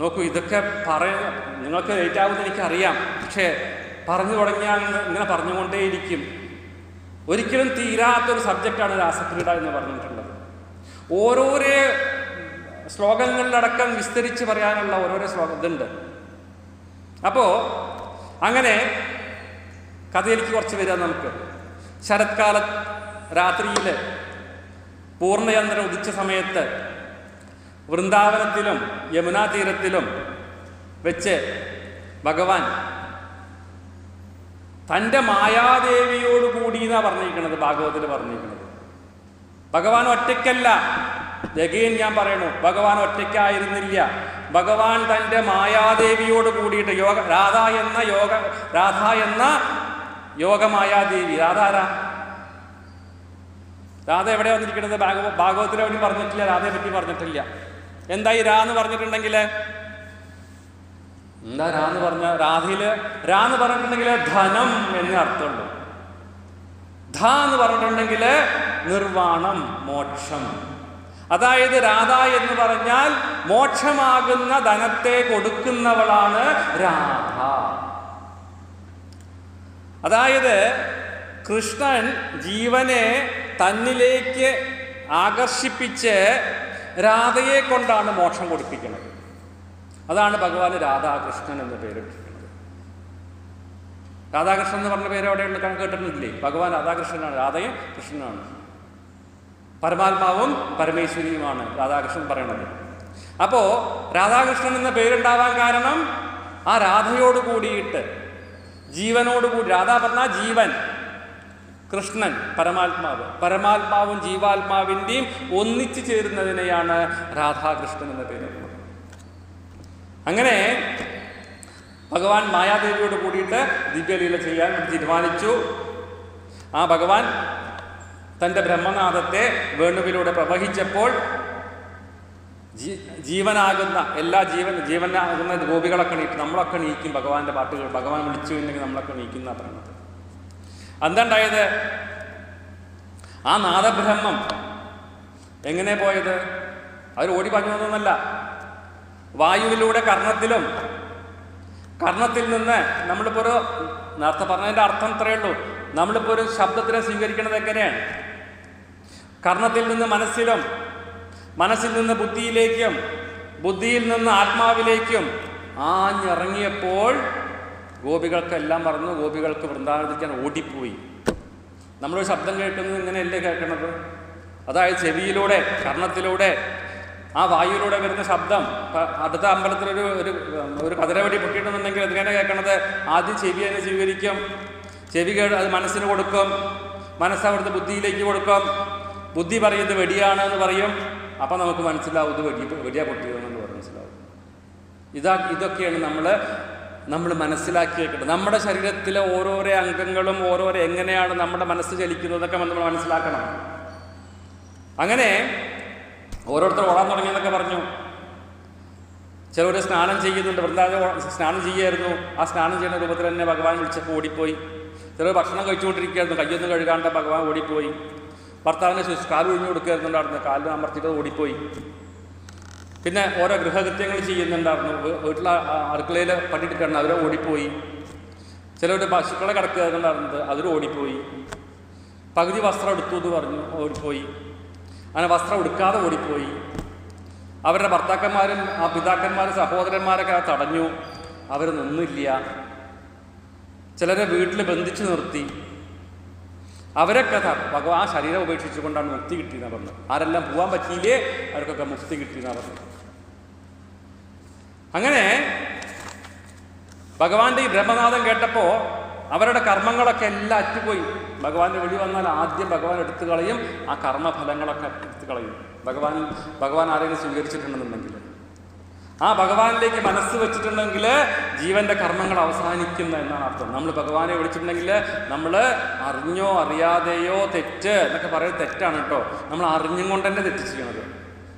നോക്കൂ, ഇതൊക്കെ നിങ്ങൾക്ക് ലേറ്റ് ആവുമെന്ന് എനിക്കറിയാം. പക്ഷേ പറഞ്ഞു തുടങ്ങിയാൽ ഇങ്ങനെ പറഞ്ഞുകൊണ്ടേയിരിക്കും. ഒരിക്കലും തീരാത്തൊരു സബ്ജക്റ്റാണ് രാസക്രീഡ എന്ന് പറഞ്ഞിട്ടുള്ളത്. ഓരോരോ ശ്ലോകങ്ങളിലടക്കം വിസ്തരിച്ച് പറയാനുള്ള ഓരോരോ ഇതുണ്ട്. അപ്പോൾ അങ്ങനെ കഥയിലേക്ക് കുറച്ച് വരിക നമുക്ക്. ശരത്കാല രാത്രിയിൽ പൂർണ്ണചന്ദ്രൻ ഉദിച്ച സമയത്ത് വൃന്ദാവനത്തിലും യമുനാ തീരത്തിലും വെച്ച് ഭഗവാൻ തൻ്റെ മായാദേവിയോട് കൂടി എന്നാണ് പറഞ്ഞിരിക്കുന്നത്. ഭാഗവത്തിൽ പറഞ്ഞിരിക്കുന്നത് ഭഗവാൻ ഒറ്റയ്ക്കല്ല, എഗെയിൻ ഞാൻ പറയണു, ഭഗവാൻ ഒറ്റയ്ക്കായിരുന്നില്ല. ഭഗവാൻ തൻ്റെ മായാദേവിയോട് കൂടിയിട്ട് രാധ എന്ന യോഗമായാദേവി. രാധ എവിടെ വന്നിരിക്കുന്നത്? ഭാഗവത്തിൽ എവിടെയും പറഞ്ഞിട്ടില്ല, രാധയെ പറ്റി പറഞ്ഞിട്ടില്ല. എന്താ ഈ രാ എന്ന് പറഞ്ഞിട്ടുണ്ടെങ്കിൽ എന്താ രാന്ന് പറഞ്ഞ? രാന്ന് പറഞ്ഞിട്ടുണ്ടെങ്കിൽ ധനം എന്ന് അർത്ഥമുള്ളൂ. ധ എന്ന് പറഞ്ഞിട്ടുണ്ടെങ്കിൽ നിർവാണം, മോക്ഷം. അതായത് രാധ എന്ന് പറഞ്ഞാൽ മോക്ഷമാകുന്ന ധനത്തെ കൊടുക്കുന്നവളാണ് രാധ. അതായത് കൃഷ്ണൻ ജീവനെ തന്നിലേക്ക് ആകർഷിപ്പിച്ച് രാധയെ കൊണ്ടാണ് മോക്ഷം കൊടുപ്പിക്കുന്നത്. അതാണ് ഭഗവാന് രാധാകൃഷ്ണൻ എന്ന പേരിട്ടിരിക്കുന്നത്. രാധാകൃഷ്ണൻ എന്ന് പറഞ്ഞ പേര് എവിടെയുള്ള കേട്ടിട്ടില്ലേ? ഭഗവാൻ രാധാകൃഷ്ണനാണ്, രാധയും കൃഷ്ണനാണ്. പരമാത്മാവും പരമേശ്വരിയുമാണ് രാധാകൃഷ്ണൻ പറയണത്. അപ്പോൾ രാധാകൃഷ്ണൻ എന്ന പേരുണ്ടാവാൻ കാരണം ആ രാധയോട് കൂടിയിട്ട്, ജീവനോടുകൂടി. രാധ പറഞ്ഞാൽ ജീവൻ, കൃഷ്ണൻ പരമാത്മാവും ജീവാത്മാവിൻ്റെയും ഒന്നിച്ചു ചേരുന്നതിനെയാണ് രാധാകൃഷ്ണൻ എന്ന പേര്. അങ്ങനെ ഭഗവാൻ മായാദേവിയോട് കൂടിയിട്ട് ദിവ്യലീല ചെയ്യാൻ തീരുമാനിച്ചു. ആ ഭഗവാൻ തൻ്റെ ബ്രഹ്മനാഥത്തെ വേണുവിലൂടെ പ്രവഹിച്ചപ്പോൾ ജീവനാകുന്ന ജീവനാകുന്ന ഗോപികളൊക്കെ നീക്കും, നമ്മളൊക്കെ നീക്കും. ഭഗവാന്റെ പാട്ടുകൾ ഭഗവാൻ വിളിച്ചു കഴിഞ്ഞെങ്കിൽ നമ്മളൊക്കെ നീക്കുന്ന പറയുന്നത്. എന്താണ്ടായത്? ആ നാദബ്രഹ്മം എങ്ങനെ പോയത്? അവർ ഓടി പറഞ്ഞതൊന്നുമല്ല. വായുവിലൂടെ കർണത്തിൽ നിന്ന് നമ്മളിപ്പോൾ നേരത്തെ പറഞ്ഞതിൻ്റെ അർത്ഥം ഇത്രയേ ഉള്ളൂ. നമ്മളിപ്പോൾ ഒരു ശബ്ദത്തിനെ സ്വീകരിക്കുന്നത് എങ്ങനെയാണ്? കർണത്തിൽ നിന്ന് മനസ്സിലും, മനസ്സിൽ നിന്ന് ബുദ്ധിയിലേക്കും, ബുദ്ധിയിൽ നിന്ന് ആത്മാവിലേക്കും ആഞ്ഞിറങ്ങിയപ്പോൾ ഗോപികൾക്കെല്ലാം മറന്നു. ഗോപികൾക്ക് വൃന്ദാവനത്തിക്കാൻ ഓടിപ്പോയി. നമ്മളൊരു ശബ്ദം കേൾക്കുന്നത് ഇങ്ങനെയല്ലേ കേൾക്കണത്? അതായത് ചെവിയിലൂടെ, കർണത്തിലൂടെ, ആ വായുവിലൂടെ വരുന്ന ശബ്ദം. അടുത്ത അമ്പലത്തിലൊരു ഒരു കതിരവടി പൊട്ടിയിട്ടുണ്ടെങ്കിൽ എങ്ങനെ കേൾക്കണത്? ആദ്യം ചെവി അതിനെ സ്വീകരിക്കും, ചെവി അത് മനസ്സിന് കൊടുക്കും, മനസ്സ് അവിടുത്തെ ബുദ്ധിയിലേക്ക് കൊടുക്കും. ബുദ്ധി പറയുന്നത് വെടിയാണ് എന്ന് പറയും. അപ്പം നമുക്ക് മനസ്സിലാവും ഇത് വെടിയാ പൊട്ടിയതെന്ന് മനസ്സിലാവും. ഇതൊക്കെയാണ് നമ്മൾ മനസ്സിലാക്കി വെക്കേണ്ടത്. നമ്മുടെ ശരീരത്തിലെ ഓരോരോ അംഗങ്ങളും ഓരോരോ എങ്ങനെയാണ് നമ്മുടെ മനസ്സ് ചലിക്കുന്നതൊക്കെ നമ്മൾ മനസ്സിലാക്കണം. അങ്ങനെ ഓരോരുത്തർ ഓടാൻ തുടങ്ങിയെന്നൊക്കെ പറഞ്ഞു. ചിലർ സ്നാനം ചെയ്യുന്നുണ്ട്, വൃന്ദാവനം സ്നാനം ചെയ്യായിരുന്നു. ആ സ്നാനം ചെയ്യുന്ന രൂപത്തിൽ തന്നെ ഭഗവാൻ വിളിച്ചപ്പോൾ ഓടിപ്പോയി. ചിലർ ഭക്ഷണം കഴിച്ചുകൊണ്ടിരിക്കുകയായിരുന്നു, കയ്യൊന്നും കഴുകാണ്ട് ഭഗവാൻ ഓടിപ്പോയി. ഭർത്താവിനെ കാല് ഒഴിഞ്ഞു കൊടുക്കുകയായിരുന്നുണ്ടായിരുന്നു, കാലിൽ അമർത്തിയിട്ട് ഓടിപ്പോയി. പിന്നെ ഓരോ ഗൃഹകൃത്യങ്ങൾ ചെയ്യുന്നുണ്ടായിരുന്നു, വീട്ടിലെ അടുക്കളയിൽ പണിയെടുക്കണം, അവരെ ഓടിപ്പോയി. ചിലവരുടെ പശുക്കളെ കിടക്കുകയായിരുന്നുണ്ടായിരുന്നത്, അവർ ഓടിപ്പോയി. പകുതി വസ്ത്രം എടുത്തു എന്ന് പറഞ്ഞു, ഓടിപ്പോയി. അങ്ങനെ വസ്ത്രം എടുക്കാതെ ഓടിപ്പോയി. അവരുടെ ഭർത്താക്കന്മാരും ആ പിതാക്കന്മാരും സഹോദരന്മാരൊക്കെ തടഞ്ഞു, അവർ നിന്നില്ല. ചിലരെ വീട്ടിൽ ബന്ധിച്ചു നിർത്തി. അവരൊക്കെ ഭഗവാൻ ആ ശരീരം ഉപേക്ഷിച്ചുകൊണ്ടാണ് മുക്തി കിട്ടിയെന്നാണ് പറഞ്ഞത്. ആരെല്ലാം പോകാൻ പറ്റിയില്ലേ അവർക്കൊക്കെ മുക്തി കിട്ടിയെന്നാണ് പറഞ്ഞത്. അങ്ങനെ ഭഗവാന്റെ ഈ ബ്രഹ്മനാഥം കേട്ടപ്പോൾ അവരുടെ കർമ്മങ്ങളൊക്കെ എല്ലാം അറ്റുപോയി. ഭഗവാന്റെ വിളി വന്നാൽ ആദ്യം ഭഗവാൻ എടുത്തു കളയും, ആ കർമ്മഫലങ്ങളൊക്കെ എടുത്തു കളയും. ഭഗവാൻ ആരെങ്കിലും സ്വീകരിച്ചിട്ടുണ്ടെന്നുണ്ടെങ്കിൽ, ആ ഭഗവാനിലേക്ക് മനസ്സ് വെച്ചിട്ടുണ്ടെങ്കിൽ ജീവന്റെ കർമ്മങ്ങൾ അവസാനിക്കുന്ന എന്നാണ് അർത്ഥം. നമ്മൾ ഭഗവാനെ വിളിച്ചിട്ടുണ്ടെങ്കിൽ നമ്മൾ അറിഞ്ഞോ അറിയാതെയോ തെറ്റ് എന്നൊക്കെ പറയുന്നത് തെറ്റാണ് കേട്ടോ. നമ്മൾ അറിഞ്ഞും കൊണ്ട് തന്നെ തെറ്റ് ചെയ്യണത്.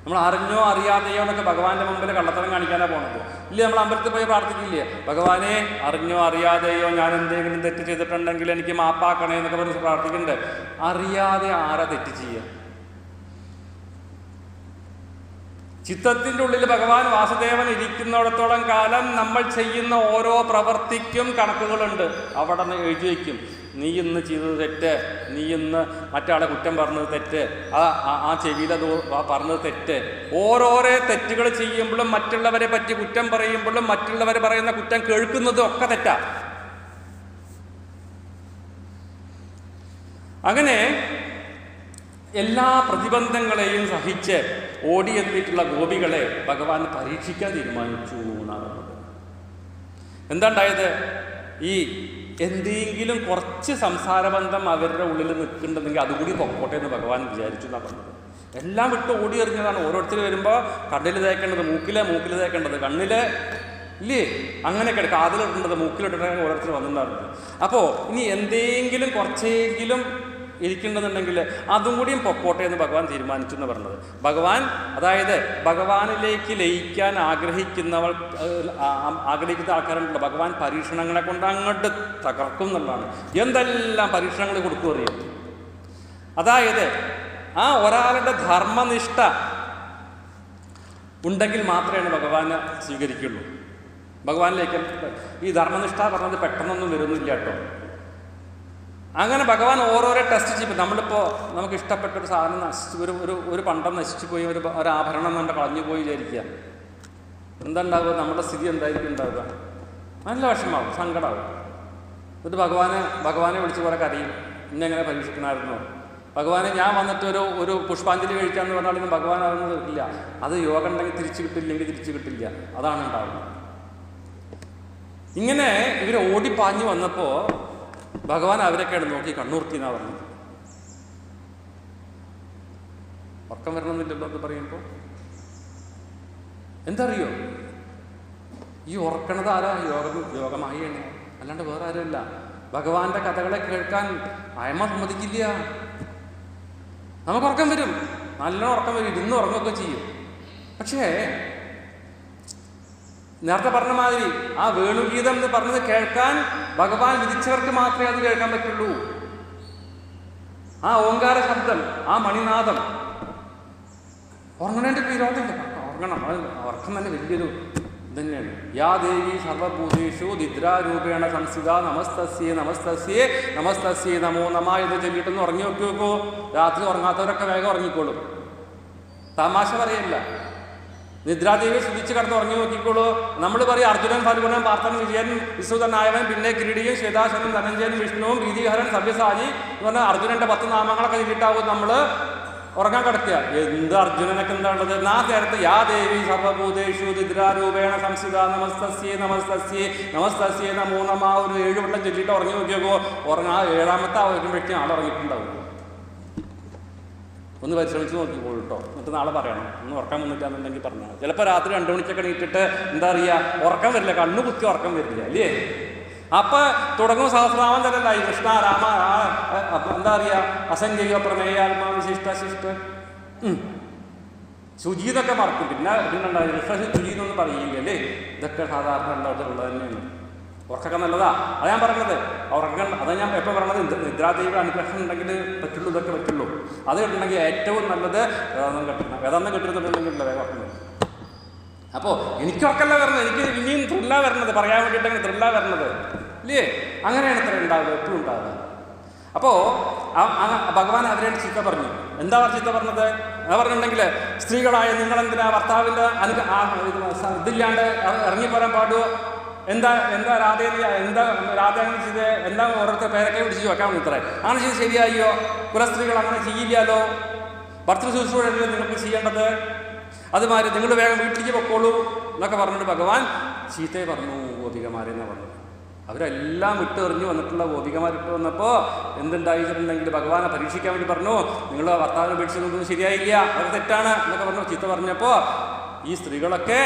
നമ്മൾ അറിഞ്ഞോ അറിയാതെയോ എന്നൊക്കെ ഭഗവാന്റെ മുമ്പിൽ കള്ളത്തരം കാണിക്കാനാണ് പോണത്. ഇല്ലേ, നമ്മൾ അമ്പലത്തിൽ പോയി പ്രാർത്ഥിക്കില്ലേ, ഭഗവാനെ അറിഞ്ഞോ അറിയാതെയോ ഞാൻ എന്തെങ്കിലും തെറ്റ് ചെയ്തിട്ടുണ്ടെങ്കിൽ എനിക്ക് മാപ്പാക്കണേ എന്നൊക്കെ പറഞ്ഞ് പ്രാർത്ഥിക്കുന്നുണ്ട്. അറിയാതെ ആരാ തെറ്റ് ചെയ്യുക? ചിത്തത്തിൻ്റെ ഉള്ളിൽ ഭഗവാൻ വാസുദേവൻ ഇരിക്കുന്നിടത്തോളം കാലം നമ്മൾ ചെയ്യുന്ന ഓരോ പ്രവൃത്തിക്കും കണക്കുകളുണ്ട്. അവിടെ നിന്ന് എഴുതി വയ്ക്കും, നീ ഇന്ന് ചെയ്തത് തെറ്റ്, നീ ഇന്ന് മറ്റാളെ കുറ്റം പറഞ്ഞത് തെറ്റ്, ആ ചെവിയിലത് പറഞ്ഞത് തെറ്റ്. ഓരോരോ തെറ്റുകൾ ചെയ്യുമ്പോഴും മറ്റുള്ളവരെ പറ്റി കുറ്റം പറയുമ്പോഴും മറ്റുള്ളവർ പറയുന്ന കുറ്റം കേൾക്കുന്നതും ഒക്കെ തെറ്റാ. അങ്ങനെ എല്ലാ പ്രതിബന്ധങ്ങളെയും സഹിച്ച് ഓടിയെത്തിയിട്ടുള്ള ഗോപികളെ ഭഗവാൻ പരീക്ഷിക്കാൻ തീരുമാനിച്ചു എന്നാണ് പറഞ്ഞത്. എന്താണ്ടായത്? ഈ എന്തെങ്കിലും കുറച്ച് സംസാരബന്ധം അവരുടെ ഉള്ളിൽ നിൽക്കുന്നുണ്ടെങ്കിൽ അതുകൂടി പൊക്കോട്ടെ എന്ന് ഭഗവാൻ വിചാരിച്ചു എന്നാണ് പറഞ്ഞത്. എല്ലാം വിട്ട് ഓടി എറിഞ്ഞതാണ്. ഓരോരുത്തർ വരുമ്പോൾ കണ്ണിൽ തേക്കേണ്ടത്, മൂക്കിൽ തേക്കേണ്ടത്, കണ്ണില് ഇല്ലേ, അങ്ങനെയൊക്കെ കാതിലിടേണ്ടത്, മൂക്കിലിട്ടിട്ടാണ് ഓരോരുത്തർ വന്നിട്ടുണ്ടായിരുന്നത്. അപ്പോൾ ഇനി എന്തെങ്കിലും കുറച്ചെങ്കിലും ഇരിക്കേണ്ടതുണ്ടെങ്കിൽ അതും കൂടിയും പൊക്കോട്ടെ എന്ന് ഭഗവാൻ തീരുമാനിച്ചു എന്ന് പറഞ്ഞത്. ഭഗവാൻ, അതായത് ഭഗവാനിലേക്ക് ലയിക്കാൻ ആഗ്രഹിക്കുന്ന ആൾക്കാരുണ്ടല്ലോ, ഭഗവാൻ പരീക്ഷണങ്ങളെ കൊണ്ട് അങ്ങോട്ട് തകർക്കും എന്നുള്ളതാണ്. എന്തെല്ലാം പരീക്ഷണങ്ങൾ കൊടുക്കും അറിയാം. അതായത് ആ ഒരാളുടെ ധർമ്മനിഷ്ഠ ഉണ്ടെങ്കിൽ മാത്രമേ ഭഗവാനെ സ്വീകരിക്കുള്ളൂ. ഭഗവാനിലേക്ക് ഈ ധർമ്മനിഷ്ഠ പറഞ്ഞത് പെട്ടെന്നൊന്നും വരുന്നില്ല കേട്ടോ. അങ്ങനെ ഭഗവാൻ ഓരോരോ ടെസ്റ്റ് ചെയ്യും. നമ്മളിപ്പോൾ നമുക്ക് ഇഷ്ടപ്പെട്ടൊരു സാധനം ഒരു പണ്ടം നശിച്ചു പോയി, ഒരു ആഭരണം നമ്മുടെ കളഞ്ഞു പോയി വിചാരിക്കുക, എന്താ ഉണ്ടാവുക? നമ്മുടെ സ്ഥിതി എന്തായിരിക്കും ഉണ്ടാവുക? നല്ല വിഷമാവും, സങ്കടമാവും. എന്നിട്ട് ഭഗവാനെ വിളിച്ച് പോലെ കരയും, ഇന്നെങ്ങനെ പരീക്ഷിക്കണമായിരുന്നു ഭഗവാനെ, ഞാൻ വന്നിട്ട് ഒരു പുഷ്പാഞ്ജലി കഴിക്കാമെന്ന് പറഞ്ഞാലും ഭഗവാൻ അതൊന്നും കിട്ടില്ല. അത് യോഗം ഉണ്ടെങ്കിൽ തിരിച്ചു കിട്ടില്ലെങ്കിൽ തിരിച്ചു കിട്ടില്ല, അതാണ് ഉണ്ടാവുന്നത്. ഇങ്ങനെ ഇവർ ഓടിപ്പാഞ്ഞു വന്നപ്പോൾ ഭഗവാൻ അവരൊക്കെയാണ് നോക്കി കണ്ണൂർത്തി എന്നാ പറഞ്ഞത്. ഉറക്കം വരണമെന്നില്ലല്ലോ എന്ന് പറയുമ്പോൾ എന്തറിയോ, ഈ ഉറക്കണത് ആരാ? യോഗമായാണ്, അല്ലാണ്ട് വേറെ ആരുമല്ല. ഭഗവാന്റെ കഥകളെ കേൾക്കാൻ അയമ സമ്മതിക്കില്ല. നമുക്ക് ഉറക്കം വരും, നല്ല ഉറക്കം വരും, ഇരുന്ന് ഉറങ്ങുകയൊക്കെ ചെയ്യും. പക്ഷേ നേരത്തെ പറഞ്ഞ മാതിരി ആ വേണുഗീതം എന്ന് പറഞ്ഞത് കേൾക്കാൻ ഭഗവാൻ വിധിച്ചവർക്ക് മാത്രമേ അത് കേൾക്കാൻ പറ്റുള്ളൂ. ആ ഓങ്കാര ശബ്ദം, ആ മണിനാദം ഉറങ്ങണേൻ്റെ വിരോധമില്ല, ഉറങ്ങണം. അത് ഉറക്കം തന്നെ വലിയൊരു ഇതന്നെയാണ്. യാ ദേവി സർവഭൂതേഷു നിദ്രാരൂപേണ സംസ്ഥിത നമസ്തസ്യേ നമസ്തസ്യേ നമസ്തസ്യേ നമോ നമ എന്ന് ചൊല്ലിയിട്ടൊന്ന് ഉറങ്ങി നോക്കിയോക്കോ. രാത്രി ഉറങ്ങാത്തവരൊക്കെ വേഗം ഉറങ്ങിക്കോളും. തമാശ പറയല്ല. നിദ്രാദേവിയെ സ്തുതിച്ച് കിടന്ന് ഉറങ്ങി നോക്കിക്കോളൂ. നമ്മൾ പറയും അർജുനൻ, ഫൽഗുനൻ, പാർത്ഥൻ, വിജയൻ, വിശ്രുതനായവൻ, പിന്നെ കിരീടിയും, ശ്വേതാശനും, ധനഞ്ജയൻ, വിഷ്ണുവും, ഭീതിഹരൻ, സവ്യസാചി എന്ന് പറഞ്ഞാൽ അർജുനന്റെ 10 നാമങ്ങളൊക്കെ ചൊല്ലിട്ടാവും നമ്മൾ ഉറങ്ങാൻ കിടക്കുക. എന്ത് അർജുനനൊക്കെ എന്താണുള്ളത്? നേരത്തെ യാ ദേവി സർവഭൂതേഷു നിദ്രാരൂപേണ സംസ്ഥിത നമസ്തസ്യേ നമസ്തസ്യേ നമസ്തസ്യേ നമോ നമ ഒരു 7 വട്ടം ചൊല്ലിയിട്ട് ഉറങ്ങി നോക്കിയോക്കോ. ഉറങ്ങാ 7ാമത്തെ ആവുമ്പോഴേക്കും ആളുറങ്ങിയിട്ടുണ്ടാവും. ഒന്ന് പരിശ്രമിച്ച് നോക്കിക്കോളൂ കേട്ടോ. എന്നിട്ട് നാളെ പറയണം, ഒന്ന് ഉറക്കം വന്നില്ല എന്നുണ്ടെങ്കിൽ പറഞ്ഞാൽ. ചിലപ്പോൾ രാത്രി 2 മണിക്കൊക്കെ എണീറ്റിട്ട് എന്താ പറയുക, ഉറക്കം വരില്ല, കണ്ണു കുത്തി ഉറക്കം വരില്ല അല്ലേ? അപ്പം തുടങ്ങും സഹസ്രനാമം തരല്ലായി കൃഷ്ണ രാമ എന്താ പറയുക, അസംഖ്യ പ്രമേയാത്മാ വിശിഷ്ട ശിഷ്ട ശുചി എന്നൊക്കെ മറക്കും. പിന്നെ ശുചി എന്നൊന്നും പറയില്ല അല്ലേ? ഇതൊക്കെ സാധാരണ ഉള്ളത് തന്നെയാണ്. ഉറക്കൊക്കെ നല്ലതാ, അതാ ഞാൻ പറഞ്ഞത്. ഉറക്കം അതാ ഞാൻ എപ്പോൾ പറഞ്ഞത്, നിദ്രാദേവിയുടെ അനുഗ്രഹം ഉണ്ടെങ്കിൽ പറ്റുള്ളൂ, ഇതൊക്കെ പറ്റുള്ളൂ. അത് കിട്ടണമെങ്കിൽ ഏറ്റവും നല്ലത് വേദാന്തം കിട്ടണം. വേദാന്തം കിട്ടുന്നുണ്ടെങ്കിലുള്ള വേഗം ഉറക്കം വരും. അപ്പോൾ എനിക്ക് ഉറക്കല്ല വരണത്, എനിക്ക് ഇനിയും ത്രില്ല വരണത്, പറയാൻ വേണ്ടിയിട്ടെങ്കിൽ ത്രില്ല വരണത് ഇല്ലേ? അങ്ങനെയാണ് ഇത്ര ഉണ്ടാവുക, എപ്പോഴും ഉണ്ടാവുക. അപ്പോൾ ഭഗവാൻ അവരോട് ചീത്ത പറഞ്ഞു. എന്താ ചീത്ത പറഞ്ഞത്? പറഞ്ഞിട്ടുണ്ടെങ്കിൽ സ്ത്രീകളായ നിങ്ങളെന്തിനാ ഭർത്താവിൻ്റെ ഇതില്ലാണ്ട് ഇറങ്ങിപ്പോരാൻ പാടുമോ? എന്താ രാധ അങ്ങനെ ചെയ്ത് എന്താ ഓരോരുത്തർ പേരൊക്കെ പിടിച്ച് വെക്കാൻ ഇത്രേ അങ്ങനെ ചെയ്ത് ശരിയായോ? കുലസ്ത്രീകൾ അങ്ങനെ ചെയ്യില്ലല്ലോ. ഭർത്തൃ ശുശ്രൂഷയല്ലേ നിങ്ങൾക്ക് ചെയ്യേണ്ടത്? അതുമാതിരി നിങ്ങൾ വേഗം വീട്ടിലേക്ക് പൊക്കോളൂ എന്നൊക്കെ പറഞ്ഞിട്ട് ഭഗവാൻ ചീത്തയെ പറഞ്ഞു ഗോപികമാരെന്ന് പറഞ്ഞത്. അവരെല്ലാം വിട്ടെറിഞ്ഞു വന്നിട്ടുള്ള ഗോപികമാരിട്ട് വന്നപ്പോൾ എന്തുണ്ടായിട്ടുണ്ടെങ്കിൽ ഭഗവാനെ പരീക്ഷിക്കാൻ വേണ്ടി പറഞ്ഞു, നിങ്ങൾ ഭർത്താവിനെ ഉപേക്ഷിച്ചതൊന്നും ശരിയായില്ല, അത് തെറ്റാണ് എന്നൊക്കെ പറഞ്ഞു ചീത്ത പറഞ്ഞപ്പോൾ ഈ സ്ത്രീകളൊക്കെ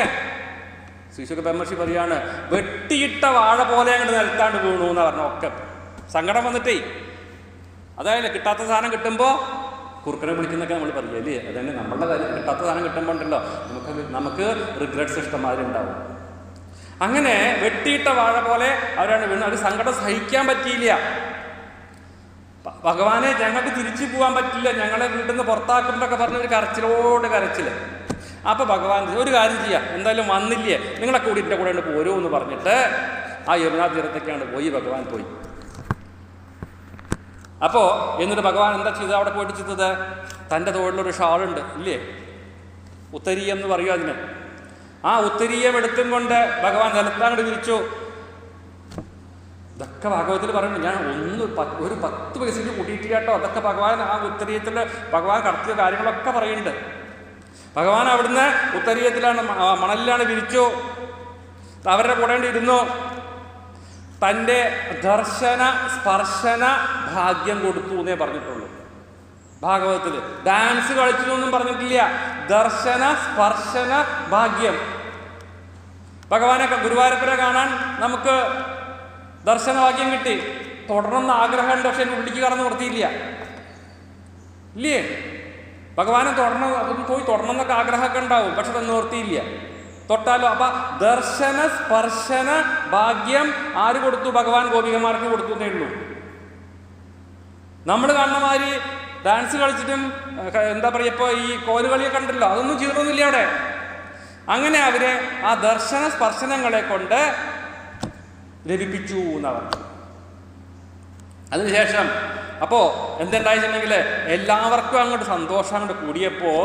ശ്രീശുഖ ബ്രഹ്മർഷി പറയാണ്, വെട്ടിയിട്ട വാഴ പോലെ അങ്ങോട്ട് നിലത്താണ്ട് വീണു എന്നാ പറഞ്ഞു. ഒക്കെ സങ്കടം വന്നിട്ടേ, അതായത് കിട്ടാത്ത സാധനം കിട്ടുമ്പോൾ കുറുക്കനെ വിളിക്കുന്നൊക്കെ നമ്മൾ പറയല്ലേ, അതന്നെ നമ്മളുടെ കാര്യം. കിട്ടാത്ത സാധനം കിട്ടുമ്പോൾ ഉണ്ടല്ലോ നമുക്ക് റിഗ്രറ്റ്സ് ഇഷ്ടംമാതിരി ഉണ്ടാവും. അങ്ങനെ വെട്ടിയിട്ട വാഴ പോലെ അവരാണ് വീണത്. അവർ സങ്കടം സഹിക്കാൻ പറ്റിയില്ല. ഭഗവാനെ ഞങ്ങൾക്ക് തിരിച്ചു പോകാൻ പറ്റില്ല, ഞങ്ങളെ വീട്ടിൽ നിന്ന് പുറത്താക്കുന്നതൊക്കെ പറഞ്ഞൊരു കരച്ചിലോട് കരച്ചിൽ. അപ്പോൾ ഭഗവാൻ ഒരു കാര്യം ചെയ്യാം, എന്തായാലും വന്നില്ലേ, നിങ്ങളെ കൂടി എൻ്റെ കൂടെ ഉണ്ട് പോരൂ എന്ന് പറഞ്ഞിട്ട് ആ യമുനാ തീരത്തേക്കാണ് ഭഗവാൻ പോയി. അപ്പോൾ എന്നിട്ട് ഭഗവാൻ എന്താ ചെയ്തത്? അവിടെ പോയിട്ട് ചെയ്തത്, തൻ്റെ തോളിലൊരു ഷാളുണ്ട് ഇല്ലേ, ഉത്തരീയം എന്ന് പറയുക അതിന്. ആ ഉത്തരീയം എടുത്തും കൊണ്ട് ഭഗവാൻ നിലത്താണ്ട് വിരിച്ചു. ഇതൊക്കെ ഭാഗവത്തിൽ പറയുന്നുണ്ട്. ഞാൻ ഒരു 10 പൈസയ്ക്ക് കൂട്ടിയിട്ടില്ല കേട്ടോ. അതൊക്കെ ഭഗവാൻ ആ ഉത്തരീയത്തിൽ ഭഗവാൻ കടത്തിയ കാര്യങ്ങളൊക്കെ പറയുന്നുണ്ട്. ഭഗവാൻ അവിടുന്ന് ഉത്തരീയത്തിലാണ്, മണലിലാണ് വിരിച്ചു. അവരുടെ കൂടെ ഇരുന്നു. തൻ്റെ ദർശന സ്പർശന ഭാഗ്യം കൊടുത്തു എന്നേ പറഞ്ഞിട്ടുള്ളൂ. ഭാഗവതത്തിൽ. ഡാൻസ് കളിച്ചതൊന്നും പറഞ്ഞിട്ടില്ല. ദർശന സ്പർശന ഭാഗ്യം. ഭഗവാനെ ഗുരുവായൂരപ്പനെ കാണാൻ നമുക്ക് ദർശനഭാഗ്യം കിട്ടി. തുടർന്ന് ആഗ്രഹമുണ്ട്, പക്ഷെ എൻ്റെ ഉള്ളിലേക്ക് കടന്ന് നിർത്തിയില്ല ഇല്ലേ? ഭഗവാനെ പോയി തുടരണം എന്നൊക്കെ ആഗ്രഹമൊക്കെ ഉണ്ടാവും, പക്ഷെ അത് നിർത്തിയില്ല. തൊട്ടാലോ. അപ്പൊ ദർശന സ്പർശന ഭാഗ്യം ആര് കൊടുത്തു? ഭഗവാൻ ഗോപികമാർക്ക് കൊടുത്തു എന്നേ ഉള്ളൂ. നമ്മൾ കാണുന്ന മാതിരി ഡാൻസ് കളിച്ചിട്ടും എന്താ പറയുക, ഇപ്പോൾ ഈ കോലുകളിയൊക്കെ ഉണ്ടല്ലോ, അതൊന്നും ചെയ്തൊന്നുമില്ല അവിടെ. അങ്ങനെ അവരെ ആ ദർശന സ്പർശനങ്ങളെ കൊണ്ട് ലഭിപ്പിച്ചു എന്നവർ. അതിനുശേഷം അപ്പോൾ എന്തുണ്ടായിട്ടുണ്ടെങ്കിൽ എല്ലാവർക്കും അങ്ങോട്ട് സന്തോഷം അങ്ങോട്ട് കൂടിയപ്പോൾ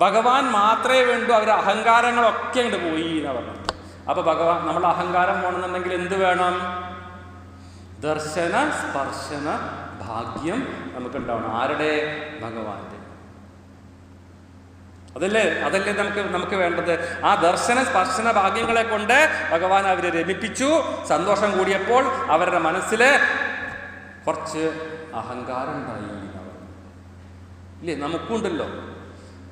ഭഗവാൻ മാത്രമേ വേണ്ടൂ, അവരുടെ അഹങ്കാരങ്ങളൊക്കെ അങ്ങോട്ട് പോയി എന്നാണ് പറഞ്ഞത്. അപ്പോൾ ഭഗവാൻ നമ്മുടെ അഹങ്കാരം പോകണമെന്നുണ്ടെങ്കിൽ എന്ത് വേണം? ദർശന സ്പർശന ഭാഗ്യം നമുക്കുണ്ടാവണം. ആരുടെ? ഭഗവാന്റെ. അതല്ലേ നമുക്ക് വേണ്ടത്. ആ ദർശന സ്പർശന ഭാഗ്യങ്ങളെ കൊണ്ട് ഭഗവാൻ അവരെ രമിപ്പിച്ചു. സന്തോഷം കൂടിയപ്പോൾ അവരുടെ മനസ്സിൽ കുറച്ച് അഹങ്കാരം ഉണ്ടായി ഇല്ലേ? നമുക്കുണ്ടല്ലോ.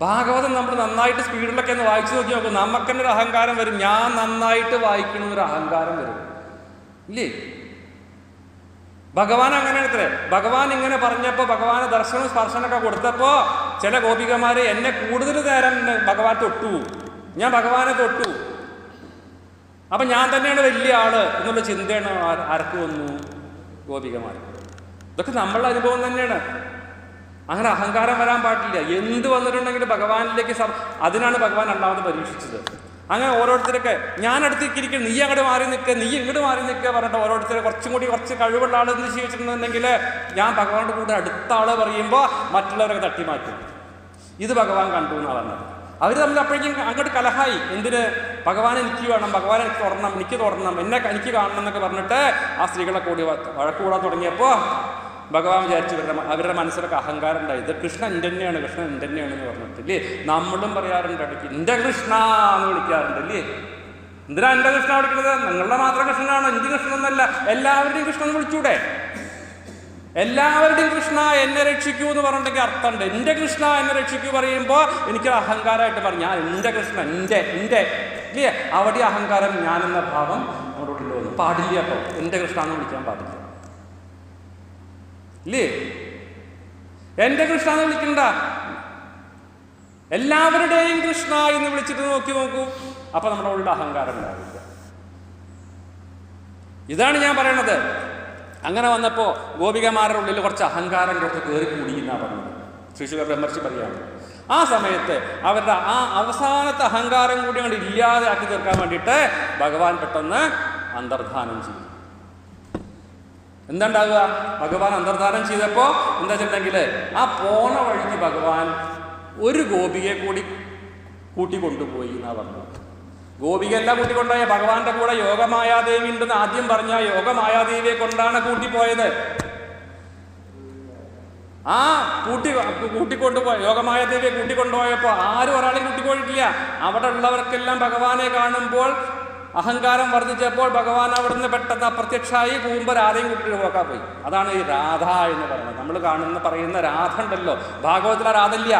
ഭാഗവതം നമ്മൾ നന്നായിട്ട് സ്പീഡിലൊക്കെ ഒന്ന് വായിച്ചു നോക്കി നോക്കും, നമുക്കെന്നെ ഒരു അഹങ്കാരം വരും. ഞാൻ നന്നായിട്ട് വായിക്കണമെന്നൊരു അഹങ്കാരം വരും ഇല്ലേ? ഭഗവാൻ അങ്ങനെയാണത്രേ. ഭഗവാൻ ഇങ്ങനെ പറഞ്ഞപ്പോൾ, ഭഗവാന് ദർശനവും സ്പർശനമൊക്കെ കൊടുത്തപ്പോൾ ചില ഗോപികമാരെ എന്നെ കൂടുതൽ നേരം ഭഗവാൻ തൊട്ടു, ഞാൻ ഭഗവാനെ തൊട്ടു, അപ്പം ഞാൻ തന്നെയാണ് വലിയ ആള് എന്നുള്ള ചിന്തയാണ് ആർക്ക് വന്നു? ഗോപികമാർ. ഇതൊക്കെ നമ്മളുടെ അനുഭവം തന്നെയാണ്. അങ്ങനെ അഹങ്കാരം വരാൻ പാടില്ല. എന്ത് വന്നിട്ടുണ്ടെങ്കിലും ഭഗവാനിലേക്ക് അതിനാണ് ഭഗവാൻ രണ്ടാമത് പരീക്ഷിച്ചത്. അങ്ങനെ ഓരോരുത്തരൊക്കെ ഞാൻ അടുത്തേക്കിരിക്കും, നീ അങ്ങോട്ട് മാറി നിൽക്കുക, നീ ഇങ്ങോട്ട് മാറി നിൽക്കുക പറഞ്ഞിട്ട് ഓരോരുത്തരെ കുറച്ച് കഴിവുള്ള ആളെന്ന് നിശ്ചയിച്ചിട്ടുണ്ടെങ്കിൽ ഞാൻ ഭഗവാന്റെ കൂടെ അടുത്ത ആള് പറയുമ്പോൾ മറ്റുള്ളവരൊക്കെ തട്ടി മാറ്റും. ഇത് ഭഗവാൻ കണ്ടു എന്നാണ് പറഞ്ഞത്. അവർ തമ്മിൽ അപ്പോഴേക്കും അങ്ങോട്ട് കലഹായി. എന്തിന്? ഭഗവാൻ എനിക്ക് വേണം, ഭഗവാൻ എനിക്ക് തൊടണം, എനിക്ക് കാണണം എന്നൊക്കെ പറഞ്ഞിട്ട് ആ സ്ത്രീകളെ കൂടി വഴക്കുകൂടാൻ തുടങ്ങിയപ്പോൾ ഭഗവാൻ വിചാരിച്ചു അവരുടെ മനസ്സിലൊക്കെ അഹങ്കാരം ഉണ്ടായി. ഇത് കൃഷ്ണൻ എൻ്റെ തന്നെയാണ്, കൃഷ്ണൻ എൻ്റെ തന്നെയാണെന്ന് പറഞ്ഞിട്ടില്ലേ? നമ്മളും പറയാറുണ്ട് ഇടയ്ക്ക് എൻ്റെ കൃഷ്ണ എന്ന് വിളിക്കാറുണ്ട് ഇല്ലേ? എന്തിനാ എൻ്റെ കൃഷ്ണ വിളിക്കുന്നത്? നിങ്ങളുടെ മാത്രം കൃഷ്ണനാണോ? എൻ്റെ കൃഷ്ണനൊന്നല്ല, എല്ലാവരുടെയും കൃഷ്ണൻ വിളിച്ചൂടെ? എല്ലാവരുടെയും കൃഷ്ണ എന്നെ രക്ഷിക്കൂ എന്ന് പറഞ്ഞിട്ടെങ്കിൽ അർത്ഥമുണ്ട്. എൻ്റെ കൃഷ്ണ എന്നെ രക്ഷിക്കൂ പറയുമ്പോൾ എനിക്ക് അഹങ്കാരമായിട്ട് പറഞ്ഞു, ഞാൻ എൻ്റെ കൃഷ്ണ എൻ്റെ ഇല്ലേ? അവിടെ അഹങ്കാരം ഞാനെന്ന ഭാവം അങ്ങോട്ട് വന്നു. പാടില്ല. അപ്പോൾ എൻ്റെ കൃഷ്ണ എന്ന് വിളിക്കാൻ പാടില്ല ഇല്ലേ? എൻ്റെ കൃഷ്ണ എന്ന് വിളിക്കണ്ട, എല്ലാവരുടെയും കൃഷ്ണ എന്ന് വിളിച്ചിട്ട് നോക്കൂ. അപ്പൊ നമ്മുടെ ഉള്ളിൽ അഹങ്കാരം ഉണ്ടാവില്ല. ഇതാണ് ഞാൻ പറയണത്. അങ്ങനെ വന്നപ്പോൾ ഗോപികമാരുടെ ഉള്ളിൽ കുറച്ച് അഹങ്കാരം കുറച്ച് കയറിക്കൂടി എന്നാണ് പറഞ്ഞത്. ശ്രീശുഖ ബ്രഹ്മർഷി പറയാണ്. ആ സമയത്ത് അവരുടെ ആ അവസാനത്തെ അഹങ്കാരം കൂടി അങ്ങോട്ട് ഇല്ലാതെ ആക്കി തീർക്കാൻ വേണ്ടിയിട്ട് ഭഗവാൻ പെട്ടെന്ന് അന്തർധാനം ചെയ്തു. എന്താ ഉണ്ടാവുക? ഭഗവാൻ അന്തർധാനം ചെയ്തപ്പോൾ എന്താ വെച്ചിട്ടുണ്ടെങ്കിൽ ആ പോണ വഴിക്ക് ഭഗവാൻ ഒരു ഗോപികയെ കൂടി കൂട്ടിക്കൊണ്ടുപോയി എന്നാണ് പറഞ്ഞത്. ഗോപികയെല്ലാം കൂട്ടിക്കൊണ്ടുപോയ ഭഗവാന്റെ കൂടെ യോഗമായാദേവി ഉണ്ടെന്ന് ആദ്യം പറഞ്ഞ യോഗമായാദേവിയെ കൊണ്ടാണ് കൂട്ടിപ്പോയത്. ആ കൂട്ടിക്കൊണ്ടുപോയ യോഗമായാദേവിയെ കൂട്ടിക്കൊണ്ടുപോയപ്പോൾ ആരും ഒരാളെയും കൂട്ടിപ്പോയിട്ടില്ല. അവിടെ ഉള്ളവർക്കെല്ലാം ഭഗവാനെ കാണുമ്പോൾ അഹങ്കാരം വർദ്ധിച്ചപ്പോൾ ഭഗവാൻ അവിടുന്ന് പെട്ടെന്ന് അപ്രത്യക്ഷമായി പോകുമ്പോൾ രാധയും കൂട്ടിട്ട് പോക്കാൻ പോയി. അതാണ് ഈ രാധ എന്ന് പറയുന്നത്. നമ്മൾ പറയുന്ന രാധ ഉണ്ടല്ലോ, ഭാഗവത്തിലെ രാധയില്ല.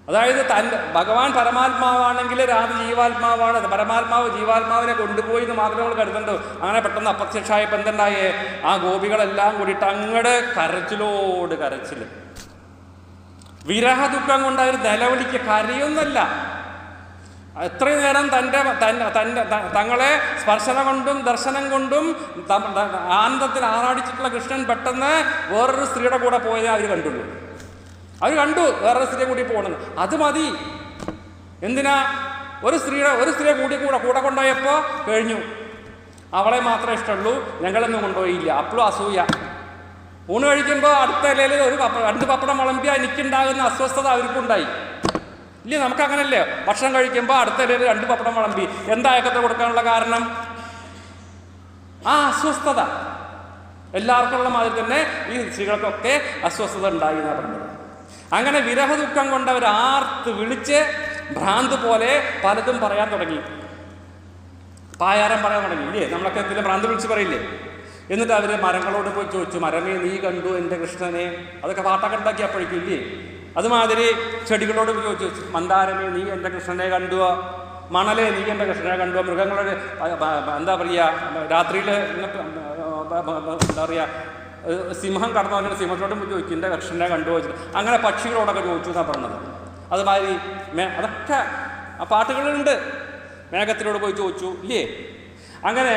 അതായത് ഭഗവാൻ പരമാത്മാവാണെങ്കിൽ രാധ ജീവാത്മാവാണ്. പരമാത്മാവ് ജീവാത്മാവിനെ കൊണ്ടുപോയി എന്ന് മാത്രമേ നമ്മൾ കരുതണ്ടോ. അങ്ങനെ പെട്ടെന്ന് അപ്രത്യക്ഷമായപ്പോൾ എന്തുണ്ടായേ? ആ ഗോപികളെല്ലാം കൂടിയിട്ട് അങ്ങോട്ട് കരച്ചിലോട് കരച്ചിൽ, വിരഹ ദുഃഖം കൊണ്ടായ നിലവിളിക്ക്, കരയൊന്നല്ല. എത്രയും നേരം തങ്ങളെ സ്പർശന കൊണ്ടും ദർശനം കൊണ്ടും ആനന്ദത്തിൽ ആറാടിച്ചിട്ടുള്ള കൃഷ്ണൻ പെട്ടെന്ന് വേറൊരു സ്ത്രീയുടെ കൂടെ പോയതേ അവർ കണ്ടുള്ളൂ. അവർ കണ്ടു വേറൊരു സ്ത്രീയെ കൂടി പോകണമെന്ന്. അത് മതി. എന്തിനാ? ഒരു സ്ത്രീയെ കൂടെ കൊണ്ടുപോയപ്പോൾ കഴിഞ്ഞു. അവളെ മാത്രമേ ഇഷ്ടമുള്ളൂ, ഞങ്ങളൊന്നും കൊണ്ടുപോയില്ല. അപ്പോഴും അസൂയ. ഊണ് കഴിക്കുമ്പോൾ അടുത്ത ഇലയിൽ 2 പപ്പടം വിളമ്പിയാൽ എനിക്കുണ്ടാകുന്ന അസ്വസ്ഥത അവർക്കുണ്ടായി ഇല്ലേ? നമുക്കങ്ങനല്ലേ? ഭക്ഷണം കഴിക്കുമ്പോൾ അടുത്ത ഇലയിൽ 2 പപ്പടം വിളമ്പി. എന്താ ഏക്കത്തെ കൊടുക്കാനുള്ള കാരണം? ആ അസ്വസ്ഥത. എല്ലാവർക്കും ഉള്ള മാതിരി തന്നെ ഈ സ്ത്രീകൾക്കൊക്കെ അസ്വസ്ഥത ഉണ്ടായി എന്നാണ് പറഞ്ഞത്. അങ്ങനെ വിരഹ ദുഃഖം കൊണ്ടവർ ആർത്ത് വിളിച്ച് ഭ്രാന്ത് പോലെ പലതും പറയാൻ തുടങ്ങി. പായാരം പറയാൻ തുടങ്ങി ഇല്ലേ? നമ്മളൊക്കെ എന്തെങ്കിലും ഭ്രാന്ത് വിളിച്ച് പറയില്ലേ? എന്നിട്ട് അവർ മരങ്ങളോട് പോയി ചോദിച്ചു, മരമേ നീ കണ്ടു എൻ്റെ കൃഷ്ണനെ? അതൊക്കെ പാട്ടൊക്കെ ഉണ്ടാക്കി അപ്പോഴേക്കും ഇല്ലേ? അതുമാതിരി ചെടികളോട് ചോദിച്ചു, മന്ദാരമേ നീ എൻ്റെ കൃഷ്ണനെ കണ്ടുവോ? മണലേ നീ എൻ്റെ കൃഷ്ണനെ കണ്ടുവോ? മൃഗങ്ങളുടെ എന്താ പറയുക, രാത്രിയിൽ എന്താ പറയുക, സിംഹം കടന്നു പറഞ്ഞാൽ സിംഹത്തോടും ചോദിക്കും എൻ്റെ കൃഷ്ണനെ കണ്ടുവോ വെച്ചിട്ട്. അങ്ങനെ പക്ഷികളോടൊക്കെ ചോദിച്ചു എന്നാണ് പറഞ്ഞത്. അതുമാതിരി അതൊക്കെ ആ പാട്ടുകളുണ്ട്. മേഘത്തിനോട് പോയി ചോദിച്ചു ഇല്ലേ? അങ്ങനെ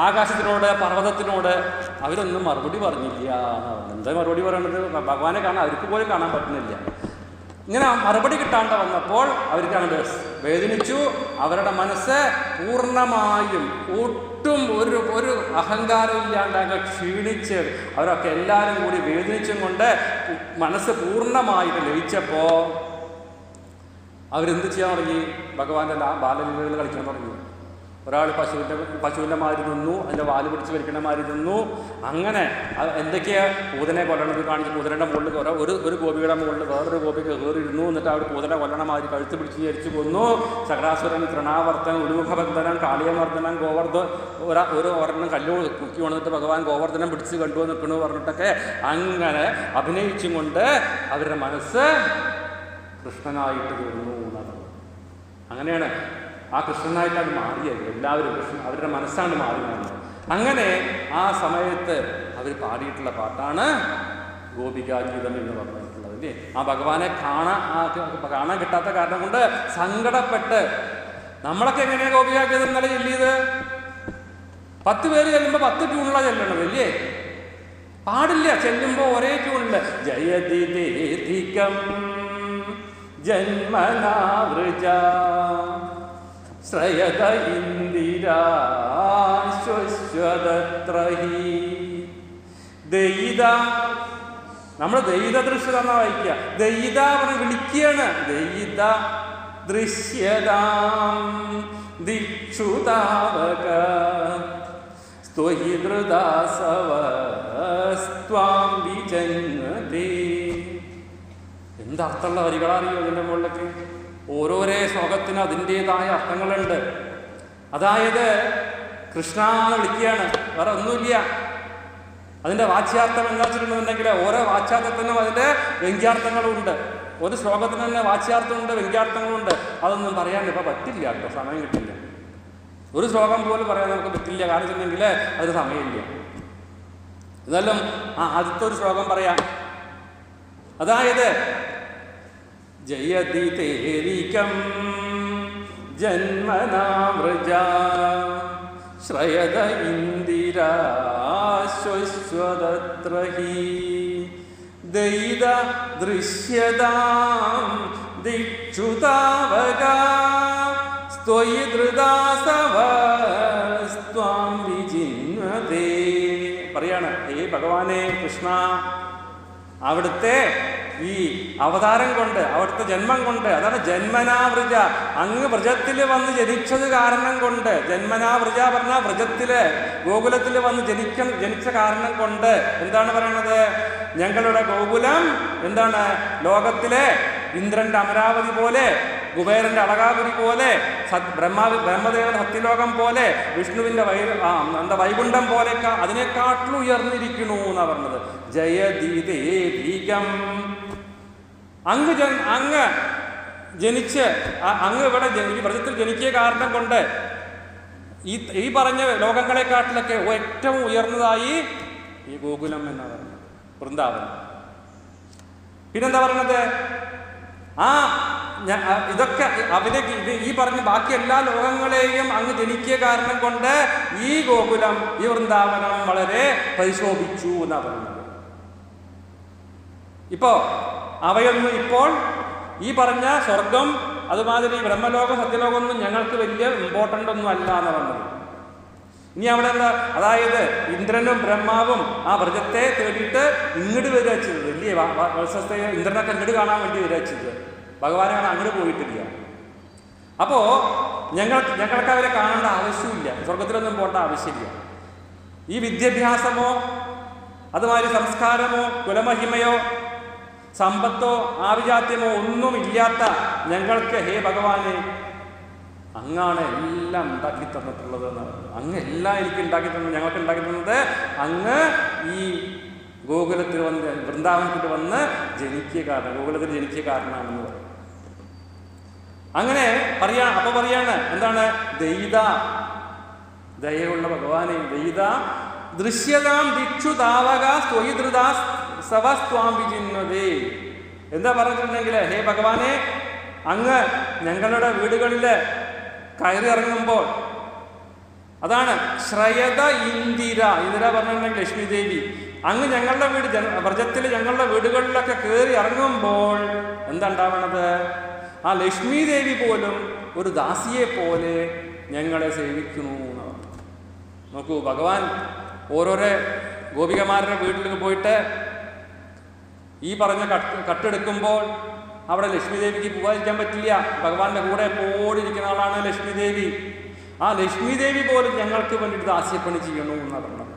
ആകാശത്തിനോട്, പർവ്വതത്തിനോട് അവരൊന്നും മറുപടി പറഞ്ഞില്ല. എന്താ മറുപടി പറയണത്? ഭഗവാനെ കാണാൻ അവർക്ക് പോലും കാണാൻ പറ്റുന്നില്ല. ഇങ്ങനെ മറുപടി കിട്ടാണ്ട് വന്നപ്പോൾ അവർക്ക് അങ്ങോട്ട് വേദനിച്ചു. അവരുടെ മനസ്സ് പൂർണ്ണമായും ഒട്ടും ഒരു അഹങ്കാരം ഇല്ലാണ്ട് ക്ഷീണിച്ച് അവരൊക്കെ എല്ലാവരും കൂടി വേദനിച്ചും കൊണ്ട് മനസ്സ് പൂർണ്ണമായിട്ട് ലയിച്ചപ്പോൾ അവരെന്ത് ചെയ്യാൻ തുടങ്ങി? ഭഗവാന്റെ ബാലലീലകൾ കളിക്കാൻ തുടങ്ങി. ഒരാൾ പശുവിൻ്റെ മാതിരി നിന്നു, അതിൻ്റെ വാല് പിടിച്ച് വലിക്കണ മാതിരി നിന്നു. അങ്ങനെ എന്തൊക്കെയാണ് പൂതനെ കൊല്ലണത് കാണിച്ച് പൂതനയുടെ മുകളിൽ ഒരു ഗോപിയുടെ മുകളിൽ വേറൊരു ഗോപിക്ക് കയറിയിരുന്നു. എന്നിട്ട് അവർ പൂതനെ കൊല്ലണ മാതിരി കഴുത്ത് പിടിച്ച് ഞരിച്ചു കൊന്നു. സകടാസുരൻ, തൃണാവർത്തൻ, ഉലൂഹബന്ധനം, കാളിയമർദ്ദനം, ഒരു ഒരെണ്ണം കല്ലു കുക്കി വന്നിട്ട് ഭഗവാൻ ഗോവർദ്ധനം പിടിച്ച് കണ്ടു നിൽക്കണു പറഞ്ഞിട്ടൊക്കെ അങ്ങനെ അഭിനയിച്ചും കൊണ്ട് അവരുടെ മനസ്സ് കൃഷ്ണനായിട്ട് തീർന്നു എന്നാണ്. അങ്ങനെയാണ് ആ കൃഷ്ണനായിട്ടാണ് മാറിയത്. എല്ലാവരും അവരുടെ മനസ്സാണ് മാറിയത്. അങ്ങനെ ആ സമയത്ത് അവർ പാടിയിട്ടുള്ള പാട്ടാണ് ഗോപികാഗീതം എന്ന് പറഞ്ഞിട്ടുള്ളത് അല്ലേ? ആ ഭഗവാനെ കാണാൻ കിട്ടാത്ത കാരണം കൊണ്ട് സങ്കടപ്പെട്ട് നമ്മളൊക്കെ എങ്ങനെയാണ് ഗോപികാഗീതം ഇന്നലെ ചൊല്ലിയത്? 10 പേര് ചെല്ലുമ്പോൾ 10 ട്യൂണിലാണ് ചെല്ലണത് അല്ലേ? പാടില്ല, ചെല്ലുമ്പോൾ ഒരേ ട്യൂണില് ജയതിദേധികം ജന്മനാവൃജ ശ്രയത ഇന്ദിരാശ്വസ്വതത്രഹി ദയിത. നമ്മൾ ദയിത ദൃശ്യത എന്നാ വായിക്കുക. ദയിത പറഞ്ഞ് വിളിക്കുകയാണ്. ദയിത ദൃശ്യതാം ദിക്ഷുതാവക സ്ത്വഹി ധൃദാസവസ്ത്വാം വിജന്മതേ. എന്തർത്ഥമുള്ള വരികളറിയോ ഇതിൻ്റെ മുകളിലേക്ക്? ഓരോരോ ശ്ലോകത്തിന് അതിൻ്റെതായ അർത്ഥങ്ങളുണ്ട്. അതായത് കൃഷ്ണ എന്ന് വിളിക്കുകയാണ്, വേറെ ഒന്നുമില്ല. അതിൻ്റെ വാച്യാർത്ഥം എന്താ വെച്ചിട്ടുണ്ടെന്നുണ്ടെങ്കിൽ ഓരോ വാച്യാർത്ഥത്തിനും അതിൻ്റെ വ്യംഗ്യാർത്ഥങ്ങളുണ്ട്. ഒരു ശ്ലോകത്തിന് തന്നെ വാച്യാർത്ഥമുണ്ട്, വ്യംഗ്യാർത്ഥങ്ങളുണ്ട്. അതൊന്നും പറയാൻ ഇപ്പോൾ പറ്റില്ല കേട്ടോ, സമയം കിട്ടില്ല. ഒരു ശ്ലോകം പോലും പറയാൻ നമുക്ക് പറ്റില്ല. കാരണം വെച്ചിട്ടുണ്ടെങ്കിൽ അതിന് സമയമില്ല. എന്നാലും ആദ്യത്തെ ഒരു ശ്ലോകം പറയാം. അതായത് ജയതി തേരികം ജന്മനാവൃജ ശ്രയത ഇന്ദിരാശ്വസ്വതത്രഹി ദയിത ദൃശ്യതാം ദിക്ഷുതാവക സ്ത്വയി ധൃദാസവസ്ത്വാം വിജിന്വതേ. പറയാണ്, ഹേ ഭഗവാനെ കൃഷ്ണ, അവിടുത്തെ ഈ അവതാരം കൊണ്ട്, അവിടുത്തെ ജന്മം കൊണ്ട്, അതാണ് ജന്മനാവൃജ, അങ്ങ് വ്രജത്തിൽ വന്ന് ജനിച്ചത് കാരണം കൊണ്ട്. ജന്മനാവൃജ പറഞ്ഞാൽ വ്രജത്തില് ഗോകുലത്തിൽ വന്ന് ജനിച്ച കാരണം കൊണ്ട് എന്താണ് പറയണത്? ഞങ്ങളുടെ ഗോകുലം എന്താണ്? ലോകത്തിലെ ഇന്ദ്രന്റെ അമരാവതി പോലെ, കുബേരന്റെ അളകാപുരി പോലെ, ബ്രഹ്മദേവന്റെ സത്യലോകം പോലെ, വിഷ്ണുവിന്റെ വൈകുണ്ഠം പോലെയൊക്കെ അതിനെക്കാട്ടിലും ഉയർന്നിരിക്കണു എന്നാ പറഞ്ഞത്. ജയദീതേകം, അങ്ങ് ജനിച്ച് അങ്ങ് ഇവിടെ ഈ വ്രജത്തിൽ ജനിക്കിയ കാരണം കൊണ്ട് ഈ പറഞ്ഞ ലോകങ്ങളെക്കാട്ടിലൊക്കെ ഏറ്റവും ഉയർന്നതായി ഈ ഗോകുലം എന്നാ പറഞ്ഞത്, വൃന്ദാവനം. പിന്നെന്താ പറഞ്ഞത്? ഇതൊക്കെ ഈ പറഞ്ഞ ബാക്കി എല്ലാ ലോകങ്ങളെയും അങ്ങ് ജനിക്കിയ കാരണം കൊണ്ട് ഈ ഗോകുലം, ഈ വൃന്ദാവനം വളരെ പരിശോഭിച്ചു എന്നാ പറയുന്നത്. അവയൊന്നും ഇപ്പോൾ ഈ പറഞ്ഞ സ്വർഗം, അതുമാതിരി ബ്രഹ്മലോകം, സത്യലോകമൊന്നും ഞങ്ങൾക്ക് വലിയ ഇമ്പോർട്ടൻ്റ് ഒന്നും അല്ല എന്ന് പറഞ്ഞത്. ഇനി അവിടെ എന്താ? അതായത് ഇന്ദ്രനും ബ്രഹ്മാവും ആ വ്രജത്തെ തേടിയിട്ട് ഇങ്ങോട്ട് വരിക ചെയ്തത് വലിയ വത്സത്തെ ഇന്ദ്രനൊക്കെ ഇങ്ങോട്ട് കാണാൻ വേണ്ടി വരിക ചെയ്തത്. ഭഗവാനെ കാണാൻ അങ്ങോട്ട് പോയിട്ടില്ല. അപ്പോൾ ഞങ്ങൾക്ക് അവരെ കാണേണ്ട ആവശ്യമില്ല, സ്വർഗത്തിലൊന്നും പോകേണ്ട ആവശ്യമില്ല. ഈ വിദ്യാഭ്യാസമോ അതുമാതിരി സംസ്കാരമോ കുലമഹിമയോ സമ്പത്തോ ആഭിജാത്യമോ ഒന്നുമില്ലാത്ത ഞങ്ങൾക്ക് ഹേ ഭഗവാനെ അങ്ങാണ് എല്ലാം ഉണ്ടാക്കി തന്നിട്ടുള്ളത് എന്നാണ്. അങ്ങ് എല്ലാം എനിക്ക് ഉണ്ടാക്കി തന്നത്, ഞങ്ങൾക്ക് ഉണ്ടാക്കി തന്നത് അങ്ങ് ഈ ഗോകുലത്തിൽ വന്ന് വൃന്ദാവനത്തിൽ വന്ന് ജനിക്കിയ കാരണം, ഗോകുലത്തിൽ ജനിക്കിയ കാരണമാണെന്ന് പറയും. അങ്ങനെ അപ്പൊ പറയാണ് എന്താണ്? ദയിത, ദയുള്ള ഭഗവാനെ, ദയിത ദൃശ്യതാം ദിക്ഷു താവക സ്വയിധൃതാ സവസ്വാം വിജിന്വതേ. എന്താ പറഞ്ഞിട്ടുണ്ടെങ്കിൽ, ഹേ ഭഗവാനെ, അങ്ങ് ഞങ്ങളുടെ വീടുകളിൽ കയറി ഇറങ്ങുമ്പോൾ, അതാണ് ശ്രയത ഇന്ദിര, ഇന്ദിര പറഞ്ഞിട്ടുണ്ടെങ്കിൽ ലക്ഷ്മി ദേവി, അങ്ങ് ഞങ്ങളുടെ വീട് വ്രജത്തിൽ ഞങ്ങളുടെ വീടുകളിലൊക്കെ കയറി ഇറങ്ങുമ്പോൾ എന്താ ഉണ്ടാവണത്? ആ ലക്ഷ്മി ദേവി പോലും ഒരു ദാസിയെ പോലെ ഞങ്ങളെ സേവിക്കുന്നു എന്നാണ്. നോക്കൂ, ഭഗവാൻ ഓരോരോ ഗോപികമാരുടെ വീട്ടിലേക്ക് പോയിട്ട് ഈ പറഞ്ഞ കട്ടെടുക്കുമ്പോൾ അവിടെ ലക്ഷ്മി ദേവിക്ക് പോകാതിരിക്കാൻ പറ്റില്ല. ഭഗവാന്റെ കൂടെ എപ്പോഴും ഇരിക്കുന്ന ആളാണ് ലക്ഷ്മി ദേവി. ആ ലക്ഷ്മി ദേവി പോലും ഞങ്ങൾക്ക് വേണ്ടിയിട്ട് ദാസ്യപ്പണി ചെയ്യണു എന്നാണ് പറഞ്ഞത്.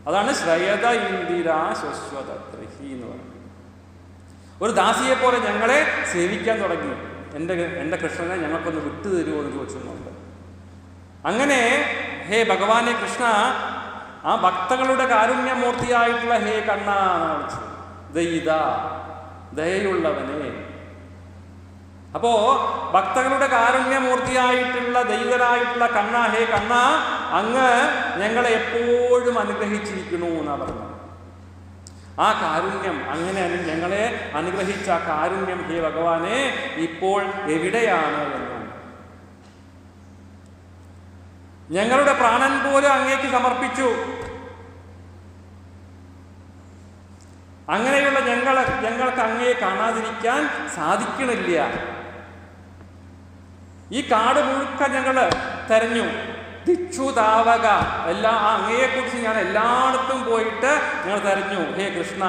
അതാണ് ശ്രയത ഇന്ദിര ശശ്വതഹി എന്ന് പറയുന്നത്. ഒരു ദാസിയെ പോലെ ഞങ്ങളെ സേവിക്കാൻ തുടങ്ങി. എൻ്റെ കൃഷ്ണനെ ഞങ്ങൾക്കൊന്ന് വിട്ടു തരുമോ എന്ന് ചോദിച്ചിട്ടുണ്ട്. അങ്ങനെ ഹേ ഭഗവാനെ കൃഷ്ണ, ആ ഭക്തകളുടെ കാരുണ്യമൂർത്തിയായിട്ടുള്ള ഹേ കണ്ണ എന്നാണ് വിളിച്ചത്. ദയിത, ദയയുള്ളവനെ. അപ്പോ ഭക്തകളുടെ കാരുണ്യമൂർത്തിയായിട്ടുള്ള ദൈവരായിട്ടുള്ള കണ്ണ, ഹേ കണ്ണ, അങ്ങ് ഞങ്ങളെ എപ്പോഴും അനുഗ്രഹിച്ചിരിക്കണു എന്നാ പറഞ്ഞത്. ആ കാരുണ്യം, അങ്ങനെ ഞങ്ങളെ അനുഗ്രഹിച്ച കാരുണ്യം ഹേ ഭഗവാനെ ഇപ്പോൾ എവിടെയാണ് എന്നാണ്. ഞങ്ങളുടെ പ്രാണൻ പോലും അങ്ങേക്ക് സമർപ്പിച്ചു. അങ്ങനെയുള്ള ഞങ്ങൾക്ക് അങ്ങയെ കാണാതിരിക്കാൻ സാധിക്കണില്ല. ഈ കാട് മുഴുക്ക ഞങ്ങൾ തെരഞ്ഞു. ദിക്ഷു താവക, അങ്ങയെക്കുറിച്ച് ഞാൻ എല്ലായിടത്തും പോയിട്ട് ഞങ്ങൾ തെരഞ്ഞു. ഹേ കൃഷ്ണ,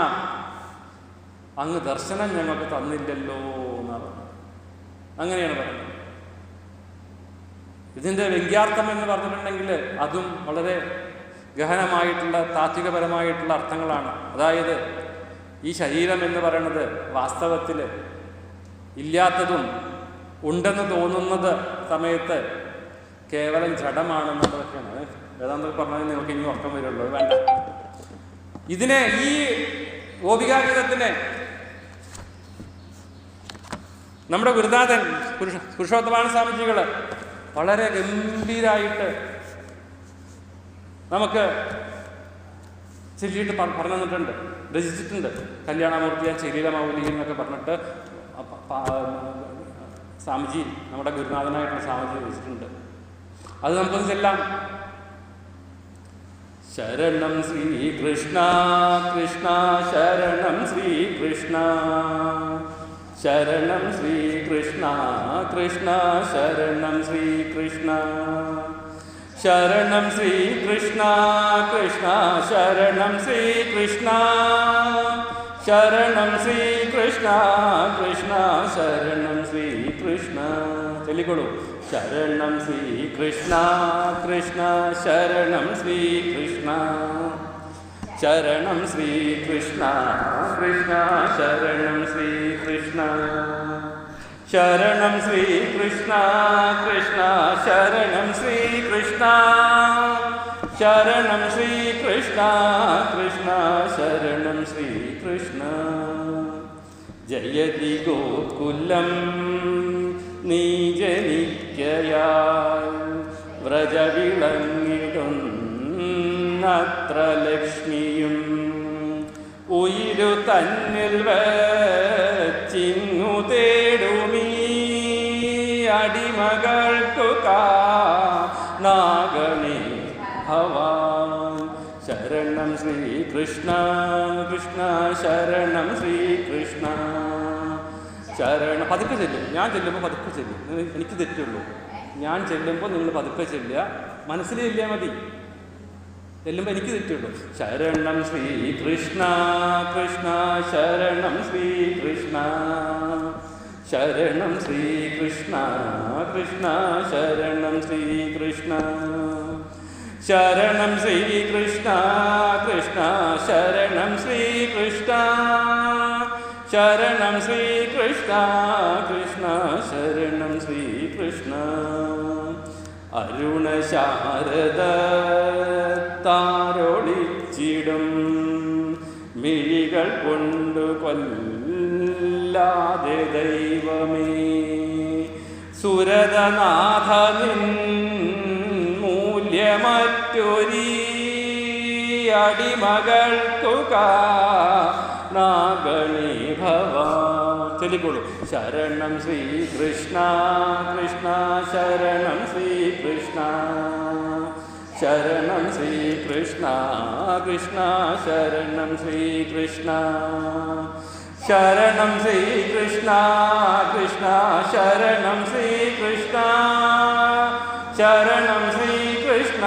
അങ്ങ് ദർശനം ഞങ്ങൾക്ക് തന്നില്ലല്ലോ എന്നാണ്. അങ്ങനെയാണ് പറയുന്നത്. ഇതിൻ്റെ വ്യംഗ്യാർത്ഥം എന്ന് പറഞ്ഞിട്ടുണ്ടെങ്കിൽ അതും വളരെ ഗഹനമായിട്ടുള്ള താത്വികപരമായിട്ടുള്ള അർത്ഥങ്ങളാണ്. അതായത് ഈ ശരീരം എന്ന് പറയുന്നത് വാസ്തവത്തിൽ ഇല്ലാത്തതും ഉണ്ടെന്ന് തോന്നുന്നത് സമയത്ത് കേവലം ജഡമാണെന്നുള്ളതൊക്കെയാണ്. വേദാന്തം പറഞ്ഞാൽ നിങ്ങൾക്ക് ഇനി ഉറക്കം വരുള്ളൂ, വേണ്ട. ഇതിനെ, ഈ ഗോപികാഗീതത്തിനെ നമ്മുടെ ഗുരുനാഥൻ പുരുഷോത്തമാനന്ദ സ്വാമിജികൾ വളരെ ഗംഭീരമായിട്ട് നമുക്ക് ചൊല്ലിയിട്ട് പറഞ്ഞു തന്നിട്ടുണ്ട്, രചിച്ചിട്ടുണ്ട്. കല്യാണമൂർത്തിയ ശരീരമൗലി എന്നൊക്കെ പറഞ്ഞിട്ട് സ്വാമിജി, നമ്മുടെ ഗുരുനാഥനായിട്ടുള്ള സ്വാമിജി രചിച്ചിട്ടുണ്ട്. അത് നമുക്കൊന്ന് ചെല്ലാം. ശരണം ശ്രീകൃഷ്ണ കൃഷ്ണ ശരണം ശ്രീകൃഷ്ണ, ശരണം ശ്രീകൃഷ്ണ കൃഷ്ണ ശരണം ശ്രീകൃഷ്ണ, ശരണം ശ്രീകൃഷ്ണ കൃഷ്ണ ശരണം ശ്രീകൃഷ്ണ, ശരണം ശ്രീകൃഷ്ണ കൃഷ്ണ ശരണം ശ്രീകൃഷ്ണ. ചൊല്ലിക്കോളൂ. ശരണം ശ്രീകൃഷ്ണ കൃഷ്ണ ശരണം ശ്രീകൃഷ്ണ, ശരണം ശ്രീകൃഷ്ണ കൃഷ്ണ ശരണം ശ്രീകൃഷ്ണ, ശരണം ശ്രീകൃഷ്ണ കൃഷ്ണ ശരണം ശ്രീകൃഷ്ണ, ശരണം ശ്രീകൃഷ്ണ കൃഷ്ണ ശരണം ശ്രീകൃഷ്ണ. ജയതി ഗോകുലം നീ ജനിക്കയാൽ വ്രജവിളങ്ങിടുന്നത്ര ലക്ഷ്മിയും ഉയിരു തന്നിൽ വച്ചിങ്ങു തേടുമീ അടിമകൾക്കു നാഗണേ ഭവാൻ. ശരണം ശ്രീകൃഷ്ണ കൃഷ്ണ ശരണം ശ്രീകൃഷ്ണ, ശരണം. പതുക്കെ ചെല്ലും, ഞാൻ ചെല്ലുമ്പോൾ പതുക്കെ ചെല്ലും. എനിക്ക് തെറ്റുള്ളൂ. ഞാൻ ചെല്ലുമ്പോൾ നിങ്ങൾ പതുക്കെ ചെല്ലുക, മനസ്സിൽ ചെല്ലിയാൽ മതി. ചെല്ലുമ്പോൾ എനിക്ക് തെറ്റുള്ളൂ. ശരണം ശ്രീകൃഷ്ണ കൃഷ്ണ ശരണം ശ്രീകൃഷ്ണ, ശരണം ശ്രീകൃഷ്ണ കൃഷ്ണ ശരണം ശ്രീകൃഷ്ണ, ശരണം ശ്രീകൃഷ്ണ കൃഷ്ണ ശരണം ശ്രീകൃഷ്ണ, ശരണം ശ്രീകൃഷ്ണ കൃഷ്ണ ശരണം ശ്രീകൃഷ്ണ. അരുണശാരദ താരൊളിച്ചിടും മിഴികൾ കൊണ്ടു കൊല്ലാതെ ദൈവമേ സുരതനാഥനിൻ മൂല്യമറ്റൊരീ അടിമകൾക്കു കാണാഗണി ഭവാൻ. ചൊല്ലിക്കോളൂ. ശരണം ശ്രീകൃഷ്ണ കൃഷ്ണ ശരണം ശ്രീകൃഷ്ണ ശരണം ശ്രീകൃഷ്ണ കൃഷ്ണ ശരണം ശ്രീകൃഷ്ണ ശരണം ശ്രീകൃഷ്ണ കൃഷ്ണ ശരണം ശ്രീകൃഷ്ണ ശരണം ശ്രീകൃഷ്ണ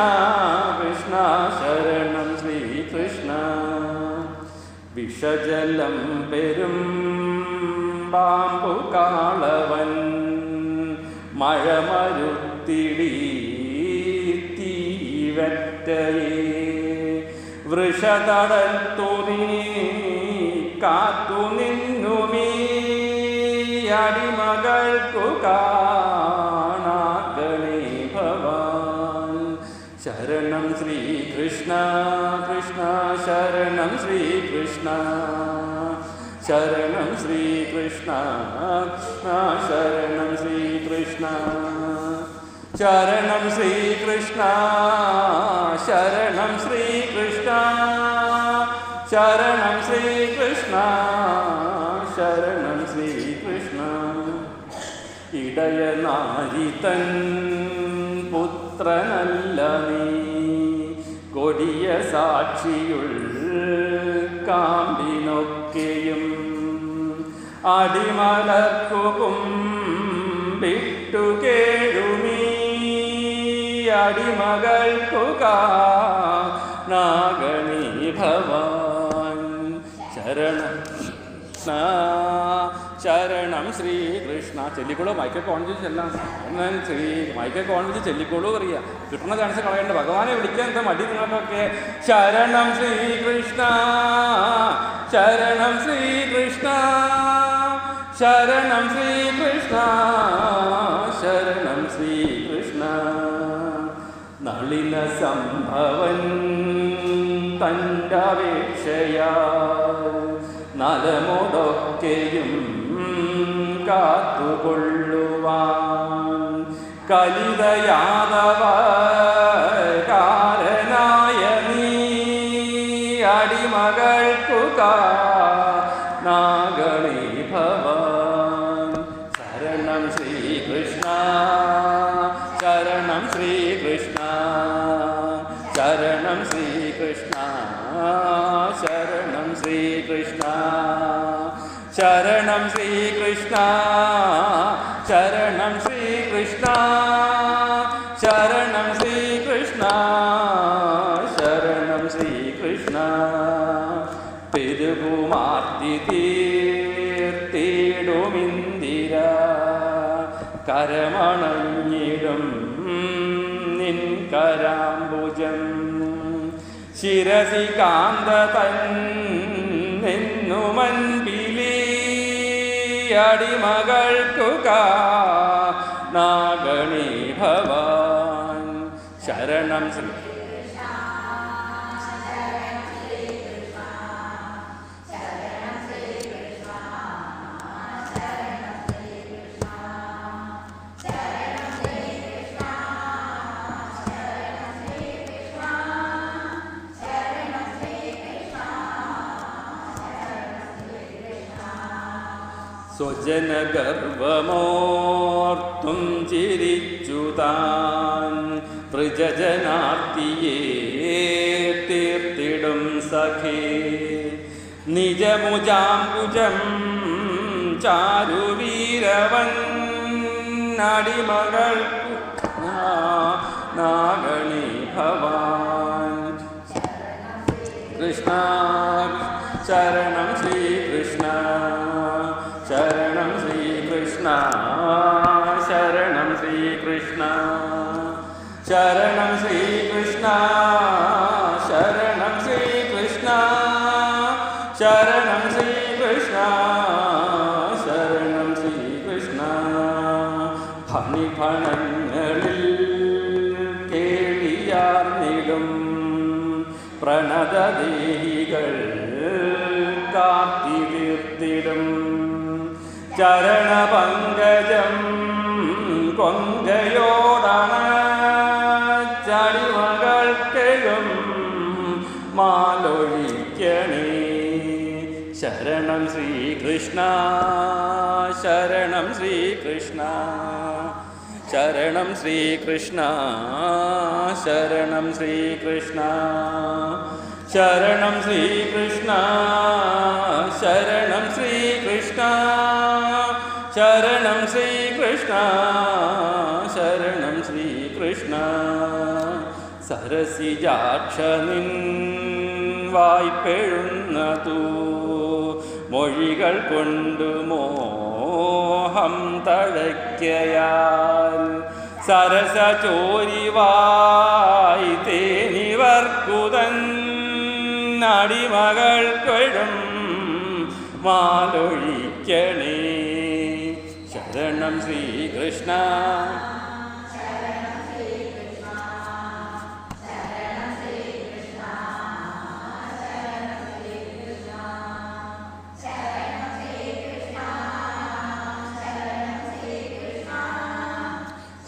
കൃഷ്ണ ശരണം ശ്രീകൃഷ്ണ. വിഷജലം പെരും പാമ്പു കാളവൻ മഴമരുത്തിടി തീവറ്റയെ വൃഷതടത്തുനി കാത്തു നിന്നുമീ അടിമകൾക്കു കാണാഗണി ഭവാൻ. ശരണം ശ്രീകൃഷ്ണ കൃഷ്ണ ശരണം ശ്രീകൃഷ്ണ ശരണം ശ്രീകൃഷ്ണ കൃഷ്ണ ശരണം ശ്രീകൃഷ്ണ ശരണം ശ്രീകൃഷ്ണ ശരണം ശ്രീകൃഷ്ണ ശരണം ശ്രീകൃഷ്ണ ശരണം ശ്രീകൃഷ്ണ. ഇടയനാരിതൻ പുത്രനല്ല നീ കൊടിയ സാക്ഷിയുൾ കാമ്പിനൊക്കെയും അടിമലർക്കു കുമ്പിട്ടു കേഴുമീ അടിമകൾക്കു കാണാഗണി ഭവാൻ. ശരണം ശരണം ശ്രീകൃഷ്ണ. ചെല്ലിക്കോളൂ. മൈക്കൊക്കെ ഓൺ ചെയ്ത് ചെല്ലാം. മൈക്കൊക്കെ ഓൺ ചെയ്ത് ചെല്ലിക്കോളൂ പറയുക. കിട്ടുന്ന ചാൻസ് കളയണ്ട. ഭഗവാനെ വിളിക്കാൻ എന്താ മടി നിങ്ങൾക്കൊക്കെ. ശരണം ശ്രീകൃഷ്ണ ശരണം ശ്രീകൃഷ്ണ ശരണം ശ്രീകൃഷ്ണ ശരണം ശ്രീകൃഷ്ണ. നളിന സംഭവൻ തൻ്റപേക്ഷയാ നലമൊടൊക്കെയും കാത്തുകൊള്ളുവാൻ കലിത യാദവ കാരനായ നീ അടിമകൾക്കു കാണാഗണി ഭവാൻ. ശരണം ശ്രീകൃഷ്ണ ശരണം ശ്രീകൃഷ്ണ ശരണം ശ്രീകൃഷ്ണ ശരണം ശ്രീകൃഷ്ണ ശരണം ശ്രീകൃഷ്ണ ശരണം ശ്രീകൃഷ്ണ ശരണം ശ്രീകൃഷ്ണ ശരണം ശ്രീകൃഷ്ണ. പെരുകുമാർത്തി തീർത്തിടുമിന്ദിര കരമണഞ്ഞിടും നിൻ കരാംബുജം ശിരസി കാന്തതൻ നിന്നു മൻപിലി അടിമകൾക്കു കാണാഗണി ഭവാൻ. ശരണം ശ്രീ സ്വജനഗർവമോർത്തും ചിരിച്ചു താൻ പ്രജജനാർത്തിയെ തീർത്തിടും സഖേ നിജമുജാംബുജം ചാരുവീരവൻ അടിമകൾക്കു നാഗണി ഭവാൻ. കൃഷ്ണ ശരണം ശ്രീകൃഷ്ണ ശരണം ശ്രീകൃഷ്ണ ശരണം ശ്രീകൃഷ്ണ ശരണം ശ്രീകൃഷ്ണ ശരണം ശ്രീകൃഷ്ണ ശരണം ശ്രീകൃഷ്ണ ശരണം ശ്രീകൃഷ്ണ. ഫണിഫണങ്ങളിൽ ദേഹികൾ കാത്തി തീർത്തിടും ചരണപങ്കജം കൊങ്കയോടണ ചടിമകൾക്കെഴും മാലൊഴിക്കണേ. ശരണം ശ്രീകൃഷ്ണ ശരണം ശ്രീകൃഷ്ണ ശരണം ശ്രീകൃഷ്ണ ശരണം ശ്രീകൃഷ്ണ ശരണം ശ്രീകൃഷ്ണ ശരണം ശ്രീകൃഷ്ണ ശരണം ശ്രീകൃഷ്ണ ശരണം ശ്രീകൃഷ്ണ. സരസിജാക്ഷ നിൻ വായ്പെഴുന്നതു മൊഴികൾ കൊണ്ടു മോഹം തഴയ്ക്കയാൽ സരസചോരിവായി തേനിവർക്കുതൻ അടിമകൾക്കൊഴും മാലൊഴിക്കണേ. ശരണം ശ്രീകൃഷ്ണ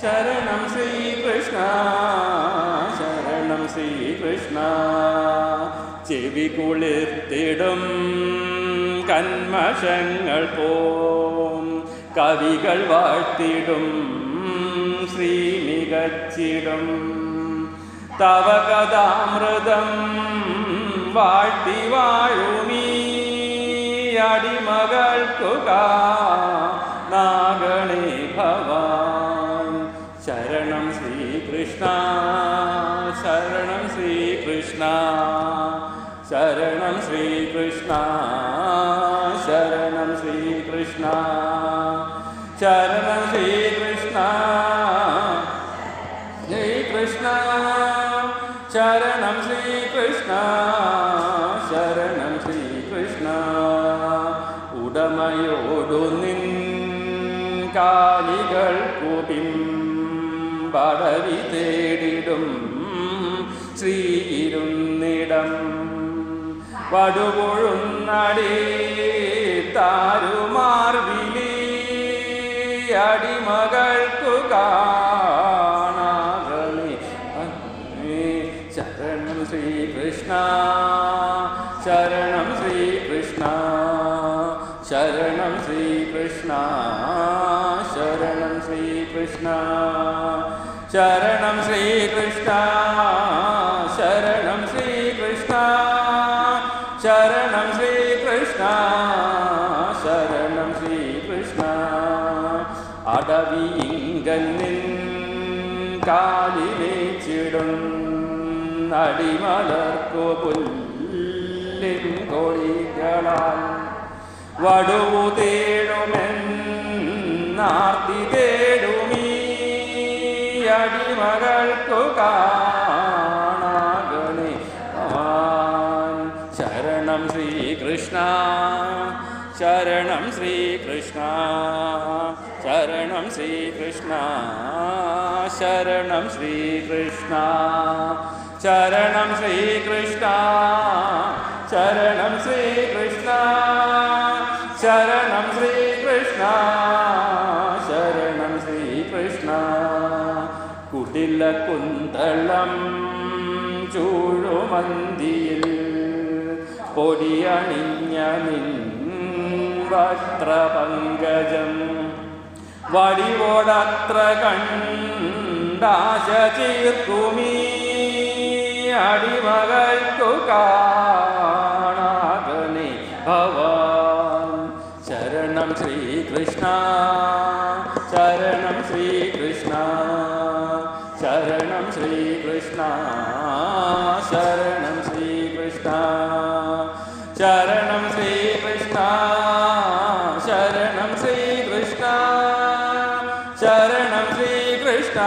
ശരണം ശ്രീകൃഷ്ണ ശരണം ശ്രീകൃഷ്ണ. ചെവി കുളിർത്തിടും കന്മഷങ്ങൾ പോം കവികൾ വാഴ്ത്തിടും ശ്രീ മികച്ചിടും തവ കഥാമൃതം വാഴ്ത്തി വാഴുമീ അടിമകൾക്കു നാഗണേ ഭവാൻ. ശരണം ശ്രീകൃഷ്ണ ശരണം ശ്രീകൃഷ്ണ ശരണം ശ്രീകൃഷ്ണ ശരണം ശ്രീകൃഷ്ണ ശരണം ശ്രീകൃഷ്ണ ശ്രീകൃഷ്ണ ശരണം ശ്രീകൃഷ്ണ ശരണം ശ്രീകൃഷ്ണ. ഉടമയോടു നിൻ കാലികൾക്കു പിമ്പടവി തേടിടും ശ്രീയിരുന്നിടം വടുപൊഴുന്നടി താരുമാർവിലി അടിമകൾക്കു കാണാകളി. ശരണം ശ്രീകൃഷ്ണ ശരണം ശ്രീകൃഷ്ണ ശരണം ശ്രീകൃഷ്ണ ശരണം ശ്രീകൃഷ്ണ ശരണം ശ്രീകൃഷ്ണ ശരണം ശ്രീകൃഷ്ണ ശരണം ശ്രീകൃഷ്ണ ശരണം ശ്രീകൃഷ്ണ. അടവിയിങ്കൽ നിൻ കാലിലേച്ചിടും അടിമലർക്കു പുല്ലിൻ കൊടികളാൽ വടുവു തേടുമെന്നാർത്തി തേടുമീ അടിമകൾക്കു കാണാകണേ ഭവാൻ. ശരണം ശ്രീകൃഷ്ണ ശരണം ശ്രീകൃഷ്ണ ശരണം ശ്രീകൃഷ്ണ ശരണം ശ്രീകൃഷ്ണ ശരണം ശ്രീകൃഷ്ണ ശരണം ശ്രീകൃഷ്ണ ശരണം ശ്രീകൃഷ്ണ ശരണം ശ്രീകൃഷ്ണ. കുടില കുന്തളം ചൂഴുമന്തിയിൽ പൊടിയണിഞ്ഞ നിൻ വസ്ത്രപങ്കജം വടിവോടത്ര കണ്ടാശ ചീർക്കുമീ അടിമകൾക്കു കാണാകണേ ഭവാൻ. ശരണം ശ്രീകൃഷ്ണ ശരണം ശ്രീകൃഷ്ണ ശരണം ശ്രീകൃഷ്ണ ശരണം ശ്രീകൃഷ്ണ ശരണം ശ്രീകൃഷ്ണ ശരണം ശ്രീകൃഷ്ണ ശരണം ശ്രീകൃഷ്ണ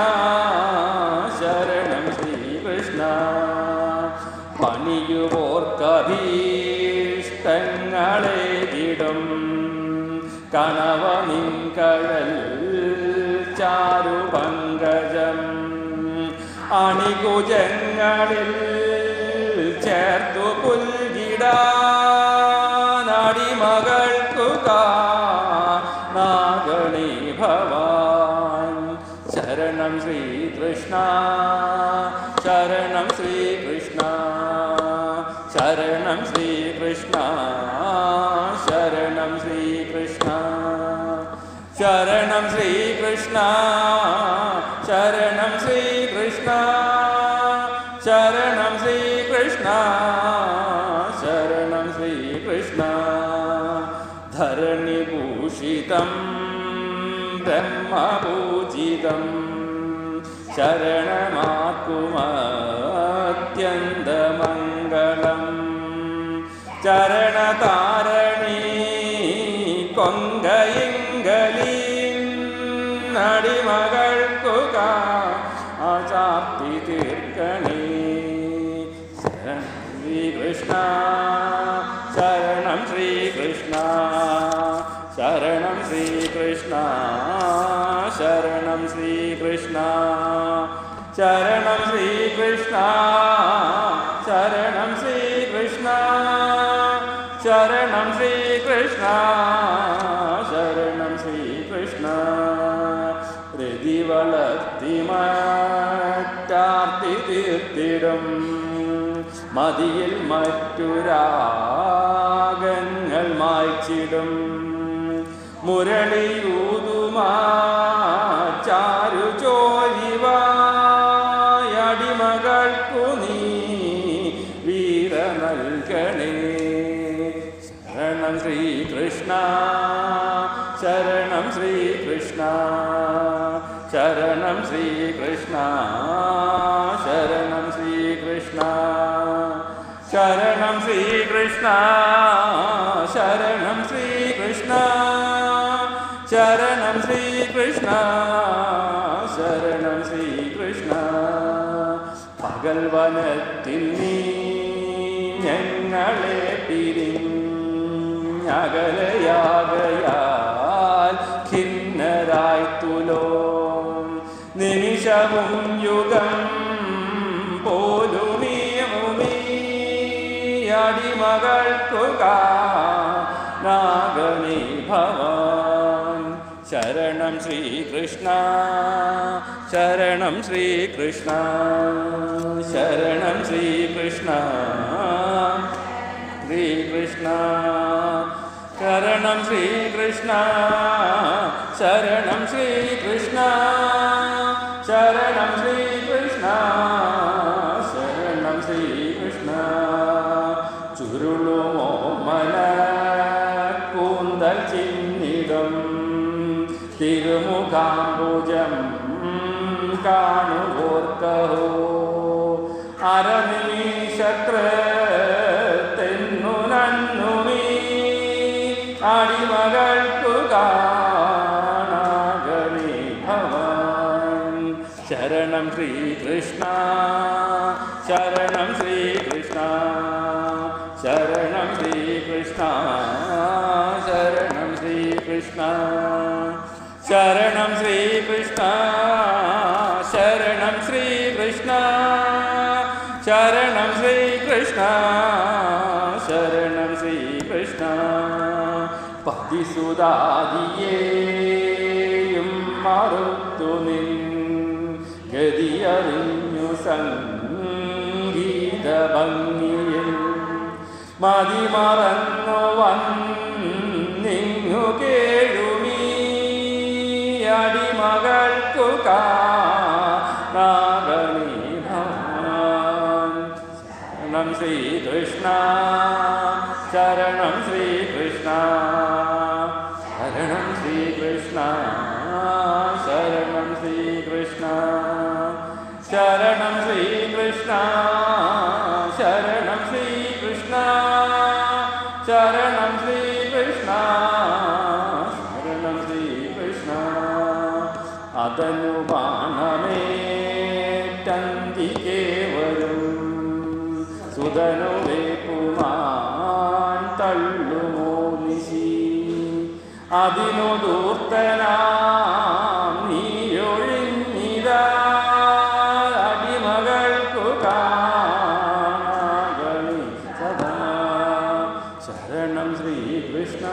ശരണം ശ്രീകൃഷ്ണ. പണിയുവോർക്കഭീഷ്ടങ്ങളെ ഇടും കണവനിൻകഴൽ ചാരുപങ്കജം അണികുജങ്ങളിൽ ചേർത്തു പുൽകിടാനടിമകൾക്കു നാഗണി ഭവാൻ. ശരണം ശ്രീകൃഷ്ണ ശരണം ശ്രീകൃഷ്ണ ശരണം ശ്രീകൃഷ്ണ ശരണം ശ്രീകൃഷ്ണ ശരണം ശ്രീകൃഷ്ണ ശരണം ശ്രീകൃഷ്ണ ശരണം ശ്രീകൃഷ്ണ ശരണം ശ്രീകൃഷ്ണ. ധരണിഭൂഷിതം ബ്രഹ്മപൂജിതം ശരണമാക്കുമത്യന്തമംഗളം. ചരണതാരണി കൊങ്കയിങ്കലീന്നടിമകൾക്കു ആചാർത്തി തീർക്കണേ. ശ്രീകൃഷ്ണ ശരണം ശ്രീകൃഷ്ണ ശരണം ശ്രീകൃഷ്ണ ശരണം ശ്രീകൃഷ്ണ ശരണം ശ്രീകൃഷ്ണ ശരണം ശ്രീകൃഷ്ണ ശരണം ശ്രീകൃഷ്ണ ശരണം ശ്രീകൃഷ്ണ. ഹൃദി വളർത്തി മറ്റാർത്തി തീർത്തിടും മതിയിൽ മറ്റു രാഗങ്ങൾ മായ്ച്ചിടും. മുരളിയൂതുമാ ചാരു ചോരിവായടിമകൾക്കു നീ വീര നൽകണേ. ശരണം ശ്രീകൃഷ്ണ ശരണം ശ്രീകൃഷ്ണ ശരണം ശ്രീകൃഷ്ണ ശരണം ശ്രീകൃഷ്ണ ശരണം ശ്രീകൃഷ്ണ ശരണം ശ്രീകൃഷ്ണ ശരണം ശ്രീകൃഷ്ണ ശരണം ശ്രീകൃഷ്ണ. പകൽ വനത്തിൽ നീ ഞങ്ങളെ പിരിഞ്ഞകലയാകയാൽ ഖിന്നരായി തുലോം. നിമിഷവും യുഗം പോലുമീ അടിമകൾക്കു നാഗണി ഭവാൻ. ശരണം ശ്രീകൃഷ്ണ ശരണം ശ്രീകൃഷ്ണ ശരണം ശ്രീകൃഷ്ണ ശ്രീകൃഷ്ണ ശരണം ശ്രീകൃഷ്ണ ശരണം ശ്രീകൃഷ്ണ ശരണം ശ്രീകൃഷ്ണ ശരണം ശ്രീകൃഷ്ണ. ചുരുളുമോ മന കൂന്തൽ ചിന്നിടും തിരുമുഖാംബുജം കാണുവോർക്കഹോ. അരനിമിഷത്രന്നു നന്നുമീ അടിമകൾക്കു നാഗണി ഭവാൻ. ശരണം ശ്രീകൃഷ്ണ ശരണം ശ്രീകൃഷ്ണ ശരണം ശ്രീകൃഷ്ണ ശരണം ശ്രീകൃഷ്ണ ശരണം ശ്രീകൃഷ്ണ ശരണം ശ്രീകൃഷ്ണ ശരണം ശ്രീകൃഷ്ണ ശരണം ശ്രീകൃഷ്ണ. പതിസുതാദിയേയും മറുത്തു നിൻ ഗതിയറിഞ്ഞു സംഗീത ഭംഗിയിൽ മതിമറന്നു വന്നിങ്ങു കേഴുമീ അടിമകൾക്കു നാഗണി ഭവാൻ. ശരണം ശ്രീകൃഷ്ണ ശരണം ശ്രീകൃഷ്ണ ശരണം ശ്രീകൃഷ്ണ ശരണം ശ്രീകൃഷ്ണ ശരണം ശ്രീകൃഷ്ണ ശരണം ശ്രീകൃഷ്ണ ശരണം ശ്രീകൃഷ്ണ ശരണം ശ്രീകൃഷ്ണ. അതനു ബാണമേറ്റന്തികേ വരും സുതനു വേപ്പുമാൻ തള്ളുമോ നിശി. അതിനു ദൂർത്തനാം നീയൊഴിഞ്ഞിതാ അടിമകൾക്കു നാഗണി ശരണം ശ്രീകൃഷ്ണ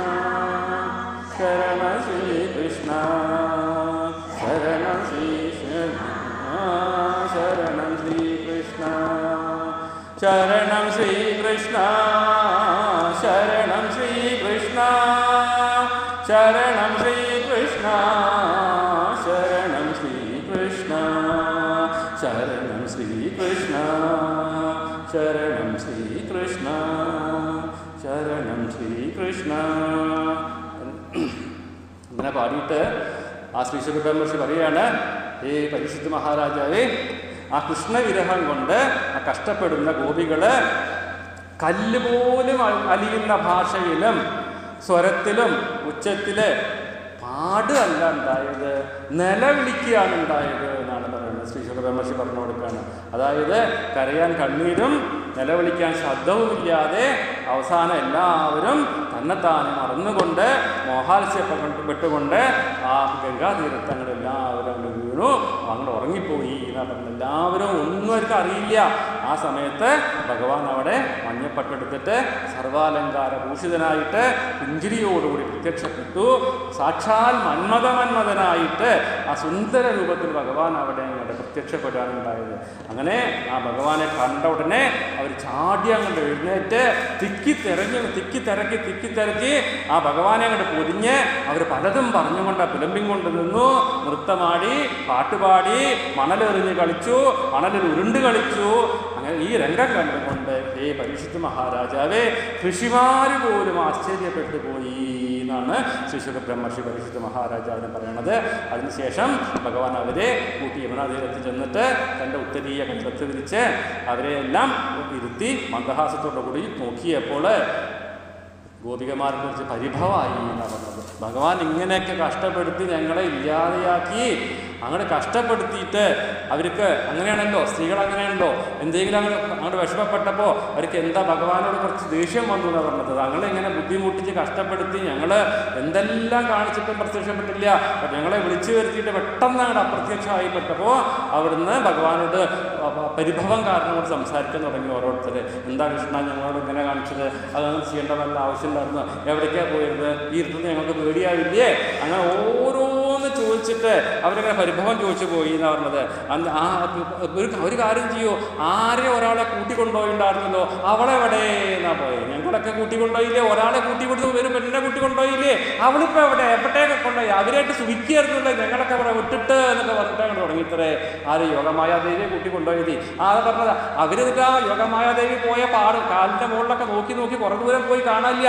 ശരണം ശ്രീകൃഷ്ണ ശരണം ശ്രീകൃഷ്ണ ശരണം ശ്രീകൃഷ്ണ ശരണം ശ്രീകൃഷ്ണ ശരണം ശ്രീകൃഷ്ണ ശരണം ശ്രീകൃഷ്ണ ശരണം ശ്രീകൃഷ്ണ ശരണം ശ്രീകൃഷ്ണ ശരണം ശ്രീകൃഷ്ണ ശരണം ശ്രീകൃഷ്ണ. ഇങ്ങനെ പാടിയിട്ട് ആ ശ്രീശുഖബ്രഹ്മർഷി പറയുകയാണ്, ഈ പരീക്ഷിത് മഹാരാജാവേ, ആ കൃഷ്ണവിരഹം കൊണ്ട് ആ കഷ്ടപ്പെടുന്ന ഗോപികള് കല്ലുപോലും അലിയുന്ന ഭാഷയിലും സ്വരത്തിലും ഉച്ചത്തില് പാടുകയല്ല ഉണ്ടായത്, നിലവിളിക്കുകയാണ് ഉണ്ടായത് എന്നാണ് പറയുന്നത്. ശ്രീശുഖബ്രഹ്മർഷി പറഞ്ഞു കൊടുക്കുകയാണ്. അതായത് കരയാൻ കണ്ണീരും നിലവിളിക്കാൻ ശബ്ദവുമില്ലാതെ അവസാനം എല്ലാവരും തന്നെത്താനെ മറന്നുകൊണ്ട് മോഹാത്സ്യപ്പെട്ടുകൊണ്ട് ആ ഗംഗാതീരത്ത് അങ്ങോട്ട് എല്ലാവരും അങ്ങോട്ട് വീണു, അങ്ങോട്ട് ഉറങ്ങിപ്പോയി എന്നാ പറഞ്ഞത്. എല്ലാവരും ഒന്നും അവർക്ക് അറിയില്ല. ആ സമയത്ത് ഭഗവാൻ അവിടെ മഞ്ഞപ്പട്ടെടുത്തിട്ട് സർവാലങ്കാര ഭൂഷിതനായിട്ട് പുഞ്ചിരിയോടുകൂടി പ്രത്യക്ഷപ്പെട്ടു. സാക്ഷാൽ മന്മഥനായിട്ട് ആ സുന്ദര രൂപത്തിൽ ഭഗവാൻ അവിടെ അങ്ങോട്ട് പ്രത്യക്ഷപ്പെടാനുണ്ടായത്. അങ്ങനെ ആ ഭഗവാനെ കണ്ട ഉടനെ അവർ ചാടി അങ്ങോട്ട് എഴുന്നേറ്റ് തിരക്കി ആ ഭഗവാനെ അങ്ങോട്ട് പൊതിഞ്ഞ് അവർ പലതും പറഞ്ഞുകൊണ്ട് പുലമ്പിം കൊണ്ട് നിന്നു. നൃത്തമാടി, പാട്ടുപാടി, മണലെറിഞ്ഞ് കളിച്ചു, മണലിൽ ഉരുണ്ട് കളിച്ചു. അങ്ങനെ ഈ രംഗം കണ്ടുകൊണ്ട് ഈ പരീക്ഷിത് മഹാരാജാവേ, ഋഷിമാര് പോലും ആശ്ചര്യപ്പെട്ടു പോയി എന്നാണ് ശ്രീശുഖബ്രഹ്മർഷി പരീക്ഷിത് മഹാരാജാവിനെ പറയണത്. അതിനുശേഷം ഭഗവാൻ അവരെ കൂട്ടി യമുനാതീരത്ത് ചെന്നിട്ട് തൻ്റെ ഉത്തരീയ കക്ഷത്ത് വിരിച്ച് അവരെ എല്ലാം ഇരുത്തി മന്ദഹാസത്തോടു കൂടി നോക്കിയപ്പോൾ ഗോപികമാരെ കുറിച്ച് പരിഭവമായി എന്നാണ് പറഞ്ഞത്. ഭഗവാൻ ഇങ്ങനെയൊക്കെ കഷ്ടപ്പെടുത്തി ഞങ്ങളെ ഇല്ലാതെയാക്കി, അങ്ങനെ കഷ്ടപ്പെടുത്തിയിട്ട് അവർക്ക് അങ്ങനെയാണല്ലോ, സ്ത്രീകൾ അങ്ങനെയാണല്ലോ, എന്തെങ്കിലും അങ്ങോട്ട് വിഷമപ്പെട്ടപ്പോൾ അവർക്ക് എന്താ ഭഗവാനോട് കുറച്ച് ദേഷ്യം വന്നു എന്നാണ് പറഞ്ഞത്. ഞങ്ങളെ ഇങ്ങനെ ബുദ്ധിമുട്ടിച്ച് കഷ്ടപ്പെടുത്തി ഞങ്ങൾ എന്തെല്ലാം കാണിച്ചിട്ടും പ്രത്യക്ഷപ്പെട്ടില്ല, ഞങ്ങളെ വിളിച്ചു വരുത്തിയിട്ട് പെട്ടെന്ന് അങ്ങോട്ട് അപ്രത്യക്ഷമായിപ്പെട്ടപ്പോൾ അവിടുന്ന് ഭഗവാനോട് പരിഭവം കാരണം കൊണ്ട് സംസാരിക്കാൻ തുടങ്ങി ഓരോരുത്തർ. എന്താ കൃഷ്ണ ഞങ്ങളോട് ഇങ്ങനെ കാണിച്ചത്, അതൊന്നും ചെയ്യേണ്ട വല്ല ആവശ്യമില്ലായിരുന്നു, എവിടേക്കാണ് പോയിരുന്നത്, ഈ ഇരുന്ന് ഞങ്ങൾക്ക് പേടിയാവില്ലേ, അങ്ങനെ ഓരോന്ന് ചോദിച്ചിട്ട് അവരിങ്ങനെ പരിഭവം ചോദിച്ചു പോയി എന്നാണ് പറഞ്ഞത്. ഒരു കാര്യം ചെയ്യൂ, ആരെ ഒരാളെ കൂട്ടിക്കൊണ്ടുപോയിണ്ടായിരുന്നല്ലോ, അവളെവിടെ എന്നാ പോയത്. ഞങ്ങളൊക്കെ കൂട്ടിക്കൊണ്ടുപോയില്ലേ, ഒരാളെ കൂട്ടിക്കൊണ്ടു വരും, പെണ്ണിനെ കൂട്ടിക്കൊണ്ടുപോയില്ലേ, അവളിപ്പോൾ എവിടെയൊക്കെ കൊണ്ടുപോയി, അവരായിട്ട് സുഖിക്കായിരുന്നില്ലേ, ഞങ്ങളൊക്കെ അവിടെ വിട്ടിട്ട് എന്നൊക്കെ പറഞ്ഞിട്ട് അങ്ങോട്ട് തുടങ്ങിത്തരേ. ആര് യോഗമായാദേവിയെ കൂട്ടിക്കൊണ്ടുപോയത്. അത് പറഞ്ഞത് അവരെന്നിട്ട് ആ യോഗമായാദേവി പോയ പാട് കാലിൻ്റെ മുകളിലൊക്കെ നോക്കി കുറേ ദൂരം പോയി കാണാനില്ല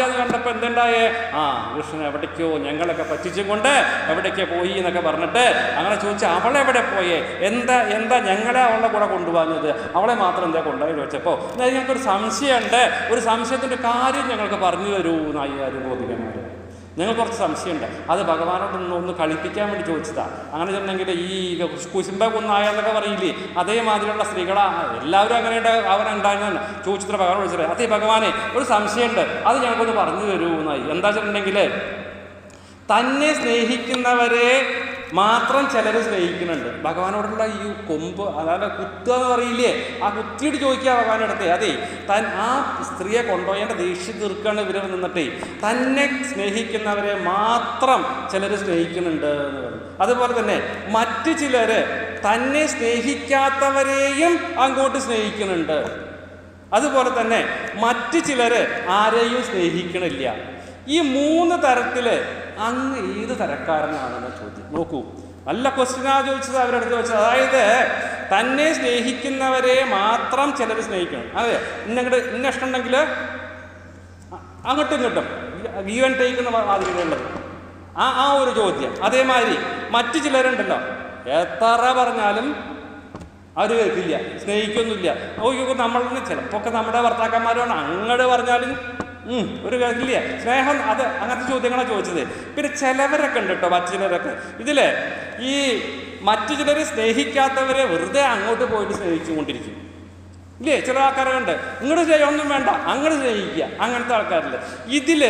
എന്ന് കണ്ടപ്പോൾ എന്തുണ്ടായേ, ആ കൃഷ്ണൻ എവിടേക്കോ ഞങ്ങളൊക്കെ പറ്റിച്ചും കൊണ്ട് എവിടേക്കോ പോയി എന്നൊക്കെ പറഞ്ഞിട്ട് അങ്ങനെ ചോദിച്ചാൽ അവളെവിടെ പോയേ, എന്താ ഞങ്ങളെ അവളുടെ കൂടെ കൊണ്ടുപോകുന്നത്, അവളെ മാത്രം എന്താ കൊണ്ടുപോയി ചോദിച്ചപ്പോൾ ഞങ്ങൾക്കൊരു സംശയമുണ്ട്, ഒരു സംശയത്തിൻ്റെ കാര്യം ഞങ്ങൾക്ക് പറഞ്ഞു തരൂ എന്നായി ഗോപികന്മാർ. ഞങ്ങൾ കുറച്ച് സംശയമുണ്ട്, അത് ഭഗവാനോടൊന്ന് കളിപ്പിക്കാൻ വേണ്ടി ചോദിച്ചതാണ്. അങ്ങനെ ചെന്നെങ്കിൽ ഈ കുശുമ്പ കുന്നായെന്നൊക്കെ പറയില്ലേ, അതേമാതിരിയുള്ള സ്ത്രീകളാ എല്ലാവരും അങ്ങനെ അവനുണ്ടായിരുന്നു. ചോദിച്ചിട്ട് ഭഗവാൻ വിളിച്ചിട്ട് അതേ ഭഗവാനെ ഒരു സംശയമുണ്ട്, അത് ഞങ്ങൾക്കൊന്ന് പറഞ്ഞു തരൂ എന്നായി. എന്താ വെച്ചിട്ടുണ്ടെങ്കിൽ തന്നെ സ്നേഹിക്കുന്നവരെ മാത്രം ചിലർ സ്നേഹിക്കുന്നുണ്ട്. ഭഗവാനോടുള്ള ഈ കൊമ്പ് അതായത് കുത്തുക എന്ന് പറയില്ലേ, ആ കുത്തിയിട്ട് ചോദിക്കുക ഭഗവാനടുത്ത്, അതെ ആ സ്ത്രീയെ കൊണ്ടുപോയേണ്ട ദേഷ്യം തീർക്കാണ് ഇവർ നിന്നിട്ടേ, തന്നെ സ്നേഹിക്കുന്നവരെ മാത്രം ചിലർ സ്നേഹിക്കുന്നുണ്ട് എന്ന് പറയും. അതുപോലെ തന്നെ മറ്റു ചിലർ തന്നെ സ്നേഹിക്കാത്തവരെയും അങ്ങോട്ട് സ്നേഹിക്കുന്നുണ്ട്. അതുപോലെ തന്നെ മറ്റു ചിലർ ആരെയും സ്നേഹിക്കണില്ല. ഈ 3 തരത്തിൽ അങ്ങ് ഏത് തരക്കാരനാണെന്ന് ചോദ്യം. നോക്കൂ, നല്ല ക്വസ്റ്റ്യനാ ചോദിച്ചത് അവരെടുത്ത് വെച്ചത്. അതായത് തന്നെ സ്നേഹിക്കുന്നവരെ മാത്രം ചിലർ സ്നേഹിക്കണം. അതെ, ഇന്ന ഇഷ്ടമുണ്ടെങ്കിൽ അങ്ങോട്ടും ഇങ്ങോട്ടും ഗീവൻ ടേക്കുന്ന മാതിരിയുള്ളത് ആ ഒരു ചോദ്യം. അതേമാതിരി മറ്റു ചിലരുണ്ടല്ലോ, എത്ര പറഞ്ഞാലും അവർ കേൾക്കില്ല, സ്നേഹിക്കൊന്നുമില്ല. നോക്കിയൊക്കെ നമ്മളിന് ചിലപ്പോൾ ഒക്കെ നമ്മുടെ ഭർത്താക്കന്മാരോട് അങ്ങോട്ട് പറഞ്ഞാലും ഒരു കാര്യമില്ല, സ്നേഹം. അത് അങ്ങനത്തെ ചോദ്യങ്ങളാണ് ചോദിച്ചത്. പിന്നെ ചിലവരൊക്കെ ഉണ്ട് കേട്ടോ, മറ്റു ചിലരൊക്കെ ഇതിൽ ഈ മറ്റു ചിലർ സ്നേഹിക്കാത്തവരെ വെറുതെ അങ്ങോട്ട് പോയിട്ട് സ്നേഹിച്ചുകൊണ്ടിരിക്കും ഇല്ലേ. ചില ആൾക്കാരുണ്ട് ഇങ്ങോട്ട് ഒന്നും വേണ്ട അങ്ങോട്ട് സ്നേഹിക്കുക, അങ്ങനത്തെ ആൾക്കാരില്ല. ഇതിൽ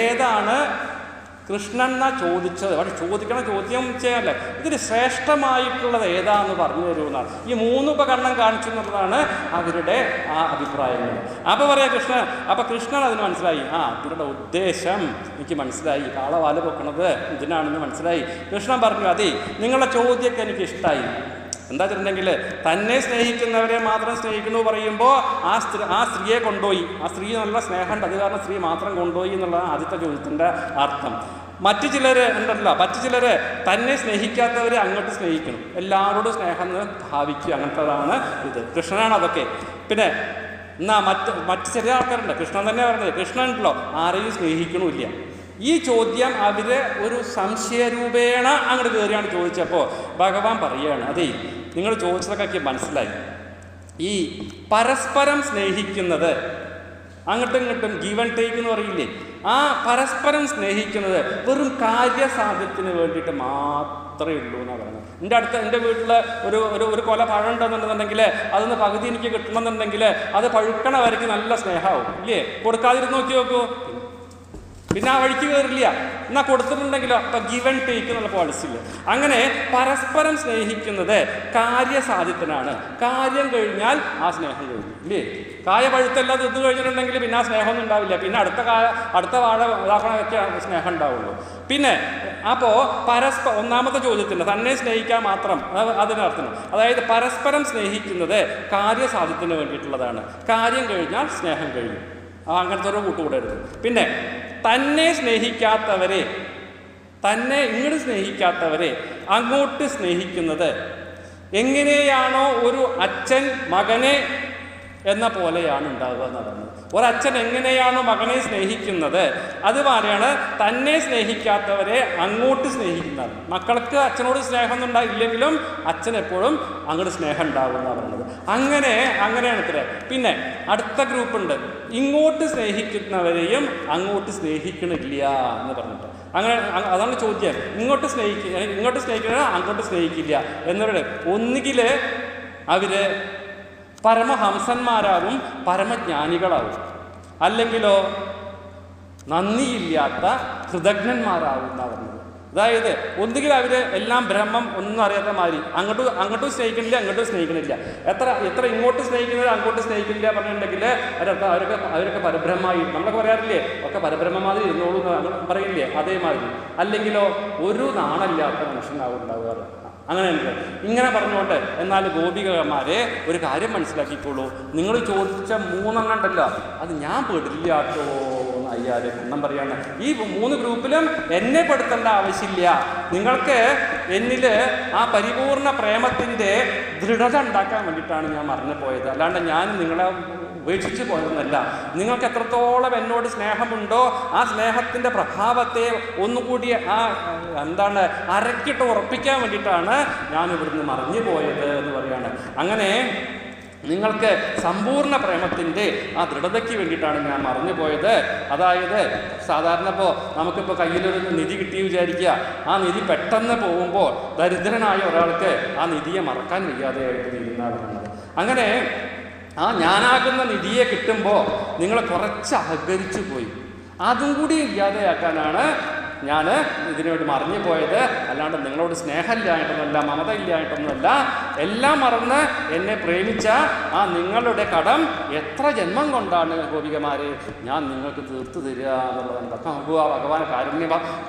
ഏതാണ് കൃഷ്ണൻ എന്നാ ചോദിച്ചത്. പക്ഷെ ചോദിക്കണ ചോദ്യം ചെയ്യല്ലേ, ഇതിന് ശ്രേഷ്ഠമായിട്ടുള്ളത് ഏതാന്ന് പറഞ്ഞു തരുമെന്നാണ്. ഈ 3 ഉപകരണം കാണിച്ചു എന്നുള്ളതാണ് അവരുടെ ആ അഭിപ്രായങ്ങൾ. അപ്പോൾ പറയാം കൃഷ്ണൻ. അപ്പം കൃഷ്ണൻ അതിന് മനസ്സിലായി, ഇതിനുള്ള ഉദ്ദേശം എനിക്ക് മനസ്സിലായി, കാളവാല് പൊക്കണത് ഇതിനാണെന്ന് മനസ്സിലായി. കൃഷ്ണൻ പറഞ്ഞു, അതെ നിങ്ങളുടെ ചോദ്യമൊക്കെ എനിക്ക് ഇഷ്ടമായി. എന്താ വെച്ചിട്ടുണ്ടെങ്കിൽ തന്നെ സ്നേഹിക്കുന്നവരെ മാത്രം സ്നേഹിക്കുന്നു പറയുമ്പോൾ ആ സ്ത്രീയെ കൊണ്ടുപോയി, ആ സ്ത്രീ നല്ല സ്നേഹമുണ്ട്, അത് കാരണം സ്ത്രീ മാത്രം കൊണ്ടുപോയി എന്നുള്ളതാണ് ആദ്യത്തെ ചോദ്യത്തിൻ്റെ അർത്ഥം. മറ്റു ചിലർ ഉണ്ടല്ലോ, മറ്റു ചിലർ തന്നെ സ്നേഹിക്കാത്തവരെ അങ്ങോട്ട് സ്നേഹിക്കണം, എല്ലാവരോടും സ്നേഹം എന്ന് ഭാവിക്കുക, അങ്ങനത്തതാണ് ഇത്. കൃഷ്ണനാണ് അതൊക്കെ. പിന്നെ എന്നാ മറ്റ് ചില ആൾക്കാരുണ്ട്, കൃഷ്ണൻ തന്നെ പറഞ്ഞത്, കൃഷ്ണൻ ഉണ്ടല്ലോ ആരെയും സ്നേഹിക്കണമില്ല. ഈ ചോദ്യം അവർ ഒരു സംശയരൂപേണ അങ്ങോട്ട് കയറിയാണ് ചോദിച്ചപ്പോൾ ഭഗവാൻ പറയുകയാണ്, അതെ നിങ്ങൾ ചോദിച്ചതൊക്കെ എനിക്ക് മനസ്സിലായി. ഈ പരസ്പരം സ്നേഹിക്കുന്നത്, അങ്ങോട്ടും ഇങ്ങോട്ടും ഗീവ് ആൻഡ് ടേക്ക് എന്ന് പറയില്ലേ, ആ പരസ്പരം സ്നേഹിക്കുന്നത് വെറും കാര്യസാധ്യത്തിന് വേണ്ടിയിട്ട് മാത്രമേ ഉള്ളൂ എന്നാണ് പറയുന്നത്. എൻ്റെ വീട്ടിൽ ഒരു കൊല പഴം ഉണ്ടെന്നുണ്ടെന്നുണ്ടെങ്കിൽ അതൊന്ന് പകുതി എനിക്ക് കിട്ടണമെന്നുണ്ടെങ്കിൽ അത് പഴുക്കണ വരയ്ക്ക് നല്ല സ്നേഹമാവും ഇല്ലേ? കൊടുക്കാതിരുന്ന് നോക്കി നോക്കൂ, പിന്നെ ആ വഴിക്ക് കയറില്ല. എന്നാൽ കൊടുത്തിട്ടുണ്ടെങ്കിലോ അപ്പം ഗിവ് ആൻഡ് ടേക്ക് എന്നുള്ള പോളിസി ഇല്ല. അങ്ങനെ പരസ്പരം സ്നേഹിക്കുന്നത് കാര്യസാധ്യത്തിനാണ്. കാര്യം കഴിഞ്ഞാൽ ആ സ്നേഹം കഴിഞ്ഞു ഇല്ലേ? കായ പഴുത്തെല്ലാം തിന്നു കഴിഞ്ഞിട്ടുണ്ടെങ്കിൽ പിന്നെ ആ സ്നേഹമൊന്നും ഉണ്ടാവില്ല. പിന്നെ അടുത്ത വാഴ ഇതാക്കണമൊക്കെ സ്നേഹം ഉണ്ടാവുള്ളൂ. പിന്നെ അപ്പോൾ ഒന്നാമത്തെ ചോദ്യത്തിന് തന്നെ സ്നേഹിക്കാൻ മാത്രം അതിനർത്ഥം, അതായത് പരസ്പരം സ്നേഹിക്കുന്നത് കാര്യസാധ്യത്തിന് വേണ്ടിയിട്ടുള്ളതാണ്. കാര്യം കഴിഞ്ഞാൽ സ്നേഹം കഴിഞ്ഞു. അങ്ങനത്തെ ഒരു കൂട്ടുകൂടരുത്. പിന്നെ തന്നെ സ്നേഹിക്കാത്തവരെ, തന്നെ ഇങ്ങോട്ട് സ്നേഹിക്കാത്തവരെ അങ്ങോട്ട് സ്നേഹിക്കുന്നത് എങ്ങനെയാണോ ഒരു അച്ഛൻ മകനെ എന്ന പോലെയാണ് ഉണ്ടാവുക എന്ന് പറയുന്നത്. ഒരച്ഛൻ എങ്ങനെയാണോ മകനെ സ്നേഹിക്കുന്നത് അതുപോലെയാണ് തന്നെ സ്നേഹിക്കാത്തവരെ അങ്ങോട്ട് സ്നേഹിക്കുന്നത്. മക്കൾക്ക് അച്ഛനോട് സ്നേഹമൊന്നും ഉണ്ടായില്ലെങ്കിലും അച്ഛൻ എപ്പോഴും അങ്ങോട്ട് സ്നേഹം ഉണ്ടാവും എന്നാണ് പറയുന്നത്. അങ്ങനെയാണ് ഇത്ര. പിന്നെ അടുത്ത ഗ്രൂപ്പുണ്ട്, ഇങ്ങോട്ട് സ്നേഹിക്കുന്നവരെയും അങ്ങോട്ട് സ്നേഹിക്കണില്ല എന്ന് പറഞ്ഞിട്ട്. അങ്ങനെ അതാണ് ചോദ്യം. ഇങ്ങോട്ട് സ്നേഹിക്കുന്നത് അങ്ങോട്ട് സ്നേഹിക്കില്ല എന്നവരുടെ ഒന്നുകിൽ അവർ പരമഹംസന്മാരാകും, പരമജ്ഞാനികളാവും, അല്ലെങ്കിലോ നന്ദിയില്ലാത്ത കൃതജ്ഞന്മാരാകും എന്നാണ് പറഞ്ഞത്. അതായത് ഒന്നുകിൽ അവർ എല്ലാം ബ്രഹ്മം ഒന്നും അറിയാത്ത മാതിരി അങ്ങോട്ടും സ്നേഹിക്കണില്ല, അങ്ങോട്ടും സ്നേഹിക്കണില്ല. എത്ര ഇങ്ങോട്ട് സ്നേഹിക്കുന്നത് അങ്ങോട്ട് സ്നേഹിക്കില്ല പറഞ്ഞിട്ടുണ്ടെങ്കിൽ അവരൊക്കെ പരബ്രഹ്മായി, നമ്മളൊക്കെ പറയാറില്ലേ, ഒക്കെ പരബ്രഹ്മമാതിരി ഇരുന്നോളൂ എന്ന് പറയില്ലേ, അതേമാതിരി. അല്ലെങ്കിലോ ഒരു നാണമില്ലാത്ത മനുഷ്യനാവും ഉണ്ടാവുക. അങ്ങനെയുണ്ട്. ഇങ്ങനെ പറഞ്ഞുകൊണ്ട് എന്നാൽ ഗോപികമാരെ ഒരു കാര്യം മനസ്സിലാക്കിക്കോളൂ, നിങ്ങൾ ചോദിച്ച 3 ഉണ്ടല്ലോ അത് ഞാൻ പെടില്ല കേട്ടോ എന്ന് അയ്യാരെ എണ്ണം പറയാണ്. ഈ 3 ഗ്രൂപ്പിലും എന്നെ പെടുത്തേണ്ട ആവശ്യമില്ല. നിങ്ങൾക്ക് എന്നിൽ ആ പരിപൂർണ പ്രേമത്തിൻ്റെ ദൃഢത ഉണ്ടാക്കാൻ വേണ്ടിയിട്ടാണ് ഞാൻ മറന്നു പോയത്. അല്ലാണ്ട് ഞാൻ നിങ്ങളെ ഉപേക്ഷിച്ച് പോയതെന്നല്ല. നിങ്ങൾക്ക് എത്രത്തോളം എന്നോട് സ്നേഹമുണ്ടോ ആ സ്നേഹത്തിൻ്റെ പ്രഭാവത്തെ ഒന്നുകൂടി അരക്കിട്ട് ഉറപ്പിക്കാൻ വേണ്ടിയിട്ടാണ് ഞാൻ ഇവിടുന്ന് മറിഞ്ഞു പോയത് എന്ന് പറയാണ്. അങ്ങനെ നിങ്ങൾക്ക് സമ്പൂർണ്ണ പ്രേമത്തിൻ്റെ ആ ദൃഢതയ്ക്ക് വേണ്ടിയിട്ടാണ് ഞാൻ മറഞ്ഞു പോയത്. അതായത് സാധാരണ ഇപ്പോൾ നമുക്കിപ്പോൾ കയ്യിലൊരു നിധി കിട്ടി വിചാരിക്കുക, ആ നിധി പെട്ടെന്ന് പോകുമ്പോൾ ദരിദ്രനായ ഒരാൾക്ക് ആ നിധിയെ മറക്കാൻ വയ്യാതെയായിട്ട് തീരുന്നതാണ്. അങ്ങനെ ആ ഞാനാകുന്ന നിധിയെ കിട്ടുമ്പോൾ നിങ്ങൾ കുറച്ച് അഹങ്കരിച്ചു പോയി. അതും കൂടി ഇല്ലാതെയാക്കാനാണ് ഞാൻ ഇതിനുവേണ്ടി മറിഞ്ഞു പോയത്. അല്ലാണ്ട് നിങ്ങളോട് സ്നേഹമില്ലായിട്ടൊന്നുമല്ല, മമത ഇല്ലായിട്ടൊന്നുമല്ല. എല്ലാം മറന്ന് എന്നെ പ്രേമിച്ച ആ നിങ്ങളുടെ കടം എത്ര ജന്മം കൊണ്ടാണ് ഗോപികമാരെ ഞാൻ നിങ്ങൾക്ക് തീർത്തു തരിക എന്നുള്ളതാണ്. അപ്പം നമുക്ക് ആ ഭഗവാൻ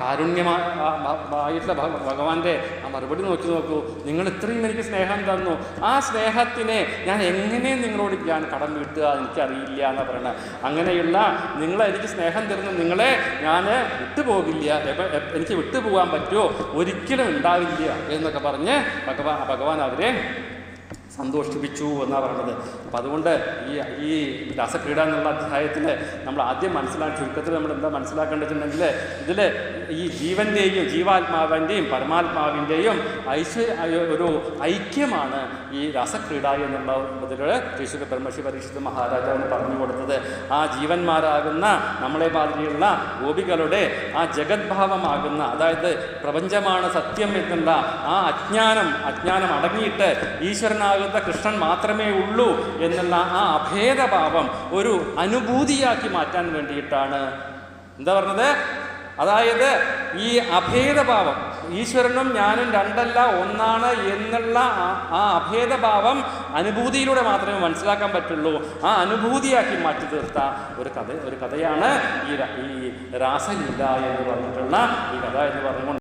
കാരുണ്യമായിട്ടുള്ള ഭഗവാന്റെ ആ മറുപടി നോക്കൂ. നിങ്ങൾ ഇത്രയും എനിക്ക് സ്നേഹം തന്നു, ആ സ്നേഹത്തിനെ ഞാൻ എങ്ങനെ നിങ്ങളോട് ഞാൻ കടം വീട്ടുക എനിക്കറിയില്ല എന്നാണ് പറയണത്. അങ്ങനെയുള്ള എനിക്ക് സ്നേഹം തരുന്ന നിങ്ങളെ ഞാൻ വിട്ടുപോകില്ല, എനിക്ക് വിട്ടുപോകാൻ പറ്റുമോ, ഒരിക്കലും ഉണ്ടാവില്ല എന്നൊക്കെ പറഞ്ഞ് ഭഗവാൻ അവരെ സന്തോഷിപ്പിച്ചു എന്നാണ് പറയുന്നത്. അപ്പം അതുകൊണ്ട് ഈ രസക്രീഡ എന്നുള്ള അധ്യായത്തിൽ നമ്മൾ ആദ്യം ചുരുക്കത്തിൽ നമ്മൾ എന്താ മനസ്സിലാക്കേണ്ടതെന്നുണ്ടെങ്കിൽ ഇതിൽ ഈ ജീവൻ്റെയും ജീവാത്മാവിൻ്റെയും പരമാത്മാവിൻ്റെയും ഒരു ഐക്യമാണ് ഈ രസക്രീഡ എന്നുള്ളതിൽ ഋഷി ബ്രഹ്മർഷി പരീക്ഷിത് മഹാരാജാവിന് പറഞ്ഞു കൊടുത്തത്. ആ ജീവന്മാരാകുന്ന നമ്മളെ മാതിരിയുള്ള ഗോപികളുടെ ആ ജഗദ്ഭാവമാകുന്ന, അതായത് പ്രപഞ്ചമാണ് സത്യം എന്നുള്ള ആ അജ്ഞാനം അടങ്ങിയിട്ട് ഈശ്വരനാകുന്ന കൃഷ്ണൻ മാത്രമേ ഉള്ളൂ എന്നുള്ള ആ അഭേദഭാവം ഒരു അനുഭൂതിയാക്കി മാറ്റാൻ വേണ്ടിയിട്ടാണ് എന്താ പറഞ്ഞത്. അതായത് ഈ അഭേദഭാവം, ഈശ്വരനും ഞാനും രണ്ടല്ല ഒന്നാണ് എന്നുള്ള ആ അഭേദഭാവം അനുഭൂതിയിലൂടെ മാത്രമേ മനസ്സിലാക്കാൻ പറ്റുള്ളൂ. ആ അനുഭൂതിയാക്കി മാറ്റി തീർത്ത ഒരു കഥയാണ് ഈ രാസലീല എന്ന് പറഞ്ഞിട്ടുള്ള ഈ കഥ എന്ന് പറഞ്ഞുകൊണ്ട്